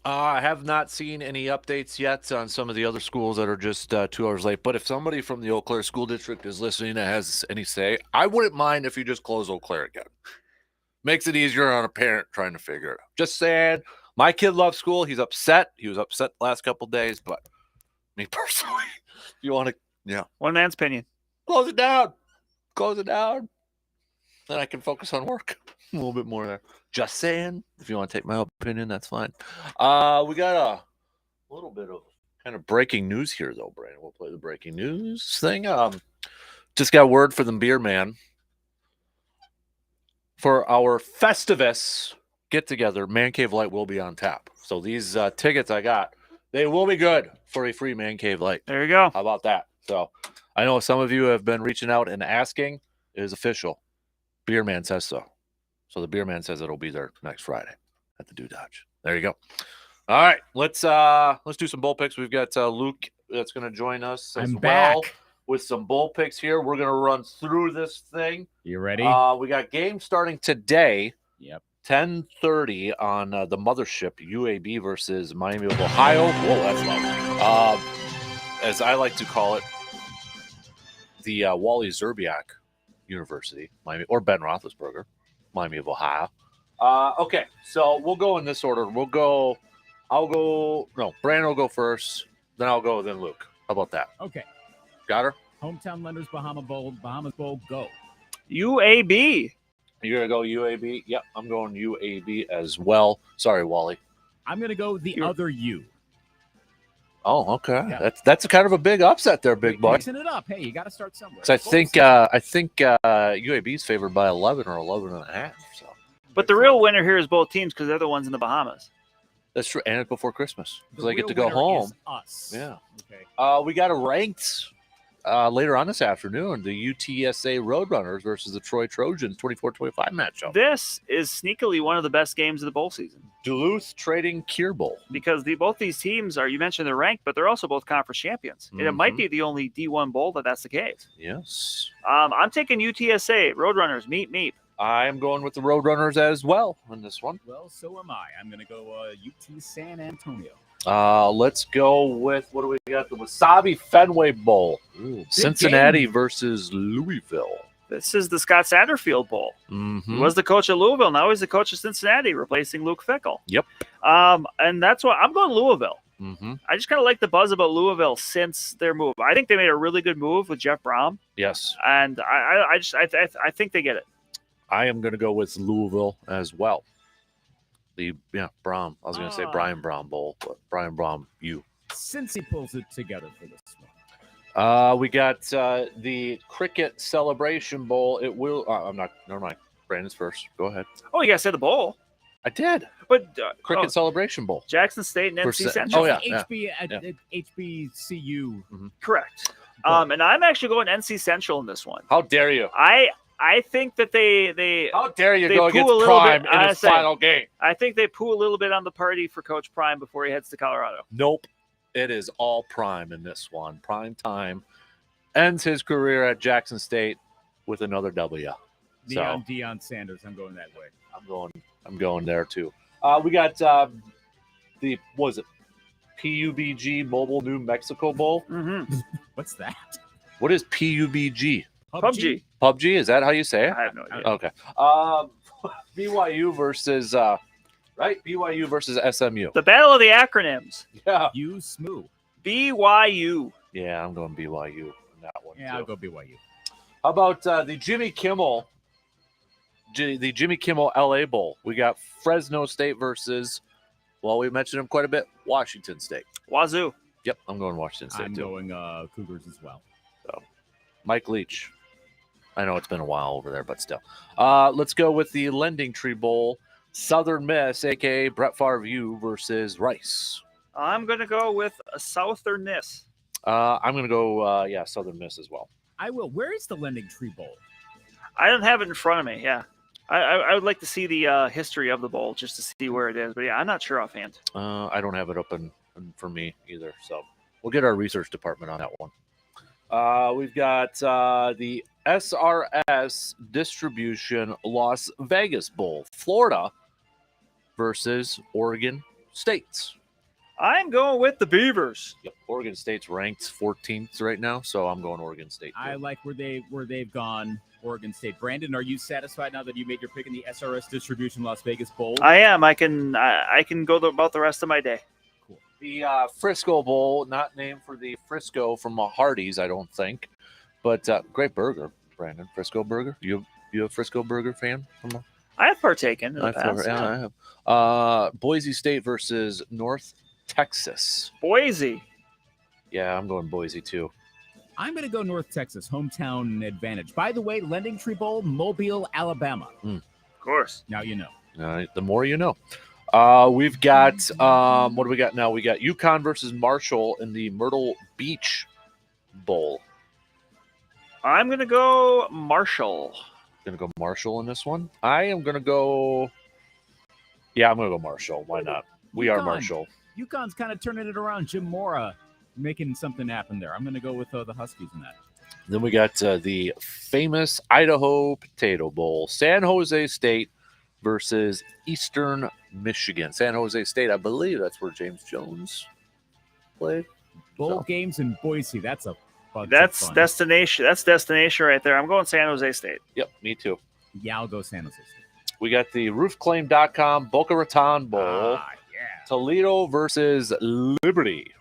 I have not seen any updates yet on some of the other schools that are just 2 hours late. But if somebody from the Eau Claire School District is listening that has any say, I wouldn't mind if you just close Eau Claire again. Makes it easier on a parent trying to figure it out. Just saying, my kid loves school. He's upset. He was upset the last couple of days, but me personally, if you want to, One man's opinion. close it down. Close it down. Then I can focus on work a little bit more there. Just saying. If you want to take my opinion, that's fine. We got a little bit of kind of breaking news here, though, Brandon. We'll play the breaking news thing. Just got word for the beer man. For our Festivus get-together, Man Cave Light will be on tap. So these tickets I got, they will be good for a free Man Cave Light. There you go. How about that? So I know some of you have been reaching out and asking. It is official. Beer Man says so. So the Beer Man says it'll be there next Friday at the Do Dodge. There you go. All right, let's do some bowl picks. We've got Luke that's going to join us as well with some bowl picks here. We're going to run through this thing. You ready? We got games starting today. Yep. 10:30 on the mothership, UAB versus Miami of Ohio. Whoa, that's loud. As I like to call it, the Wally Zerbiak University, Miami, or Ben Roethlisberger, Miami of Ohio. Okay, so we'll go in this order. Brandon will go first, then I'll go, then Luke. How about that? Okay. Got her? Hometown Lenders, Bahamas Bowl, go. UAB. You're going to go UAB? Yep, I'm going UAB as well. Sorry, Wally. I'm going to go the other U. Oh, okay. Yeah. That's a kind of a big upset there, big boy. Mixing it up. Hey, you got to start somewhere. So I think UAB is favored by 11 or 11.5. So. But the real winner here is both teams because they're the ones in the Bahamas. That's true, and it's before Christmas because The I get real to go winner home. is us. Yeah. Okay. We got a ranked later on this afternoon, the UTSA Roadrunners versus the Troy Trojans 24-25 matchup. This is sneakily one of the best games of the bowl season Duluth Trading Kier Bowl. because both these teams are, you mentioned they're ranked, but they're also both conference champions. And it might be the only D1 bowl that's the case. Yes. I'm taking UTSA Roadrunners. Meep. I am going with the Roadrunners as well on this one. Well, so am I. I'm going to go UT San Antonio. Let's go with, what do we got? The Wasabi Fenway Bowl. Ooh, Cincinnati versus Louisville. This is the Scott Satterfield Bowl. Mm-hmm. He was the coach of Louisville. Now he's the coach of Cincinnati, replacing Luke Fickell. Yep. And that's why I'm going Louisville. Mm-hmm. I just kind of like the buzz about Louisville since their move. I think they made a really good move with Jeff Brom, Yes. and I think they get it. I am going to go with Louisville as well. Brom. I was going to say Brian Brom Bowl, but Brian Brom, Since he pulls it together for this one. We got the Cricket Celebration Bowl. It will. Never mind. Brandon's first. Go ahead. Oh, you guys said the bowl, I did. but Cricket Celebration Bowl. Jackson State and NC Central. Oh, yeah. HBCU. Correct. And I'm actually going NC Central in this one. How dare you? I think that they How dare you they go poo against a little Prime bit, in I his say. final game? I think they poo a little bit on the party for Coach Prime before he heads to Colorado. Nope. It is all Prime in this one. Prime time ends his career at Jackson State with another W. Deion Sanders. I'm going that way. I'm going there too. We got PUBG Mobile New Mexico Bowl. Mm-hmm. What's that? What is PUBG? PUBG. PUBG, is that how you say it? I have no idea. Okay. BYU versus BYU versus SMU. The battle of the acronyms. Yeah. You Smoo. BYU. Yeah, I'm going BYU in that one. Yeah, too. I'll go BYU. How about the Jimmy Kimmel LA Bowl? We got Fresno State versus, well, we mentioned him quite a bit, Washington State. Wazoo. Yep, I'm going Washington State I'm too. going Cougars as well. So, Mike Leach. I know it's been a while over there, but still. Let's go with the Lending Tree Bowl. Southern Miss, a.k.a. Brett Favre U versus Rice. I'm going to go with a Southern Miss. I'm going to go, Southern Miss as well. I will. Where is the Lending Tree Bowl? I don't have it in front of me, yeah. I would like to see the history of the bowl just to see where it is. But, yeah, I'm not sure offhand. I don't have it open for me either. So we'll get our research department on that one. We've got the SRS Distribution Las Vegas Bowl. Florida versus Oregon States. I'm going with the Beavers. Yep. Oregon State's ranked 14th right now, so I'm going Oregon State. I like where they've gone. Oregon State. Brandon, are you satisfied now that you made your pick in the SRS Distribution Las Vegas Bowl? I am. I can go about the rest of my day. Cool. The Frisco Bowl, not named for the Frisco from Hardee's, I don't think, but great burger, Brandon. Frisco burger. You a Frisco burger fan? I have partaken in the past. I have. Boise State versus North Texas. Boise. Yeah, I'm going Boise too. I'm going to go North Texas, hometown advantage. By the way, Lending Tree Bowl, Mobile, Alabama. Of course. Now you know. The more you know. We've got, what do we got now? We got UConn versus Marshall in the Myrtle Beach Bowl. I'm going to go Marshall. Going to go Marshall in this one. I am going to go, I'm going to go Marshall. Why not? We are Marshall. UConn's kind of turning it around. Jim Mora making something happen there. I'm going to go with the Huskies in that. Then we got the famous Idaho Potato Bowl. San Jose State versus Eastern Michigan. San Jose State, I believe that's where James Jones played. Bowl games in Boise. That's fun. Destination. That's destination right there. I'm going San Jose State. Yep, me too. Yeah, I'll go San Jose State. We got the roofclaim.com Boca Raton Bowl. Yeah. Toledo versus Liberty.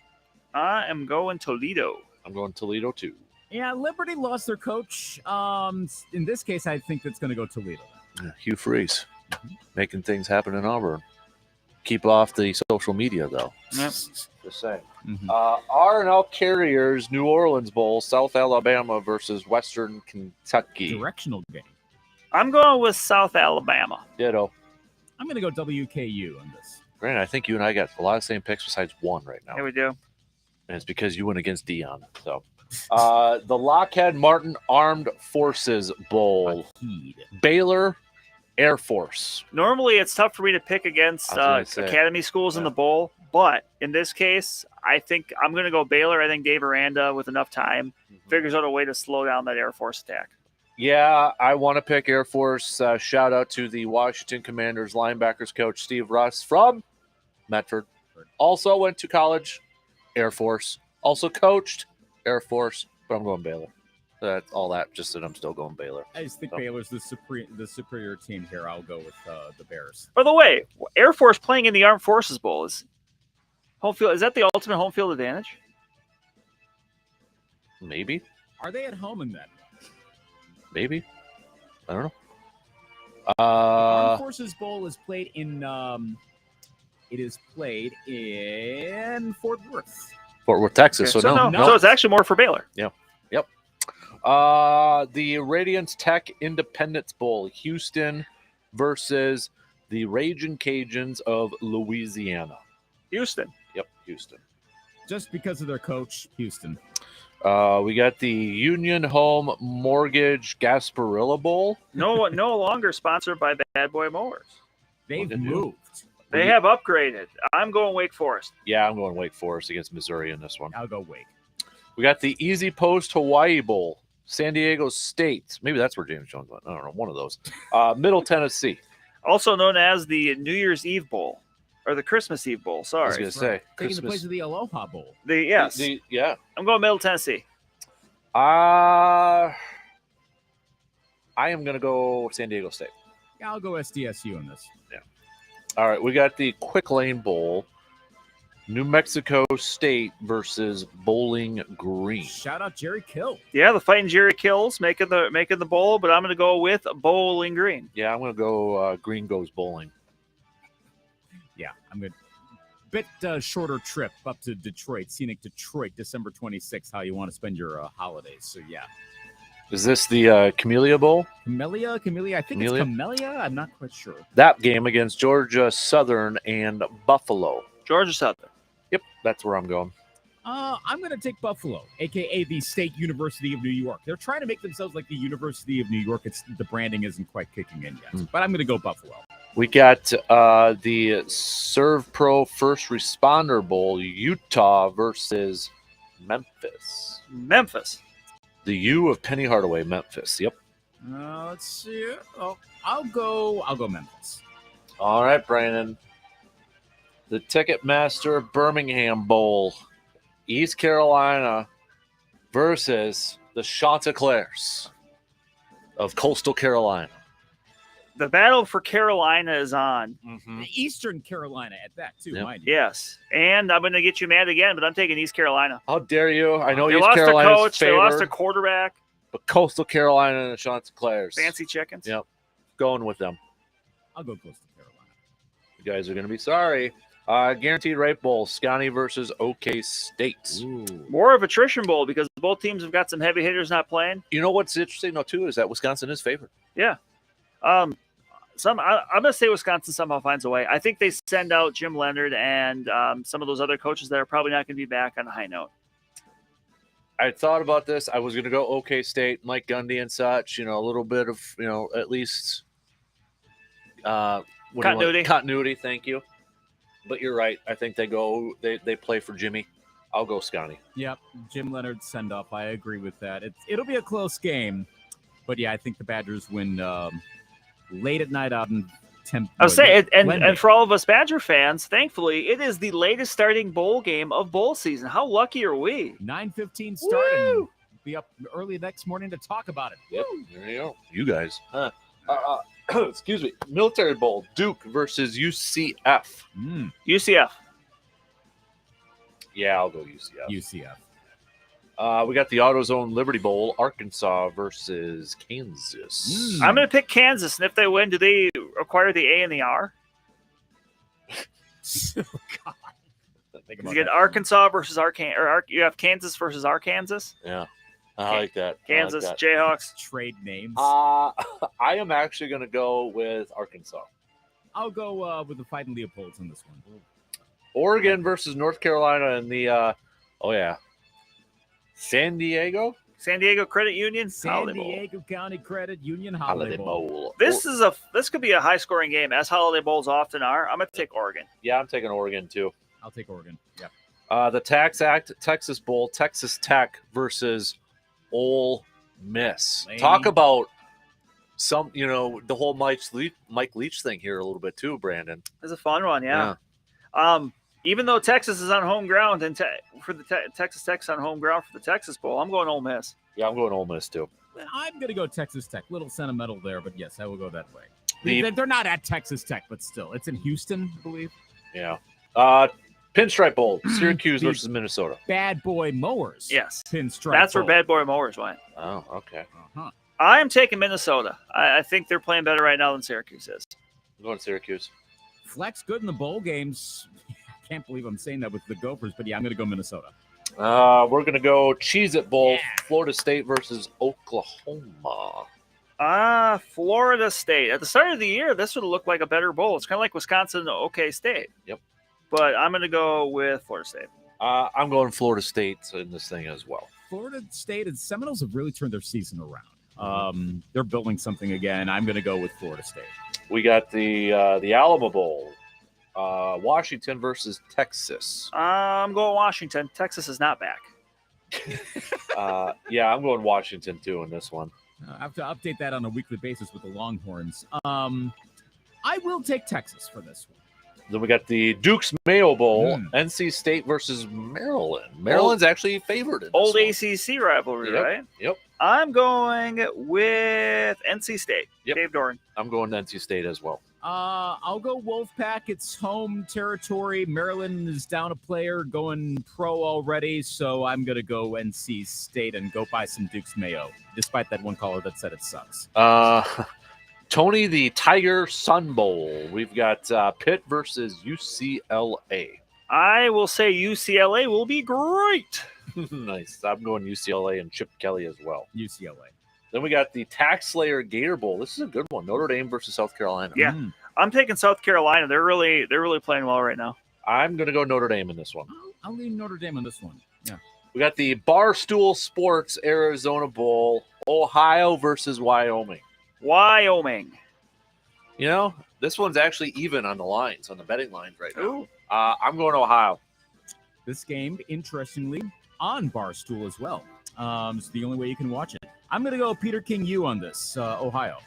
I am going Toledo. I'm going Toledo too. Yeah, Liberty lost their coach. In this case, I think that's going to go Toledo. Hugh Freeze making things happen in Auburn. Keep off the social media, though. Yep. Just saying. Mm-hmm. R&L Carriers New Orleans Bowl, South Alabama versus Western Kentucky. Directional game. I'm going with South Alabama. Ditto. I'm going to go WKU on this. Grant, I think you and I got a lot of same picks besides one right now. Here we do. And it's because you went against Dion. So, the Lockheed Martin Armed Forces Bowl, Baylor Air Force. Normally, it's tough for me to pick against academy schools in the bowl, but in this case, I think I'm going to go Baylor. I think Dave Aranda, with enough time, figures out a way to slow down that Air Force attack. Yeah, I want to pick Air Force. Shout out to the Washington Commanders linebackers coach, Steve Russ from Medford. Also went to college, Air Force. Also coached, Air Force. But I'm going Baylor. That's all that. Just that I'm still going Baylor. I just think Baylor's the superior team here. I'll go with the Bears. By the way, Air Force playing in the Armed Forces Bowl is home field. Is that the ultimate home field advantage? Maybe. Are they at home in that? Maybe. I don't know. Armed Forces Bowl is played in. It is played in Fort Worth. Fort Worth, Texas. Okay. So no. So it's actually more for Baylor. Yeah. Yep. The Radiance Tech Independence Bowl, Houston versus the Ragin' Cajuns of Louisiana. Houston. Yep, Houston. Just because of their coach, Houston. We got the Union Home Mortgage Gasparilla Bowl. No longer sponsored by Bad Boy Mowers. They've moved. They have upgraded. I'm going Wake Forest. Yeah, I'm going Wake Forest against Missouri in this one. I'll go Wake. We got the Easy Post Hawaii Bowl, San Diego State. Maybe that's where James Jones went. I don't know. One of those. Middle Tennessee. Also known as the New Year's Eve Bowl. Or the Christmas Eve Bowl. Sorry. I was going to say. Taking the place of the Aloha Bowl. Yes. Yeah. I'm going Middle Tennessee. I am going to go San Diego State. Yeah, I'll go SDSU on this. Yeah. All right. We got the Quick Lane Bowl, New Mexico State versus Bowling Green. Shout out Jerry Kill. Yeah, the Fighting Jerry Kills making the bowl, but I'm going to go with Bowling Green. Yeah, I'm going to go Green Goes Bowling. Yeah, I'm good. Bit shorter trip up to Detroit, scenic Detroit, December 26th. How you want to spend your holidays? So yeah. Is this the Camellia Bowl? Camellia. I think it's Camellia. I'm not quite sure. That game against Georgia Southern and Buffalo. Georgia Southern. Yep, that's where I'm going. I'm going to take Buffalo, a.k.a. the State University of New York. They're trying to make themselves like the University of New York. The branding isn't quite kicking in yet, but I'm going to go Buffalo. We got the Serve Pro First Responder Bowl, Utah versus Memphis. Memphis. The U of Penny Hardaway, Memphis. Yep. Let's see. Oh, I'll go Memphis. All right, Brandon. The Ticketmaster Birmingham Bowl. East Carolina versus the Chanticleers of Coastal Carolina. The battle for Carolina is on. Mm-hmm. Eastern Carolina at that, too, Yep. mind you. Yes. And I'm going to get you mad again, but I'm taking East Carolina. How dare you? I know They East lost Carolina's their coach. favored, They lost their quarterback. but Coastal Carolina and the Chanticleers. Fancy chickens. Yep. Going with them. I'll go Coastal Carolina. You guys are going to be sorry. Guaranteed Rate Bowl, Scotty versus OK State. Ooh. More of a attrition bowl because both teams have got some heavy hitters not playing. You know what's interesting, though, too, is that Wisconsin is favored. Yeah. I'm going to say Wisconsin somehow finds a way. I think they send out Jim Leonard and some of those other coaches that are probably not going to be back on a high note. I thought about this. I was going to go OK State, Mike Gundy and such, a little bit of, at least Continuity. Continuity, thank you. But you're right. I think they play for Jimmy. I'll go Scotty. Yep, Jim Leonard send off. I agree with that. It'll be a close game, but yeah, I think the Badgers win late at night out in temp. I'll say it, Glenwood. and for all of us Badger fans, thankfully, it is the latest starting bowl game of bowl season. How lucky are we? 9:15 starting. Woo! Be up early next morning to talk about it. Yep. There you go. You guys. Excuse me. Military Bowl, Duke versus UCF. UCF. Yeah, I'll go UCF. UCF. We got the AutoZone Liberty Bowl, Arkansas versus Kansas. I'm going to pick Kansas, and if they win, do they acquire the A and the R? Oh, God. Think You about get that. Arkansas versus Arkansas, or you have Kansas versus Arkansas. Yeah, I like that. Kansas, I like Jayhawks. Trade names. that. I am actually going to go with Arkansas. I'll go with the Fighting Leopolds on this one. Oregon versus North Carolina in the, San Diego San Diego Credit Union. San Holiday Bowl. Diego County Credit Union Holiday Holiday Bowl. Bowl. This could be a high scoring game, as Holiday Bowls often are. I'm going to take Oregon. Yeah, I'm taking Oregon too. I'll take Oregon. Yep. The Tax Act Texas Bowl, Texas Tech versus Ole Miss. Lane. Talk about some, the whole Mike Leach thing here a little bit too, Brandon. It's a fun one, yeah. Even though Texas is on home ground and Texas Tech's on home ground for the Texas Bowl, I'm going Ole Miss. Yeah, I'm going Ole Miss too. I'm going to go Texas Tech. Little sentimental there, but yes, I will go that way. The- They're not at Texas Tech, but still. It's in Houston, I believe. Yeah. Pinstripe Bowl, Syracuse The- versus Minnesota. Bad Boy Mowers. Yes. Pinstripe That's where Bowl. Bad Boy Mowers went. Oh, okay. Uh-huh. I'm taking Minnesota. I think they're playing better right now than Syracuse is. I'm going Syracuse. Flex good in the bowl games. I can't believe I'm saying that with the Gophers, but yeah, I'm going to go Minnesota. We're going to go Cheez-It Bowl, Yeah. Florida State versus Oklahoma. Florida State. At the start of the year, this would look like a better bowl. It's kind of like Wisconsin and OK State. Yep. But I'm going to go with Florida State. I'm going Florida State in this thing as well. Florida State and Seminoles have really turned their season around. They're building something again. I'm going to go with Florida State. We got the Alamo Bowl, Washington versus Texas. I'm going Washington. Texas is not back. Yeah, I'm going Washington too in this one. I have to update that on a weekly basis with the Longhorns. I will take Texas for this one. Then we got the Duke's Mayo Bowl, Mm. NC State versus Maryland. Maryland's actually favored in this Old one. ACC rivalry, Yep. right? Yep. I'm going with NC State. Yep. Dave Doran. I'm going to NC State as well. I'll go Wolfpack. It's home territory. Maryland is down a player going pro already, so I'm going to go NC State and go buy some Duke's Mayo, despite that one caller that said it sucks. Tony the Tiger Sun Bowl. We've got Pitt versus UCLA. I will say UCLA will be great. Nice. I'm going UCLA and Chip Kelly as well. UCLA. Then we got the Tax Slayer Gator Bowl. This is a good one. Notre Dame versus South Carolina. Yeah. I'm taking South Carolina. They're really playing well right now. I'm going to go Notre Dame in this one. I'll leave Notre Dame on this one. Yeah. We got the Barstool Sports Arizona Bowl. Ohio versus Wyoming. Wyoming. This one's actually even on the lines, on the betting lines right now. Ooh. I'm going to Ohio. This game, interestingly, on Barstool as well. It's the only way you can watch it. I'm going to go Peter King U on this, Ohio.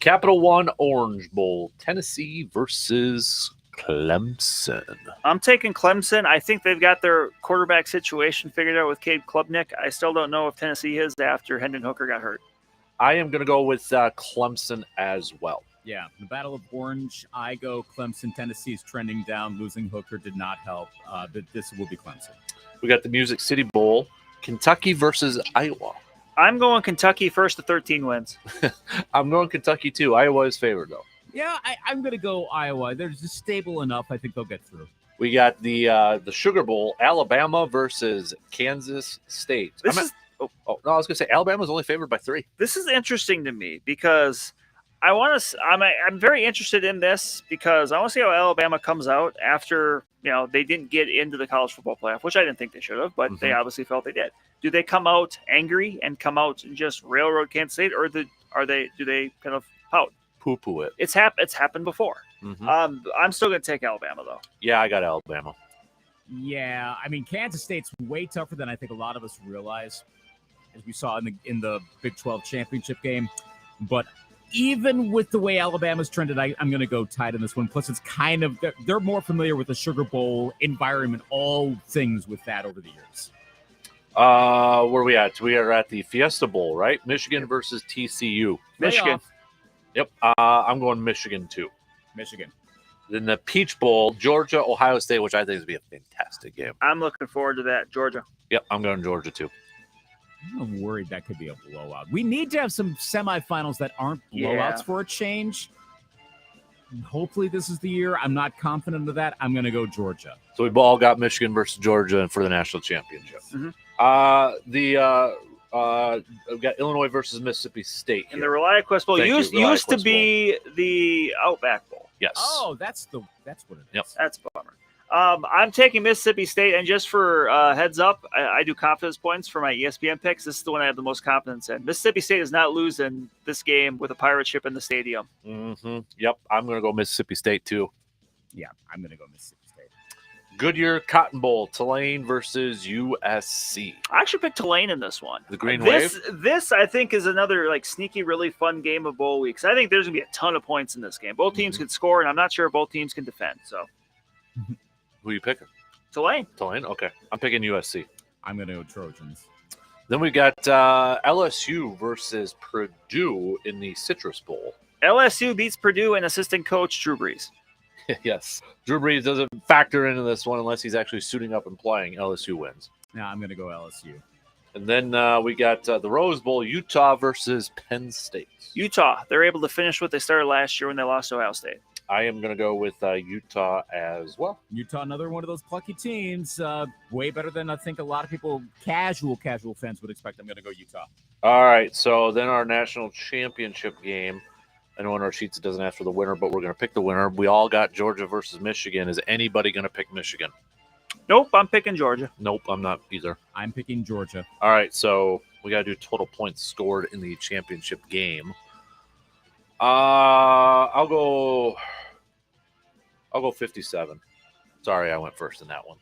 Capital One Orange Bowl. Tennessee versus Clemson. I'm taking Clemson. I think they've got their quarterback situation figured out with Cade Klubnik. I still don't know if Tennessee is after Hendon Hooker got hurt. I am going to go with Clemson as well. Yeah, the Battle of Orange. I go Clemson. Tennessee is trending down. Losing Hooker did not help. But this will be Clemson. We got the Music City Bowl. Kentucky versus Iowa. I'm going Kentucky first to 13 wins. I'm going Kentucky too. Iowa is favored though. Yeah, I'm going to go Iowa. They're just stable enough. I think they'll get through. We got the Sugar Bowl. Alabama versus Kansas State. No, I was going to say Alabama's only favored by 3. This is interesting to me because I'm very interested in this because I want to see how Alabama comes out after they didn't get into the college football playoff, which I didn't think they should have, but they obviously felt they did. Do they come out angry and come out and just railroad Kansas State, or do they kind of pout? Poo-poo it. It's happened before. I'm still going to take Alabama though. Yeah, I got Alabama. Yeah, I mean Kansas State's way tougher than I think a lot of us realize, as we saw in the Big 12 championship game. But even with the way Alabama's trended, I'm going to go tight in this one. Plus, it's kind of they're more familiar with the Sugar Bowl environment, all things with that over the years. Where are we at? We are at the Fiesta Bowl, right? Michigan versus TCU. Michigan. Yep. I'm going Michigan too. Michigan. Then the Peach Bowl, Georgia, Ohio State, which I think is going to be a fantastic game. I'm looking forward to that. Georgia. Yep, I'm going Georgia too. I'm worried that could be a blowout. We need to have some semifinals that aren't blowouts for a change. Hopefully this is the year. I'm not confident of that. I'm going to go Georgia. So we've all got Michigan versus Georgia for the national championship. We've got Illinois versus Mississippi State here. And the ReliaQuest Bowl used to be the Outback Bowl. Yes. Oh, that's what it is. Yep. That's a bummer. I'm taking Mississippi State, and just for heads up, I do confidence points for my ESPN picks. This is the one I have the most confidence in. Mississippi State is not losing this game with a pirate ship in the stadium. Yep, I'm going to go Mississippi State too. Yeah, I'm going to go Mississippi State. Goodyear Cotton Bowl, Tulane versus USC. I actually picked Tulane in this one. The Green Wave? This, I think, is another sneaky, really fun game of bowl weeks. I think there's going to be a ton of points in this game. Both teams can score, and I'm not sure if both teams can defend. So, who are you picking? Tulane. Tulane? Okay. I'm picking USC. I'm going to go Trojans. Then we got LSU versus Purdue in the Citrus Bowl. LSU beats Purdue and assistant coach Drew Brees. Yes. Drew Brees doesn't factor into this one unless he's actually suiting up and playing. LSU wins. No, I'm going to go LSU. And then we got the Rose Bowl, Utah versus Penn State. Utah. They're able to finish what they started last year when they lost to Ohio State. I am going to go with Utah as well. Utah, another one of those plucky teams. Way better than I think a lot of people, casual fans would expect. I'm going to go Utah. All right. So then our national championship game. I know on our sheets it doesn't ask for the winner, but we're going to pick the winner. We all got Georgia versus Michigan. Is anybody going to pick Michigan? Nope, I'm picking Georgia. Nope, I'm not either. I'm picking Georgia. All right, so we got to do total points scored in the championship game. I'll go 57. Sorry, I went first in that one.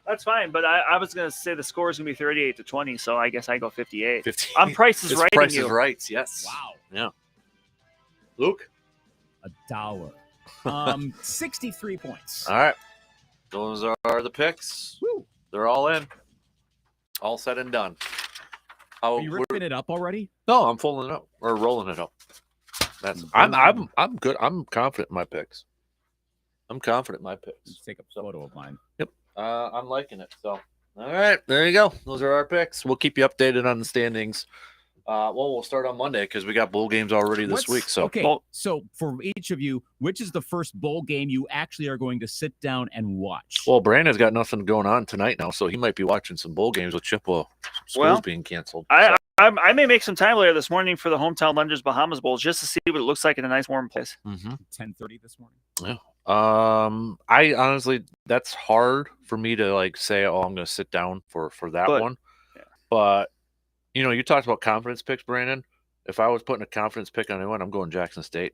That's fine, but I was going to say the score is going to be 38-20, so I guess I go 58. 58. I'm Price is Right. Price is Right, yes. Wow. Yeah. Luke? $1. 63 points. All right. Those are the picks. Woo. They're all in. All said and done. Are you ripping it up already? No, I'm rolling it up. I'm good. I'm confident in my picks. Let's take a photo of mine. Yep. I'm liking it. So, all right, there you go. Those are our picks. We'll keep you updated on the standings. We'll start on Monday because we got bowl games already this week. So, okay. So for each of you, which is the first bowl game you actually are going to sit down and watch? Well, Brandon's got nothing going on tonight now, so he might be watching some bowl games with Chippewa. School's being canceled. I may make some time later this morning for the Hometown Lenders Bahamas Bowl just to see what it looks like in a nice warm place. 10:30 this morning. Yeah. I honestly, that's hard for me to say, oh, I'm going to sit down for that one. Yeah. But you talked about confidence picks, Brandon. If I was putting a confidence pick on anyone, I'm going Jackson State.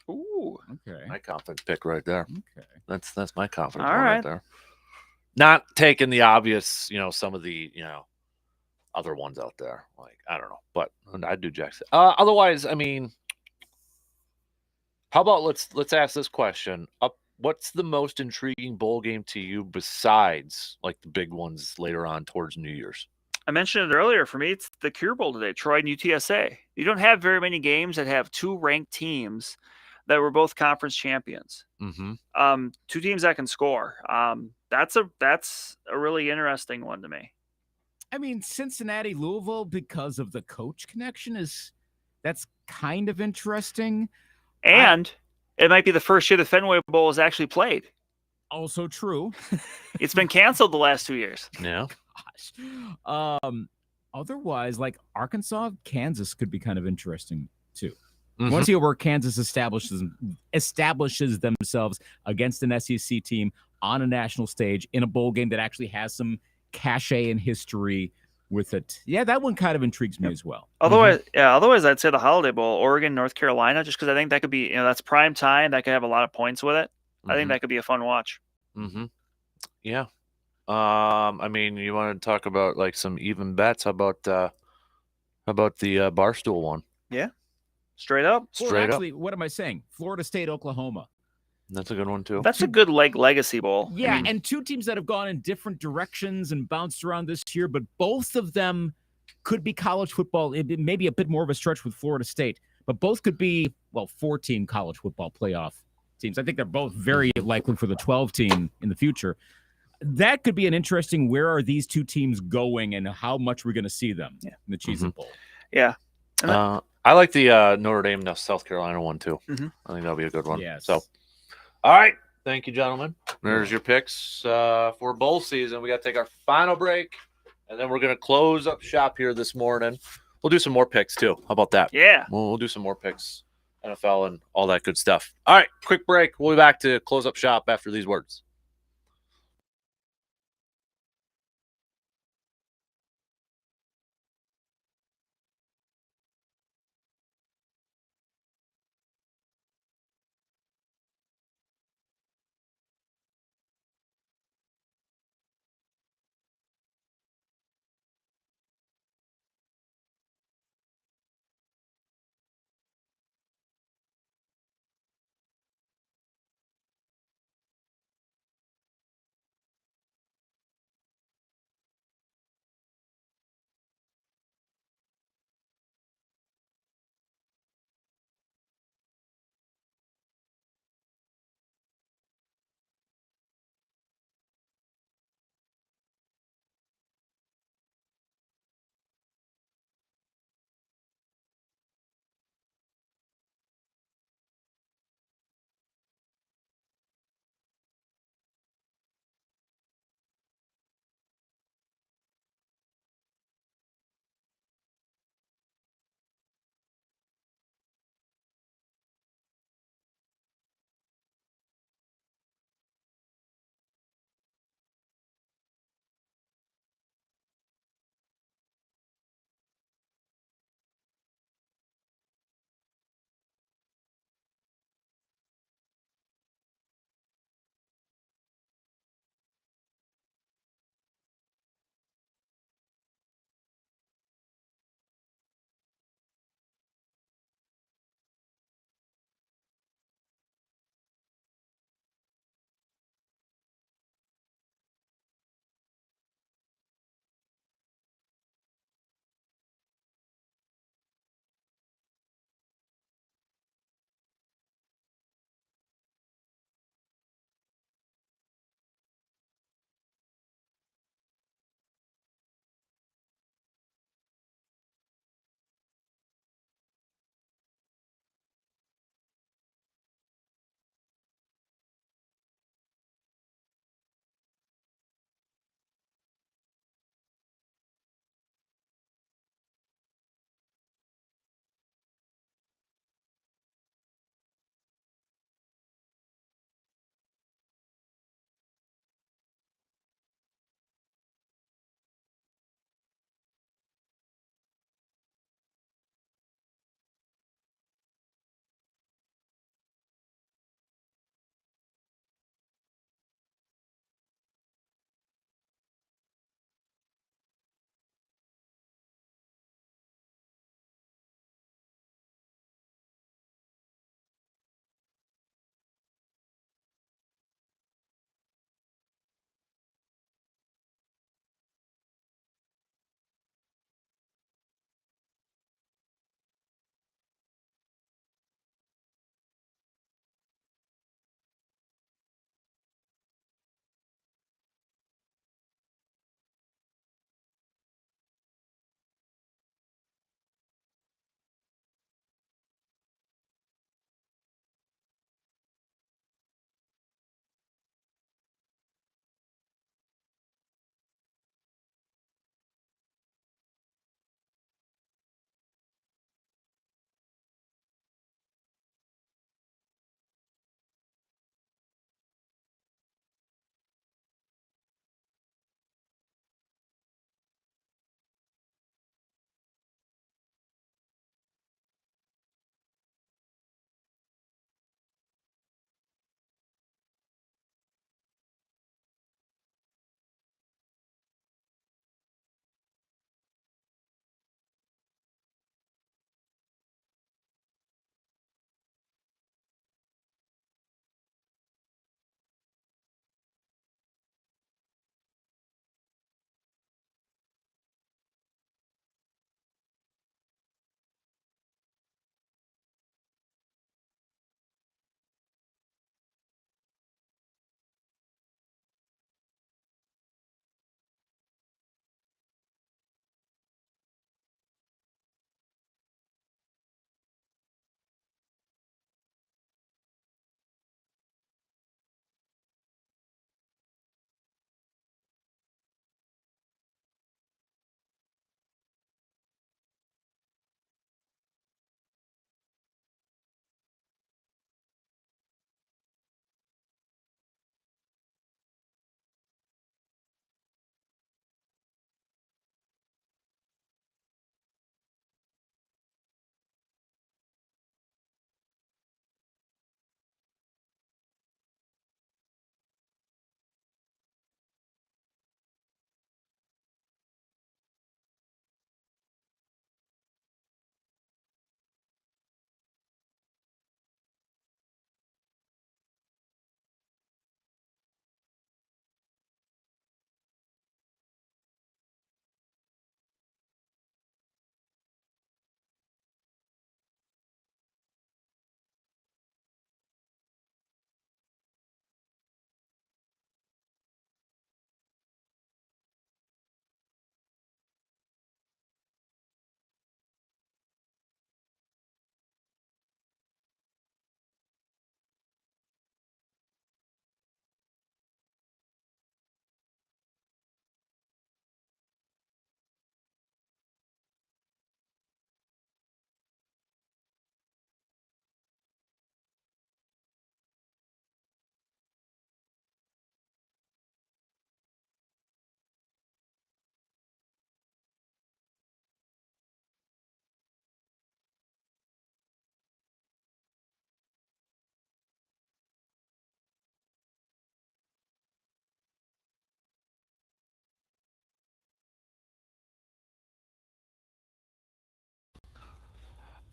Ooh, okay. My confidence pick right there. Okay. That's my confidence All one right there. Not taking the obvious, some of the, other ones out there. I don't know, but I'd do Jackson. Otherwise, I mean, how about let's ask this question. what's the most intriguing bowl game to you besides like the big ones later on towards New Year's? I mentioned it earlier. For me, it's the Cure Bowl today, Troy and UTSA. You don't have very many games that have two ranked teams that were both conference champions. Mm-hmm. Two teams that can score. That's a really interesting one to me. I mean, Cincinnati, Louisville, because of the coach connection, that's kind of interesting. And it might be the first year the Fenway Bowl is actually played. Also true. It's been canceled the last 2 years. Yeah. Gosh. Otherwise, like Arkansas, Kansas could be kind of interesting too. Mm-hmm. Once you where Kansas establishes themselves against an SEC team on a national stage in a bowl game that actually has some cachet and history with it. Yeah, that one kind of intrigues me as well. Otherwise, I'd say the Holiday Bowl, Oregon, North Carolina, just because I think that could be, that's prime time. That could have a lot of points with it. Mm-hmm. I think that could be a fun watch. Mm-hmm. Yeah. I mean, you want to talk about like some even bets? How about the Barstool one? Yeah. Straight up. Actually, what am I saying? Florida State, Oklahoma. That's a good one too. That's a good legacy bowl. Yeah, and two teams that have gone in different directions and bounced around this year, but both of them could be college football. It may be a bit more of a stretch with Florida State, but both could be, 14 college football playoff teams. I think they're both very likely for the 12 team in the future. That could be an interesting, where are these two teams going and how much we're going to see them in the Cheez It Bowl. Yeah. I like the Notre Dame, South Carolina one too. Mm-hmm. I think that'll be a good one. Yes. So, all right. Thank you, gentlemen. There's your picks for bowl season. We got to take our final break, and then we're going to close up shop here this morning. We'll do some more picks too. How about that? Yeah. We'll do some more picks, NFL and all that good stuff. All right. Quick break. We'll be back to close up shop after these words.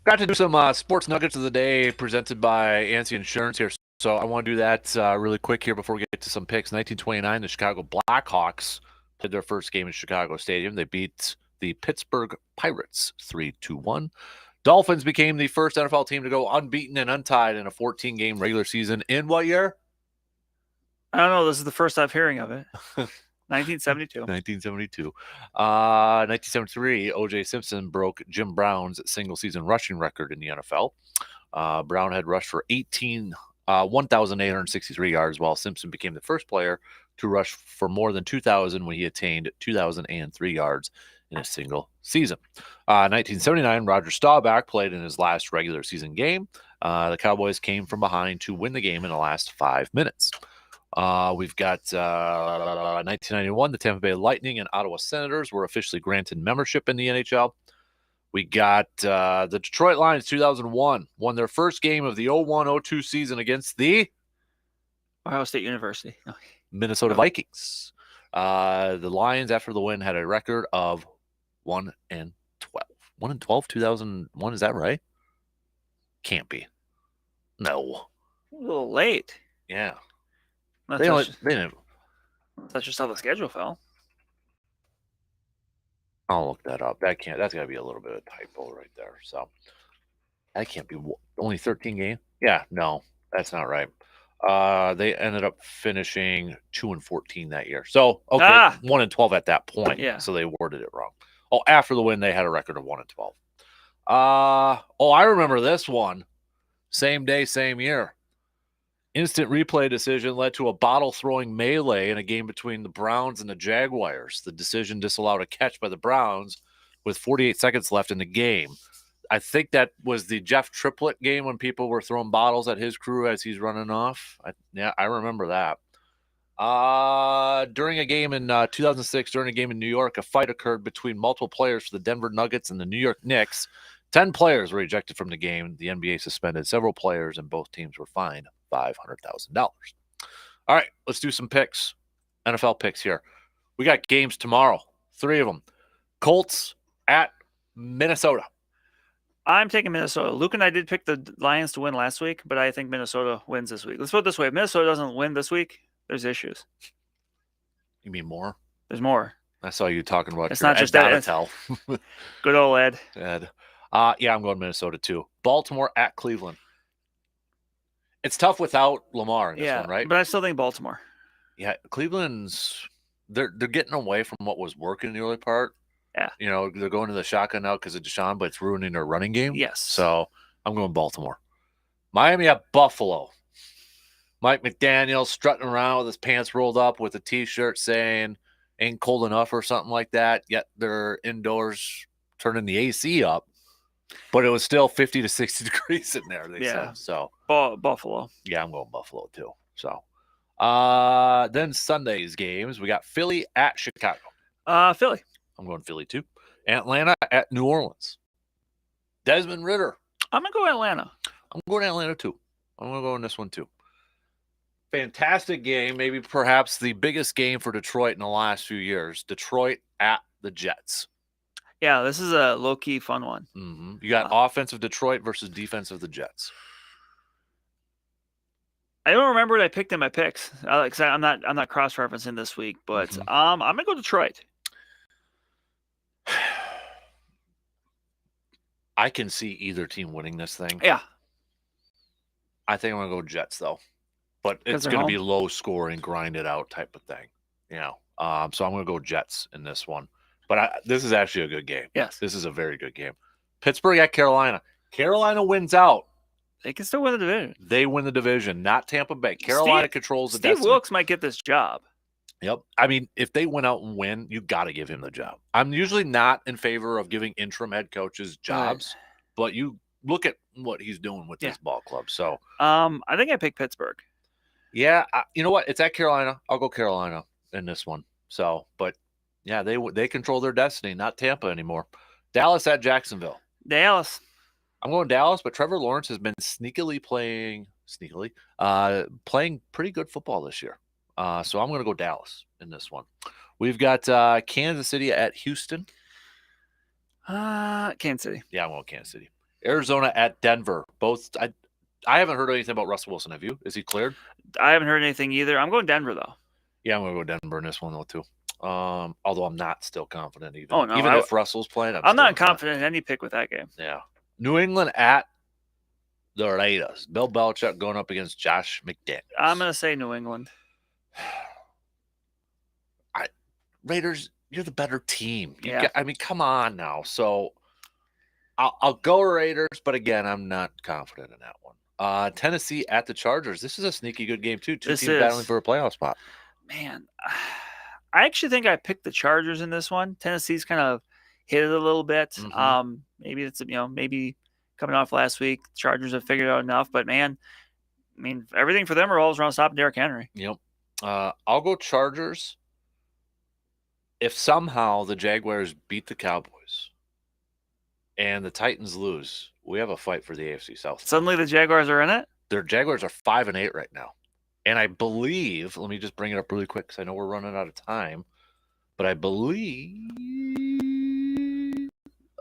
Got to do some sports nuggets of the day presented by Anssi Insurance here. So I want to do that really quick here before we get to some picks. 1929, the Chicago Blackhawks played their first game in Chicago Stadium. They beat the Pittsburgh Pirates 3-1. Dolphins became the first NFL team to go unbeaten and untied in a 14-game regular season in what year? I don't know. This is the first I'm hearing of it. 1972. 1972. 1973, O.J. Simpson broke Jim Brown's single-season rushing record in the NFL. Brown had rushed for 1,863 yards, while Simpson became the first player to rush for more than 2,000 when he attained 2,003 yards in a single season. 1979, Roger Staubach played in his last regular season game. The Cowboys came from behind to win the game in the last 5 minutes. We've got 1991, the Tampa Bay Lightning and Ottawa Senators were officially granted membership in the NHL. We got the Detroit Lions 2001 won their first game of the 01-02 season against the Ohio State University. Minnesota Vikings. The Lions, after the win, had a record of 1-12. 1-12, 2001, is that right? Can't be. No. A little late. Yeah. That's just how the schedule fell. I'll look that up. That's got to be a little bit of typo right there. So that can't be only 13 games. Yeah, no, that's not right. They ended up finishing 2-14 that year. So okay, 1-12 at that point. Yeah. So they worded it wrong. Oh, after the win, they had a record of 1-12. I remember this one. Same day, same year. Instant replay decision led to a bottle-throwing melee in a game between the Browns and the Jaguars. The decision disallowed a catch by the Browns with 48 seconds left in the game. I think that was the Jeff Triplett game when people were throwing bottles at his crew as he's running off. I remember that. During a game in 2006, during a game in New York, a fight occurred between multiple players for the Denver Nuggets and the New York Knicks. 10 players were ejected from the game. The NBA suspended several players, and both teams were fined $500,000. All right, let's do some picks. NFL picks here. We got games tomorrow, 3 of them. Colts at Minnesota. I'm taking Minnesota. Luke and I did pick the Lions to win last week, but I think Minnesota wins this week. Let's put it this way. If Minnesota doesn't win this week, there's issues. You mean more? There's more. I saw you talking about it's not just that. Good old Ed. Ed. Yeah, I'm going Minnesota too. Baltimore at Cleveland. It's tough without Lamar in this one, right? But I still think Baltimore. Yeah, Cleveland's they're getting away from what was working in the early part. Yeah. You know, they're going to the shotgun now because of Deshaun, but it's ruining their running game. Yes. So I'm going Baltimore. Miami at Buffalo. Mike McDaniel strutting around with his pants rolled up with a T-shirt saying ain't cold enough or something like that. Yet they're indoors turning the AC up. But it was still 50 to 60 degrees in there, they said. So Buffalo. Yeah, I'm going Buffalo too. So then Sunday's games, we got Philly at Chicago. Philly. I'm going Philly too. Atlanta at New Orleans. Desmond Ridder. I'm going to go Atlanta. I'm going Atlanta too. I'm going to go in this one too. Fantastic game. Maybe perhaps the biggest game for Detroit in the last few years. Detroit at the Jets. Yeah, this is a low-key fun one. Mm-hmm. You got offensive Detroit versus defensive the Jets. I don't remember what I picked in my picks. I'm not cross-referencing this week, but I'm gonna go Detroit. I can see either team winning this thing. Yeah. I think I'm gonna go Jets though, but it's gonna be low scoring, grind it out type of thing. You know, so I'm gonna go Jets in this one. But this is actually a good game. Yes. This is a very good game. Pittsburgh at Carolina. Carolina wins out. They can still win the division. They win the division, not Tampa Bay. Carolina controls the destiny. Steve Wilkes might get this job. Yep. I mean, if they win out and win, you got to give him the job. I'm usually not in favor of giving interim head coaches jobs, but you look at what he's doing with this ball club. So, I think I picked Pittsburgh. Yeah. You know what? It's at Carolina. I'll go Carolina in this one. So, but yeah, they control their destiny, not Tampa anymore. Dallas at Jacksonville. Dallas. I'm going Dallas, but Trevor Lawrence has been playing pretty good football this year. So I'm going to go Dallas in this one. We've got Kansas City at Houston. Kansas City. Yeah, I'm going Kansas City. Arizona at Denver. Both. I haven't heard anything about Russell Wilson. Have you? Is he cleared? I haven't heard anything either. I'm going Denver though. Yeah, I'm going to go Denver in this one though too. Although I'm not still confident even. Oh, no, even if Russell's playing, I'm not confident in any pick with that game. Yeah. New England at the Raiders. Bill Belichick going up against Josh McDaniels. I'm going to say New England. Raiders, you're the better team. Yeah. I mean, come on now. So I'll go Raiders, but again, I'm not confident in that one. Tennessee at the Chargers. This is a sneaky good game too. Two teams battling for a playoff spot. Man, I actually think I picked the Chargers in this one. Tennessee's kind of hit it a little bit. Mm-hmm. Maybe it's maybe coming off last week, the Chargers have figured out enough. But man, I mean, everything for them revolves around stopping Derrick Henry. Yep. I'll go Chargers. If somehow the Jaguars beat the Cowboys and the Titans lose, we have a fight for the AFC South. Suddenly the Jaguars are in it? Their Jaguars are 5-8 right now. And I believe, let me just bring it up really quick because I know we're running out of time, but I believe,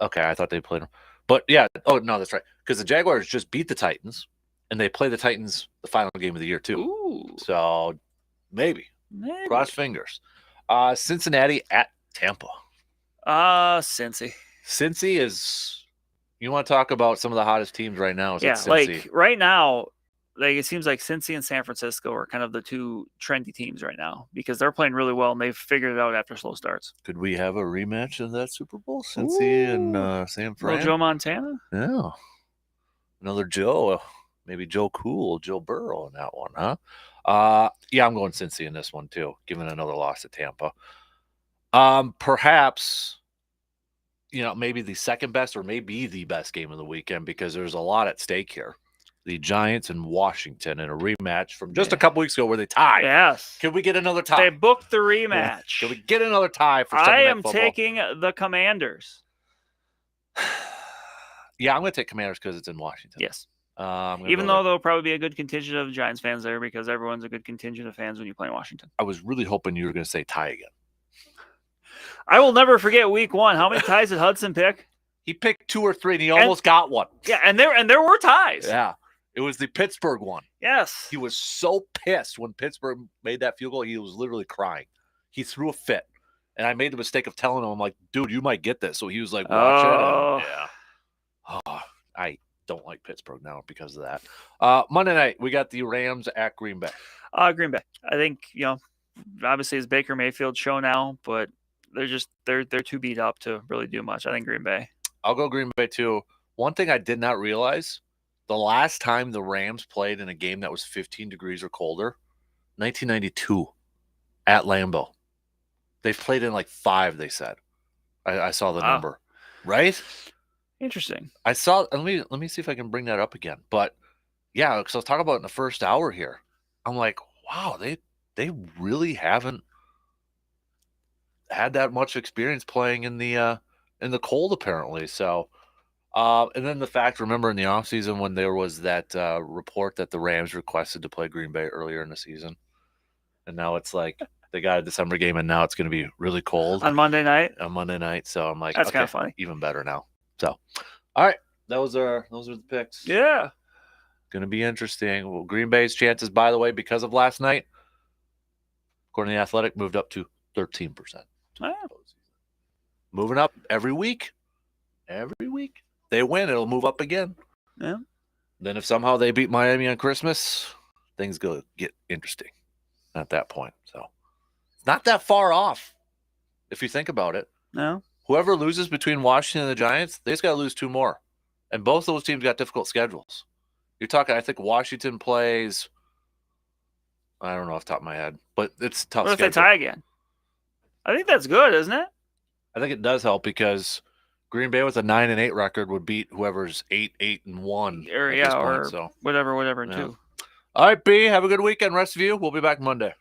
okay, I thought they played them. But yeah, oh, no, that's right. Because the Jaguars just beat the Titans, and they play the Titans the final game of the year too. Ooh. So maybe. Cross fingers. Cincinnati at Tampa. Cincy. Cincy is, you want to talk about some of the hottest teams right now? Yeah, like right now, like it seems like Cincy and San Francisco are kind of the two trendy teams right now because they're playing really well and they've figured it out after slow starts. Could we have a rematch of that Super Bowl? Cincy and San Fran? Little Joe Montana? Yeah. Another Joe. Maybe Joe Cool, Joe Burrow in that one, huh? Yeah, I'm going Cincy in this one too, giving another loss to Tampa. Perhaps, maybe the second best or maybe the best game of the weekend because there's a lot at stake here. The Giants and Washington in a rematch from just a couple weeks ago where they tied. Yes. Can we get another tie? They booked the rematch. Can we get another tie for I am taking the Commanders. Yeah, I'm going to take Commanders because it's in Washington. Yes. Even though there. there'll probably be a good contingent of Giants fans there because everyone's a good contingent of fans when you play in Washington. I was really hoping you were going to say tie again. I will never forget week one. How many ties did Hudson pick? He picked 2 or 3, and he almost got one. Yeah, and there were ties. Yeah, it was the Pittsburgh one. Yes. He was so pissed when Pittsburgh made that field goal. He was literally crying. He threw a fit, and I made the mistake of telling him, I'm like, dude, you might get this. So he was like, watch it. And, yeah. I don't like Pittsburgh now because of that. Monday night, we got the Rams at Green Bay. Green Bay. I think, obviously it's Baker Mayfield's show now, but they're too beat up to really do much. I think Green Bay. I'll go Green Bay too. One thing I did not realize, the last time the Rams played in a game that was 15 degrees or colder, 1992 at Lambeau. They've played in like 5, they said. I saw the number. Right? Interesting. I saw. Let me see if I can bring that up again. But yeah, because I was talking about it in the first hour here. I'm like, wow, they really haven't had that much experience playing in the cold apparently. So, and then the fact, remember in the offseason when there was that report that the Rams requested to play Green Bay earlier in the season, and now it's like they got a December game, and now it's going to be really cold on Monday night. So I'm like, that's okay, kind of funny. Even better now. So, all right, those are the picks. Yeah, going to be interesting. Well, Green Bay's chances, by the way, because of last night, according to the Athletic, moved up to 13%. Moving up every week. Every week they win, it'll move up again. Yeah. Then if somehow they beat Miami on Christmas, things go get interesting at that point. So it's not that far off if you think about it. No. Whoever loses between Washington and the Giants, they just got to lose 2 more. And both those teams got difficult schedules. You're talking, I think Washington plays, I don't know off the top of my head, but it's a tough What if schedule. they tie again? I think that's good, isn't it? I think it does help because Green Bay with a 9-8 record would beat whoever's 8-1. Or whatever, so. whatever, Yeah. too. All right, B, have a good weekend. Rest of you, we'll be back Monday.